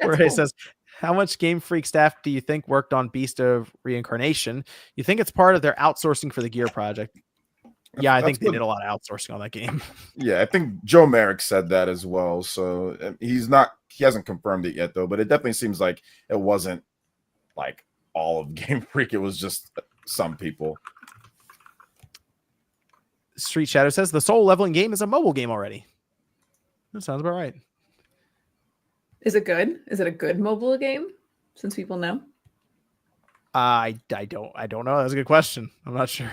Jorge says, how much Game Freak staff do you think worked on Beast of Reincarnation? You think it's part of their outsourcing for the Gear project? Yeah, I think they did a lot of outsourcing on that game. Yeah, I think Joe Merrick said that as well. So he hasn't confirmed it yet, though, but it definitely seems like it wasn't like all of Game Freak. It was just some people. Street Shadow says the Soul Leveling game is a mobile game already. That sounds about right. Is it good? Is it a good mobile game? Since people know. I don't know. That's a good question. I'm not sure.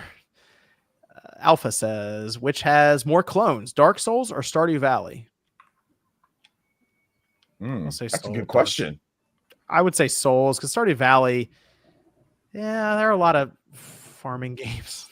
Alpha says, which has more clones, Dark Souls or Stardew Valley? That's a good question. I would say Souls, because Stardew Valley, yeah, there are a lot of farming games.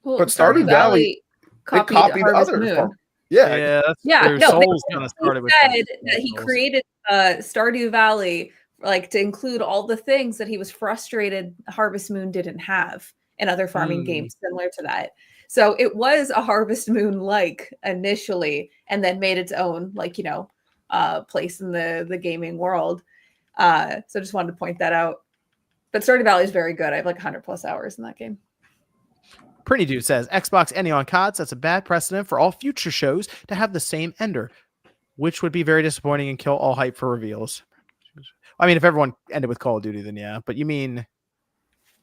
Well, but Stardew Valley copied other Moon. That's no, Souls kind of started with that he created Stardew Valley like to include all the things that he was frustrated Harvest Moon didn't have and other farming games similar to that. So it was a Harvest Moon like initially, and then made its own place in the gaming world. So just wanted to point that out. But Stardew Valley is very good. I have like 100+ hours in that game. Pretty Dude says, Xbox ending on COD sets a bad precedent for all future shows to have the same ender, which would be very disappointing and kill all hype for reveals. I mean, if everyone ended with Call of Duty, then yeah. But you mean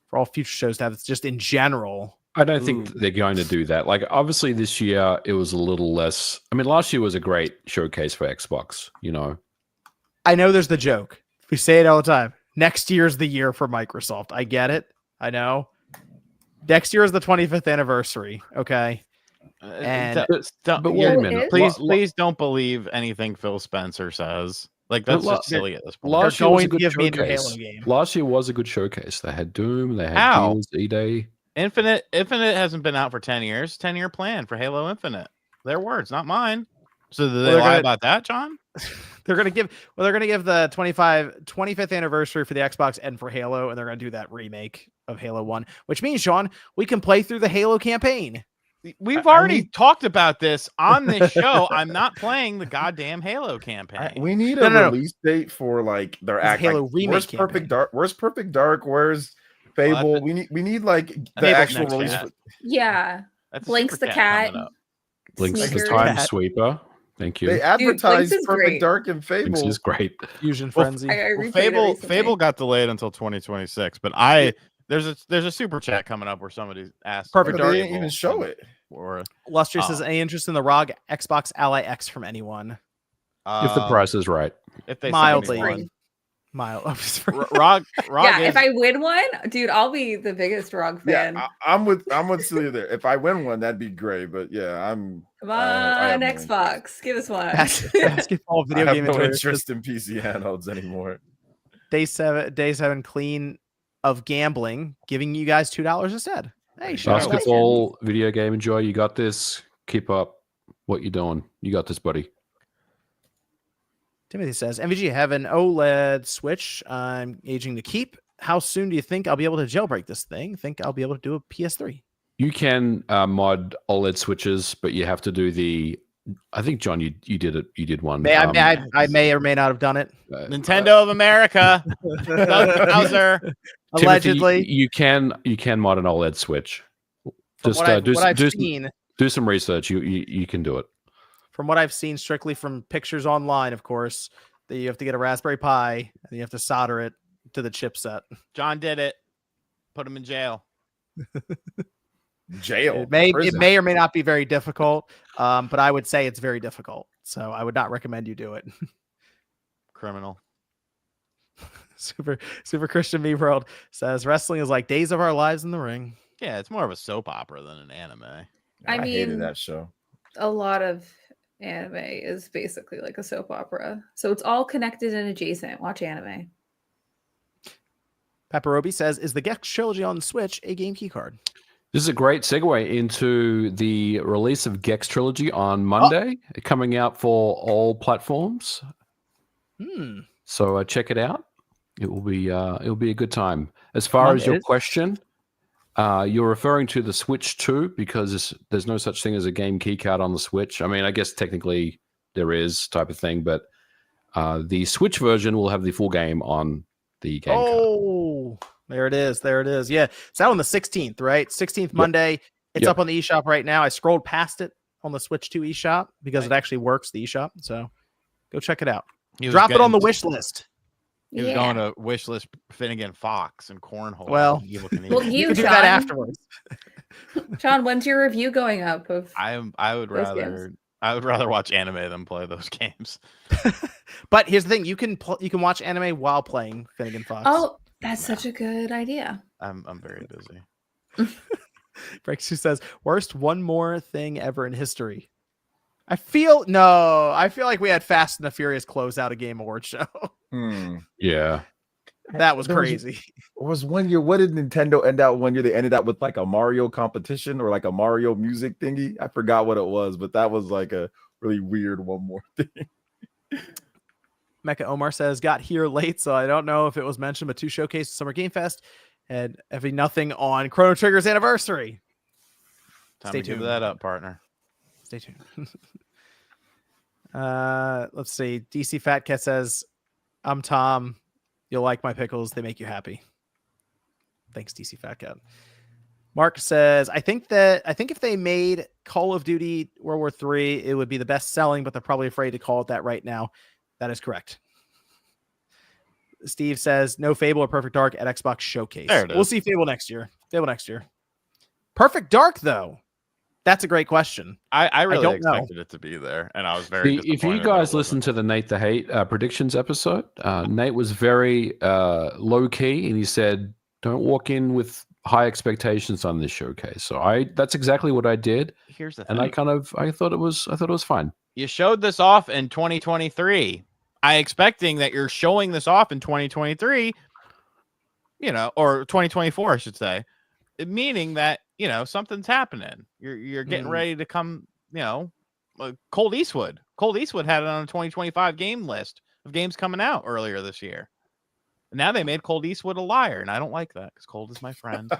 for all future shows to have it's just in general? I don't think they're going to do that. Like, obviously, this year it was a little less. I mean, last year was a great showcase for Xbox. I know there's the joke. We say it all the time. Next year's the year for Microsoft. I get it. I know. Next year is the 25th anniversary. Okay. And but wait a minute. Please don't believe anything Phil Spencer says. Like, that's just silly at this point. Last year was a good give me a showcase. Halo game. Last year was a good showcase. They had Doom. They had Gears, E-Day. Infinite hasn't been out for 10 years. 10-year plan for Halo Infinite. Their words, not mine. So do they lie about that, John? They're gonna give the 25th anniversary for the Xbox and for Halo, and they're gonna do that remake of Halo 1, which means, Sean, we can play through the Halo campaign. We've already talked about this on this show. I'm not playing the goddamn Halo campaign. We need a release date for like their Halo remake. Where's campaign. Perfect Dark? Where's Perfect Dark? Where's Fable? We need like the actual release. Yeah. Blinks the cat. Blinks the Time Sweeper. Thank you. They advertised Perfect Dark and Fable. Blinks is great. Fusion Frenzy. Fable got delayed until 2026, but there's a super chat coming up where somebody asked. Perfect Dark. They didn't even show it. Lustrious says, any interest in the ROG Xbox Ally X from anyone? If the price is right. If they mildly. ROG yeah, if I win one, dude, I'll be the biggest ROG fan. Yeah, I'm with Celia there. If I win one, that'd be great. But yeah, come on, Xbox, give us one. Basketball video game. No interest in PC handhelds anymore. Day 7 clean of gambling, giving you guys $2 instead. Hey, basketball video game enjoy. You got this. Keep up what you're doing. You got this, buddy. Timothy says, MVG, have an OLED Switch. I'm aging to keep. How soon do you think I'll be able to jailbreak this thing? Think I'll be able to do a PS3? You can mod OLED switches, but you have to do I think, John, you did it. You did one. I may or may not have done it. Nintendo of America. Bowser. Allegedly. Timothy, you can mod an OLED Switch. Just do some research. You can do it. From what I've seen, strictly from pictures online, of course, that you have to get a Raspberry Pi and you have to solder it to the chipset. John did it. Put him in jail. Jail. It may or may not be very difficult, but I would say it's very difficult. So I would not recommend you do it. Criminal. Super Christian V World says wrestling is like Days of Our Lives in the ring. Yeah, it's more of a soap opera than an anime. I mean, hated that show. A lot of anime is basically like a soap opera, so it's all connected and adjacent. Watch anime. Pepperobi says, "Is the Gex trilogy on Switch a game key card?" This is a great segue into the release of Gex Trilogy on Monday, coming out for all platforms. So check it out. It will be a good time. As far as your question, you're referring to the Switch 2 because there's no such thing as a game key card on the Switch. I mean, I guess technically there is type of thing, but the Switch version will have the full game on the game card. There it is. Yeah, it's out on the 16th, right? 16th Monday. It's up on the eShop right now. I scrolled past it on the Switch 2 eShop because it actually works, the eShop. So go check it out. Drop it on the wish list. He was going to wish list Finnegan Fox and Cornhole. Well, you can do that afterwards. Sean, when's your review going up? I would rather watch anime than play those games. But here's the thing: you can watch anime while playing Finnegan Fox. Oh, that's such a good idea. I'm very busy. Breakthrough says, "Worst one more thing ever in history." I feel like we had Fast and the Furious close out a Game Award show. Yeah. That was crazy. Was one year, what did Nintendo end out one year? They ended up with like a Mario competition or like a Mario music thingy. I forgot what it was, but that was like a really weird one more thing. Mecha Omar says, got here late, so I don't know if it was mentioned, but 2 showcases Summer Game Fest and nothing on Chrono Trigger's anniversary. Stay tuned. Give that up, partner. Stay tuned. Let's see. DC Fat Cat says, I'm Tom. You'll like my pickles. They make you happy. Thanks, DC Fat Cat. Mark says, I think if they made Call of Duty World War III, it would be the best selling, but they're probably afraid to call it that right now. That is correct. Steve says, no Fable or Perfect Dark at Xbox Showcase. We'll see Fable next year. Perfect Dark, though. That's a great question. I really expected it to be there, and I was very If you guys listen to the Nate the Hate predictions episode, Nate was very low-key, and he said, don't walk in with high expectations on this showcase. So that's exactly what I did. Here's the thing. And I thought it was fine. You showed this off in 2023. expecting that you're showing this off in 2023, or 2024, I should say, meaning that, something's happening. You're getting ready to come, Cold Eastwood. Cold Eastwood had it on a 2025 game list of games coming out earlier this year. And now they made Cold Eastwood a liar, and I don't like that because Cold is my friend.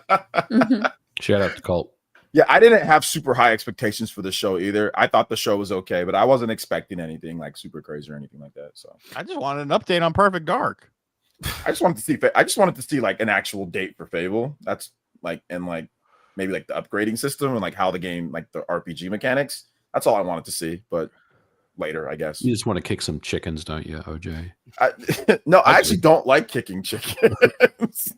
Shout out to Colt. Yeah, I didn't have super high expectations for the show either. I thought the show was okay, but I wasn't expecting anything like super crazy or anything like that. So I just wanted an update on Perfect Dark. I just wanted to see like an actual date for Fable. That's like, and like maybe like the upgrading system and like how the game, like the RPG mechanics. That's all I wanted to see. But later, I guess. You just want to kick some chickens, don't you, OJ? I actually don't like kicking chickens.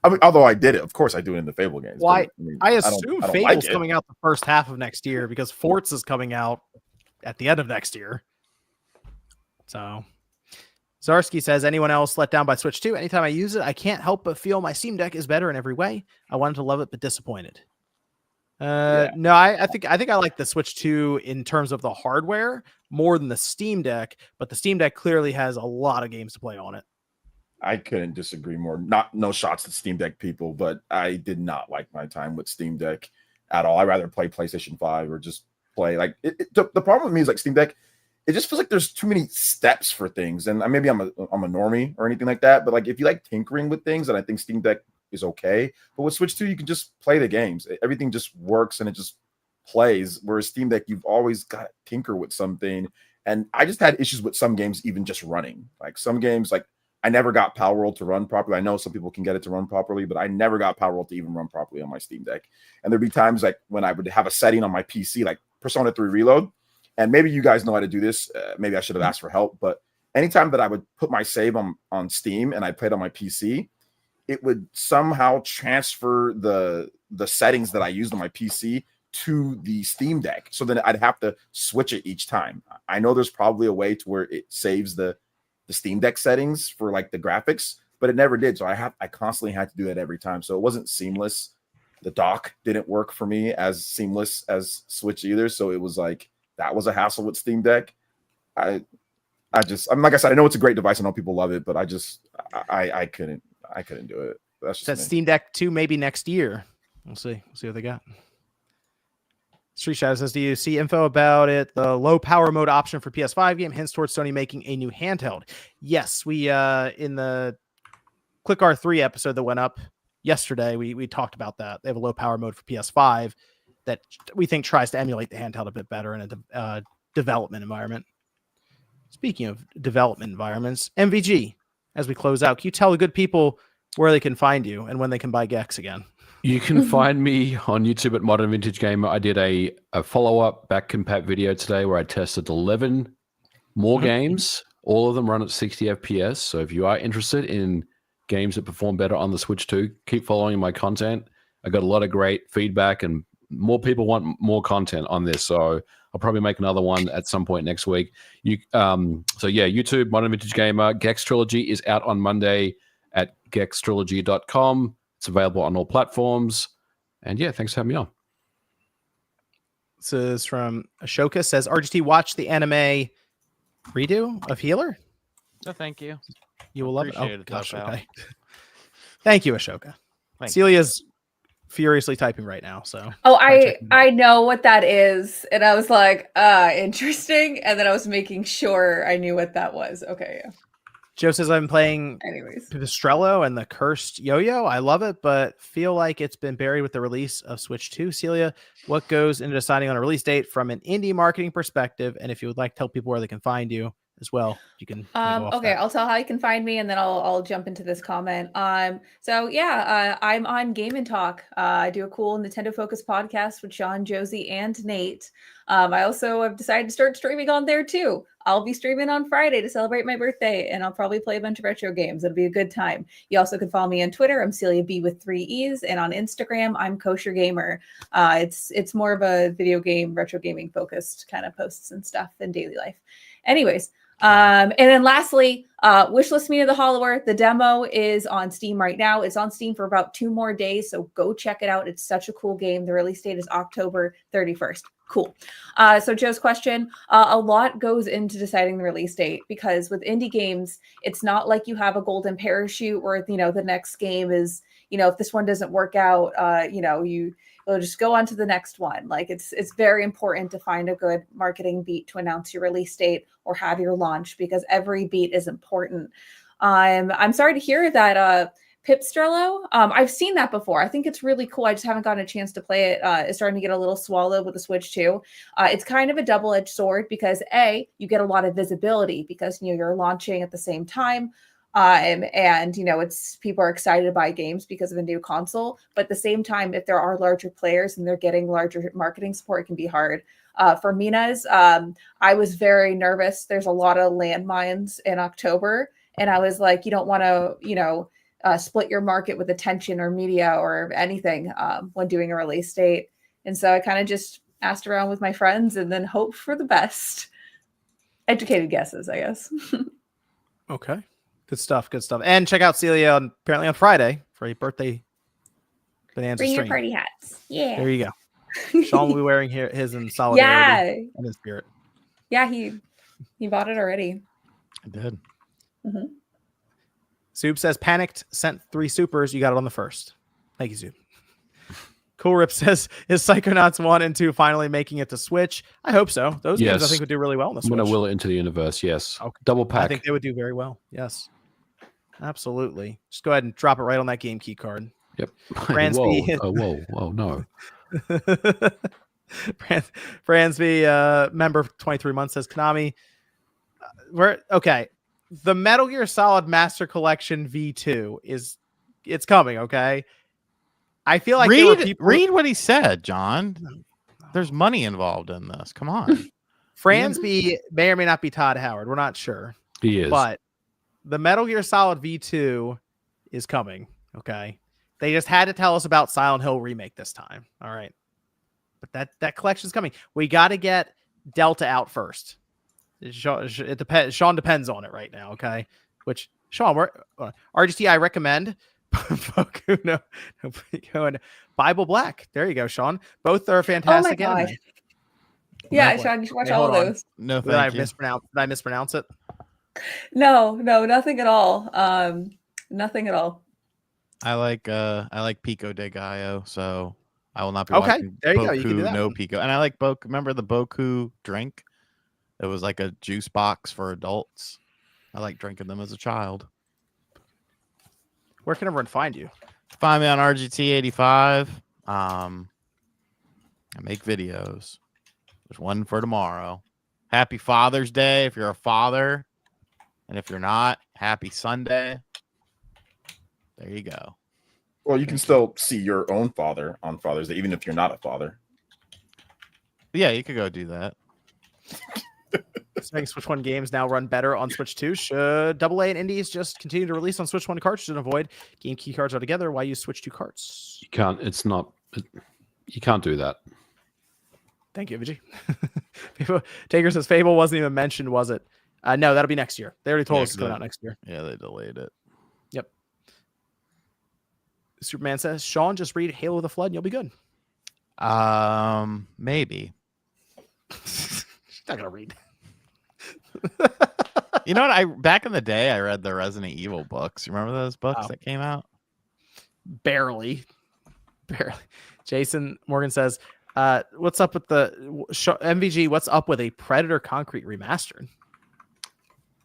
I mean, although I did it, of course, I do it in the Fable games. Well, I assume Fable's coming out the first half of next year because Forts is coming out at the end of next year. So, Zarsky says, anyone else let down by Switch 2? Anytime I use it, I can't help but feel my Steam Deck is better in every way. I wanted to love it, but disappointed. No, I think I like the Switch 2 in terms of the hardware more than the Steam Deck, but the Steam Deck clearly has a lot of games to play on it. I couldn't disagree more. No shots at Steam Deck people, but I did not like my time with Steam Deck at all. I'd rather play PlayStation 5 or just play like the problem with me is like Steam Deck. It just feels like there's too many steps for things, and maybe I'm a normie or anything like that. But like if you like tinkering with things, then I think Steam Deck is okay. But with Switch 2, you can just play the games. Everything just works and it just plays. Whereas Steam Deck, you've always got to tinker with something. And I just had issues with some games even just running. Like some games, like I never got Power World to run properly. I know some people can get it to run properly, but I never got Power World to even run properly on my Steam Deck. And there'd be times like when I would have a setting on my PC, like Persona 3 Reload. And maybe you guys know how to do this. Maybe I should have asked for help. But anytime that I would put my save on Steam and I played on my PC, it would somehow transfer the the settings that I used on my PC to the Steam Deck. So then I'd have to switch it each time. I know there's probably a way to where it saves the Steam Deck settings for like the graphics, but it never did. So I constantly had to do that every time. So it wasn't seamless. The dock didn't work for me as seamless as Switch either. So it was like, that was a hassle with Steam Deck. I'm like I said, I know it's a great device. I know people love it, but I couldn't do it. That's just that Steam Deck 2 maybe next year. We'll see what they got. Street Shadow says, do you see info about it? The low power mode option for PS5 game hints towards Sony making a new handheld. Yes, we in the Click R3 episode that went up yesterday, we talked about that. They have a low power mode for PS5 that we think tries to emulate the handheld a bit better in a development environment. Speaking of development environments, MVG, as we close out, can you tell the good people where they can find you and when they can buy Gex again? You can find me on YouTube at Modern Vintage Gamer. I did a follow-up back compat video today where I tested 11 more games. All of them run at 60 FPS. So if you are interested in games that perform better on the Switch 2, keep following my content. I got a lot of great feedback and more people want more content on this. So I'll probably make another one at some point next week. YouTube, Modern Vintage Gamer. Gex Trilogy is out on Monday at gextrilogy.com. It's available on all platforms. And yeah, thanks for having me on. This is from Ashoka. Says, RGT, watch the anime redo of Healer? No, thank you. You will love it. Appreciate Oh, it, gosh, pal. okay. Thank you, Ashoka. Celia's furiously typing right now. So I know what that is. And I was like, interesting. And then I was making sure I knew what that was. Okay, yeah. Joe says, I'm playing Anyways, Pipistrello and the Cursed Yo-Yo. I love it, but feel like it's been buried with the release of Switch 2. Celia, what goes into deciding on a release date from an indie marketing perspective? And if you would like to tell people where they can find you as well, you can go off okay, that. I'll tell how you can find me, and then I'll jump into this comment. I'm on Game and Talk. I do a cool Nintendo focused podcast with Sean, Josie, and Nate. I also have decided to start streaming on there too. I'll be streaming on Friday to celebrate my birthday, and I'll probably play a bunch of retro games. It'll be a good time. You also can follow me on Twitter. I'm Celia B with 3 E's, and on Instagram, I'm Kosher Gamer. It's more of a video game, retro gaming focused kind of posts and stuff in daily life. Anyways. And then lastly, Wishlist Me of the Hollower. The demo is on Steam right now. It's on Steam for about 2 more days, so go check it out. It's such a cool game. The release date is October 31st. Cool. So Joe's question, a lot goes into deciding the release date because with indie games, it's not like you have a golden parachute where, the next game is, if this one doesn't work out, you'll just go on to the next one. Like it's very important to find a good marketing beat to announce your release date or have your launch because every beat is important. I'm sorry to hear that Pipistrello. I've seen that before. I think it's really cool. I just haven't gotten a chance to play it. It's starting to get a little swallowed with the Switch 2. It's kind of a double-edged sword because you get a lot of visibility because you're launching at the same time. And it's people are excited to buy games because of a new console, but at the same time, if there are larger players and they're getting larger marketing support, it can be hard. For Mina's, I was very nervous. There's a lot of landmines in October, and I was like, you don't want to, split your market with attention or media or anything when doing a release date. And so I kind of just asked around with my friends and then hoped for the best. Educated guesses, I guess. Okay. Good stuff. And check out Celia apparently on Friday for a birthday bonanza Bring stream. your party hats. Yeah. There you go. Sean will be wearing his in solidarity and in spirit. Yeah, he bought it already. I did. Mm-hmm. Soup says, panicked, sent 3 supers. You got it on the first. Thank you, Soup. Cool Rip says, is Psychonauts 1 and 2 finally making it to Switch? I hope so. Those games I think would do really well on the Switch. I'm going to will it into the universe, yes. Okay. Double pack. I think they would do very well. Yes. Absolutely. Just go ahead and drop it right on that game key card. Yep. Fransby. Whoa, no. Fransby, member 23 months, says Konami. Okay. The Metal Gear Solid Master Collection V2 it's coming, okay? I feel like read what he said, John. There's money involved in this. Come on. Fransby may or may not be Todd Howard. We're not sure. He is. But the Metal Gear Solid V2 is coming, okay? They just had to tell us about Silent Hill remake this time. All right. But that collection's coming. We got to get Delta out first. It depends. Sean depends on it right now. Okay. Which Sean, RGT, I recommend Boku no Pico and Bible Black. There you go, Sean. Both are fantastic. Oh my god. Yeah, Sean, you should watch all of those. No, thank you. Did I mispronounce it? No, nothing at all. Nothing at all. I like Pico de Gallo, so I will not be Okay, watching there you Boku go. You can do that no one. Pico. And I like Boku. Remember the Boku drink? It was like a juice box for adults. I like drinking them as a child. Where can everyone find you? Find me on RGT85. I make videos. There's one for tomorrow. Happy Father's Day if you're a father. And if you're not, happy Sunday. There you go. Well, you can still see your own father on Father's Day, even if you're not a father. Yeah, you could go do that. Saying Switch 1 games now run better on Switch 2. Should AA and Indies just continue to release on Switch 1 cartridges and avoid game key cards altogether? Why use Switch 2 carts? You can't. It's not. You can't do that. Thank you, VG. Taker says Fable wasn't even mentioned, was it? No, that'll be next year. They already told us it's coming out next year. Yeah, they delayed it. Yep. Superman says, Sean, just read Halo of the Flood and you'll be good. Maybe. She's not gonna read. You know what? Back in the day, I read the Resident Evil books. You remember those books that came out? Barely. Jason Morgan says, what's up with the MVG? What's up with a Predator Concrete remastered?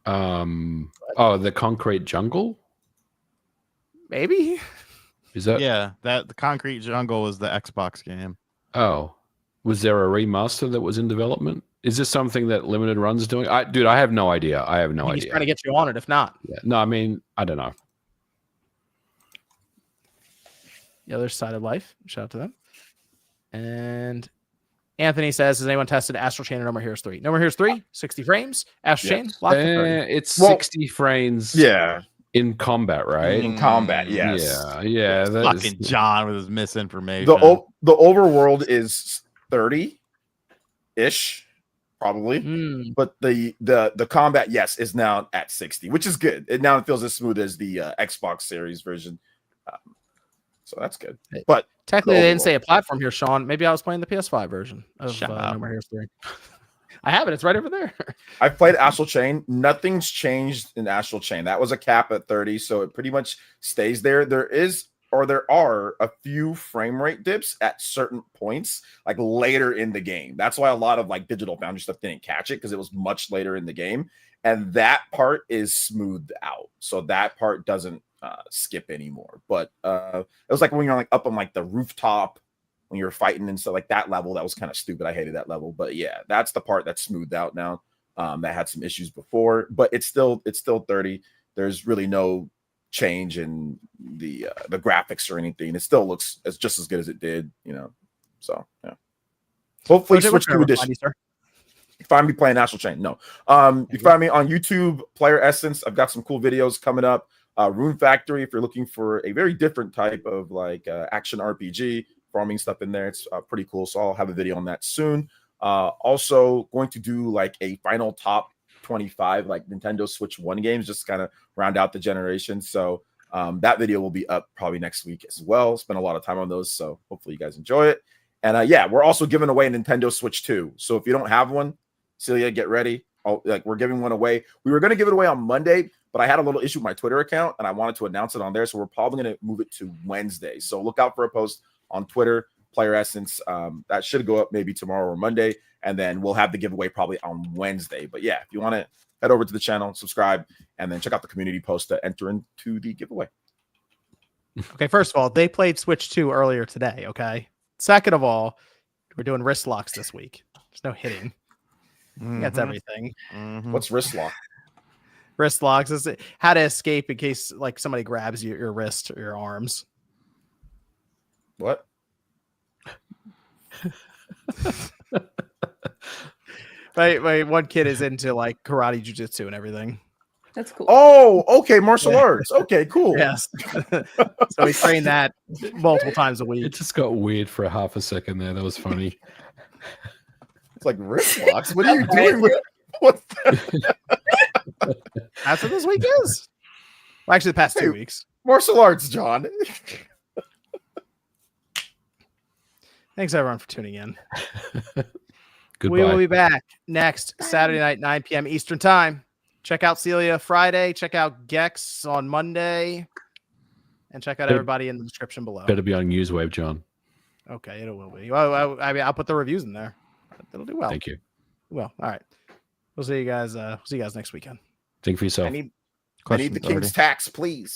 The Concrete Jungle? Maybe. Is that? Yeah, the Concrete Jungle was the Xbox game. Oh, was there a remaster that was in development? Is this something that Limited Run's doing? Dude, I have no idea. I have no idea. He's trying to get you on it. If not, yeah. No, I mean, I don't know. The Other Side of Life. Shout out to them. And Anthony says, has anyone tested Astral Chain or No More Heroes 3? No More Heroes 3, 60 frames. Astral Chain, locked to 30. It's 60 frames. Yeah. In combat, right? In combat, yes. Yeah. Fucking John with his misinformation. The overworld is 30-ish, probably. But the combat, yes, is now at 60, which is good. It now feels as smooth as the Xbox Series version. So that's good. But technically, they didn't say a platform here, Sean. Maybe I was playing the PS5 version of No More Heroes 3. I have it. It's right over there. I played Astral Chain. Nothing's changed in Astral Chain. That was a cap at 30, so it pretty much stays there. There are a few frame rate dips at certain points, like later in the game. That's why a lot of like Digital Foundry stuff didn't catch it, because it was much later in the game. And that part is smoothed out. So that part doesn't skip anymore. But it was like when you're like up on like the rooftop, when you're fighting and stuff, like that level, that was kind of stupid. I hated that level. But yeah, that's the part that's smoothed out now. That had some issues before, but it's still 30. There's really no change in the graphics or anything. It still looks just as good as it did, So yeah. Hopefully Switch 2 edition. You find me playing Astral Chain. No. You find me on YouTube, Player Essence. I've got some cool videos coming up. Rune Factory, if you're looking for a very different type of like action RPG, farming stuff in there. It's pretty cool. So I'll have a video on that soon. Also going to do like a final top 25 like Nintendo Switch 1 games, just kind of round out the generation. So that video will be up probably next week as well. Spent a lot of time on those, so hopefully you guys enjoy it. And yeah, we're also giving away a Nintendo Switch 2. So if you don't have one, Celia, get ready. We're giving one away. We were going to give it away on Monday, but I had a little issue with my Twitter account and I wanted to announce it on there. So we're probably going to move it to Wednesday. So look out for a post on Twitter, Player Essence. That should go up maybe tomorrow or Monday, and then we'll have the giveaway probably on Wednesday. But yeah, if you want to head over to the channel, subscribe, and then check out the community post to enter into the giveaway. Okay, first of all, they played Switch 2 earlier today, okay? Second of all, we're doing wrist locks this week. There's no hitting. That's everything. What's wrist lock? Wrist locks is how to escape in case like somebody grabs your wrist or your arms. What? my one kid is into like karate, jiu-jitsu and everything. That's cool. Oh, okay, martial arts. Okay, cool. Yes. So we trained that multiple times a week. It just got weird for a half a second there. That was funny. It's like wrist locks. What are you doing with what's that? That's what this week is. Well, actually, the past 2 weeks. Martial arts, John. Thanks everyone for tuning in. Goodbye. We will be back next Saturday night, 9 p.m. Eastern time. Check out Celia Friday. Check out Gex on Monday. And check out everybody in the description below. Better be on Newswave, John. Okay, it will be. Well, I mean, I'll put the reviews in there. It'll do well. Thank you. Well, all right. We'll see you guys. We'll see you guys next weekend. Think for yourself. I need the King's tax, please.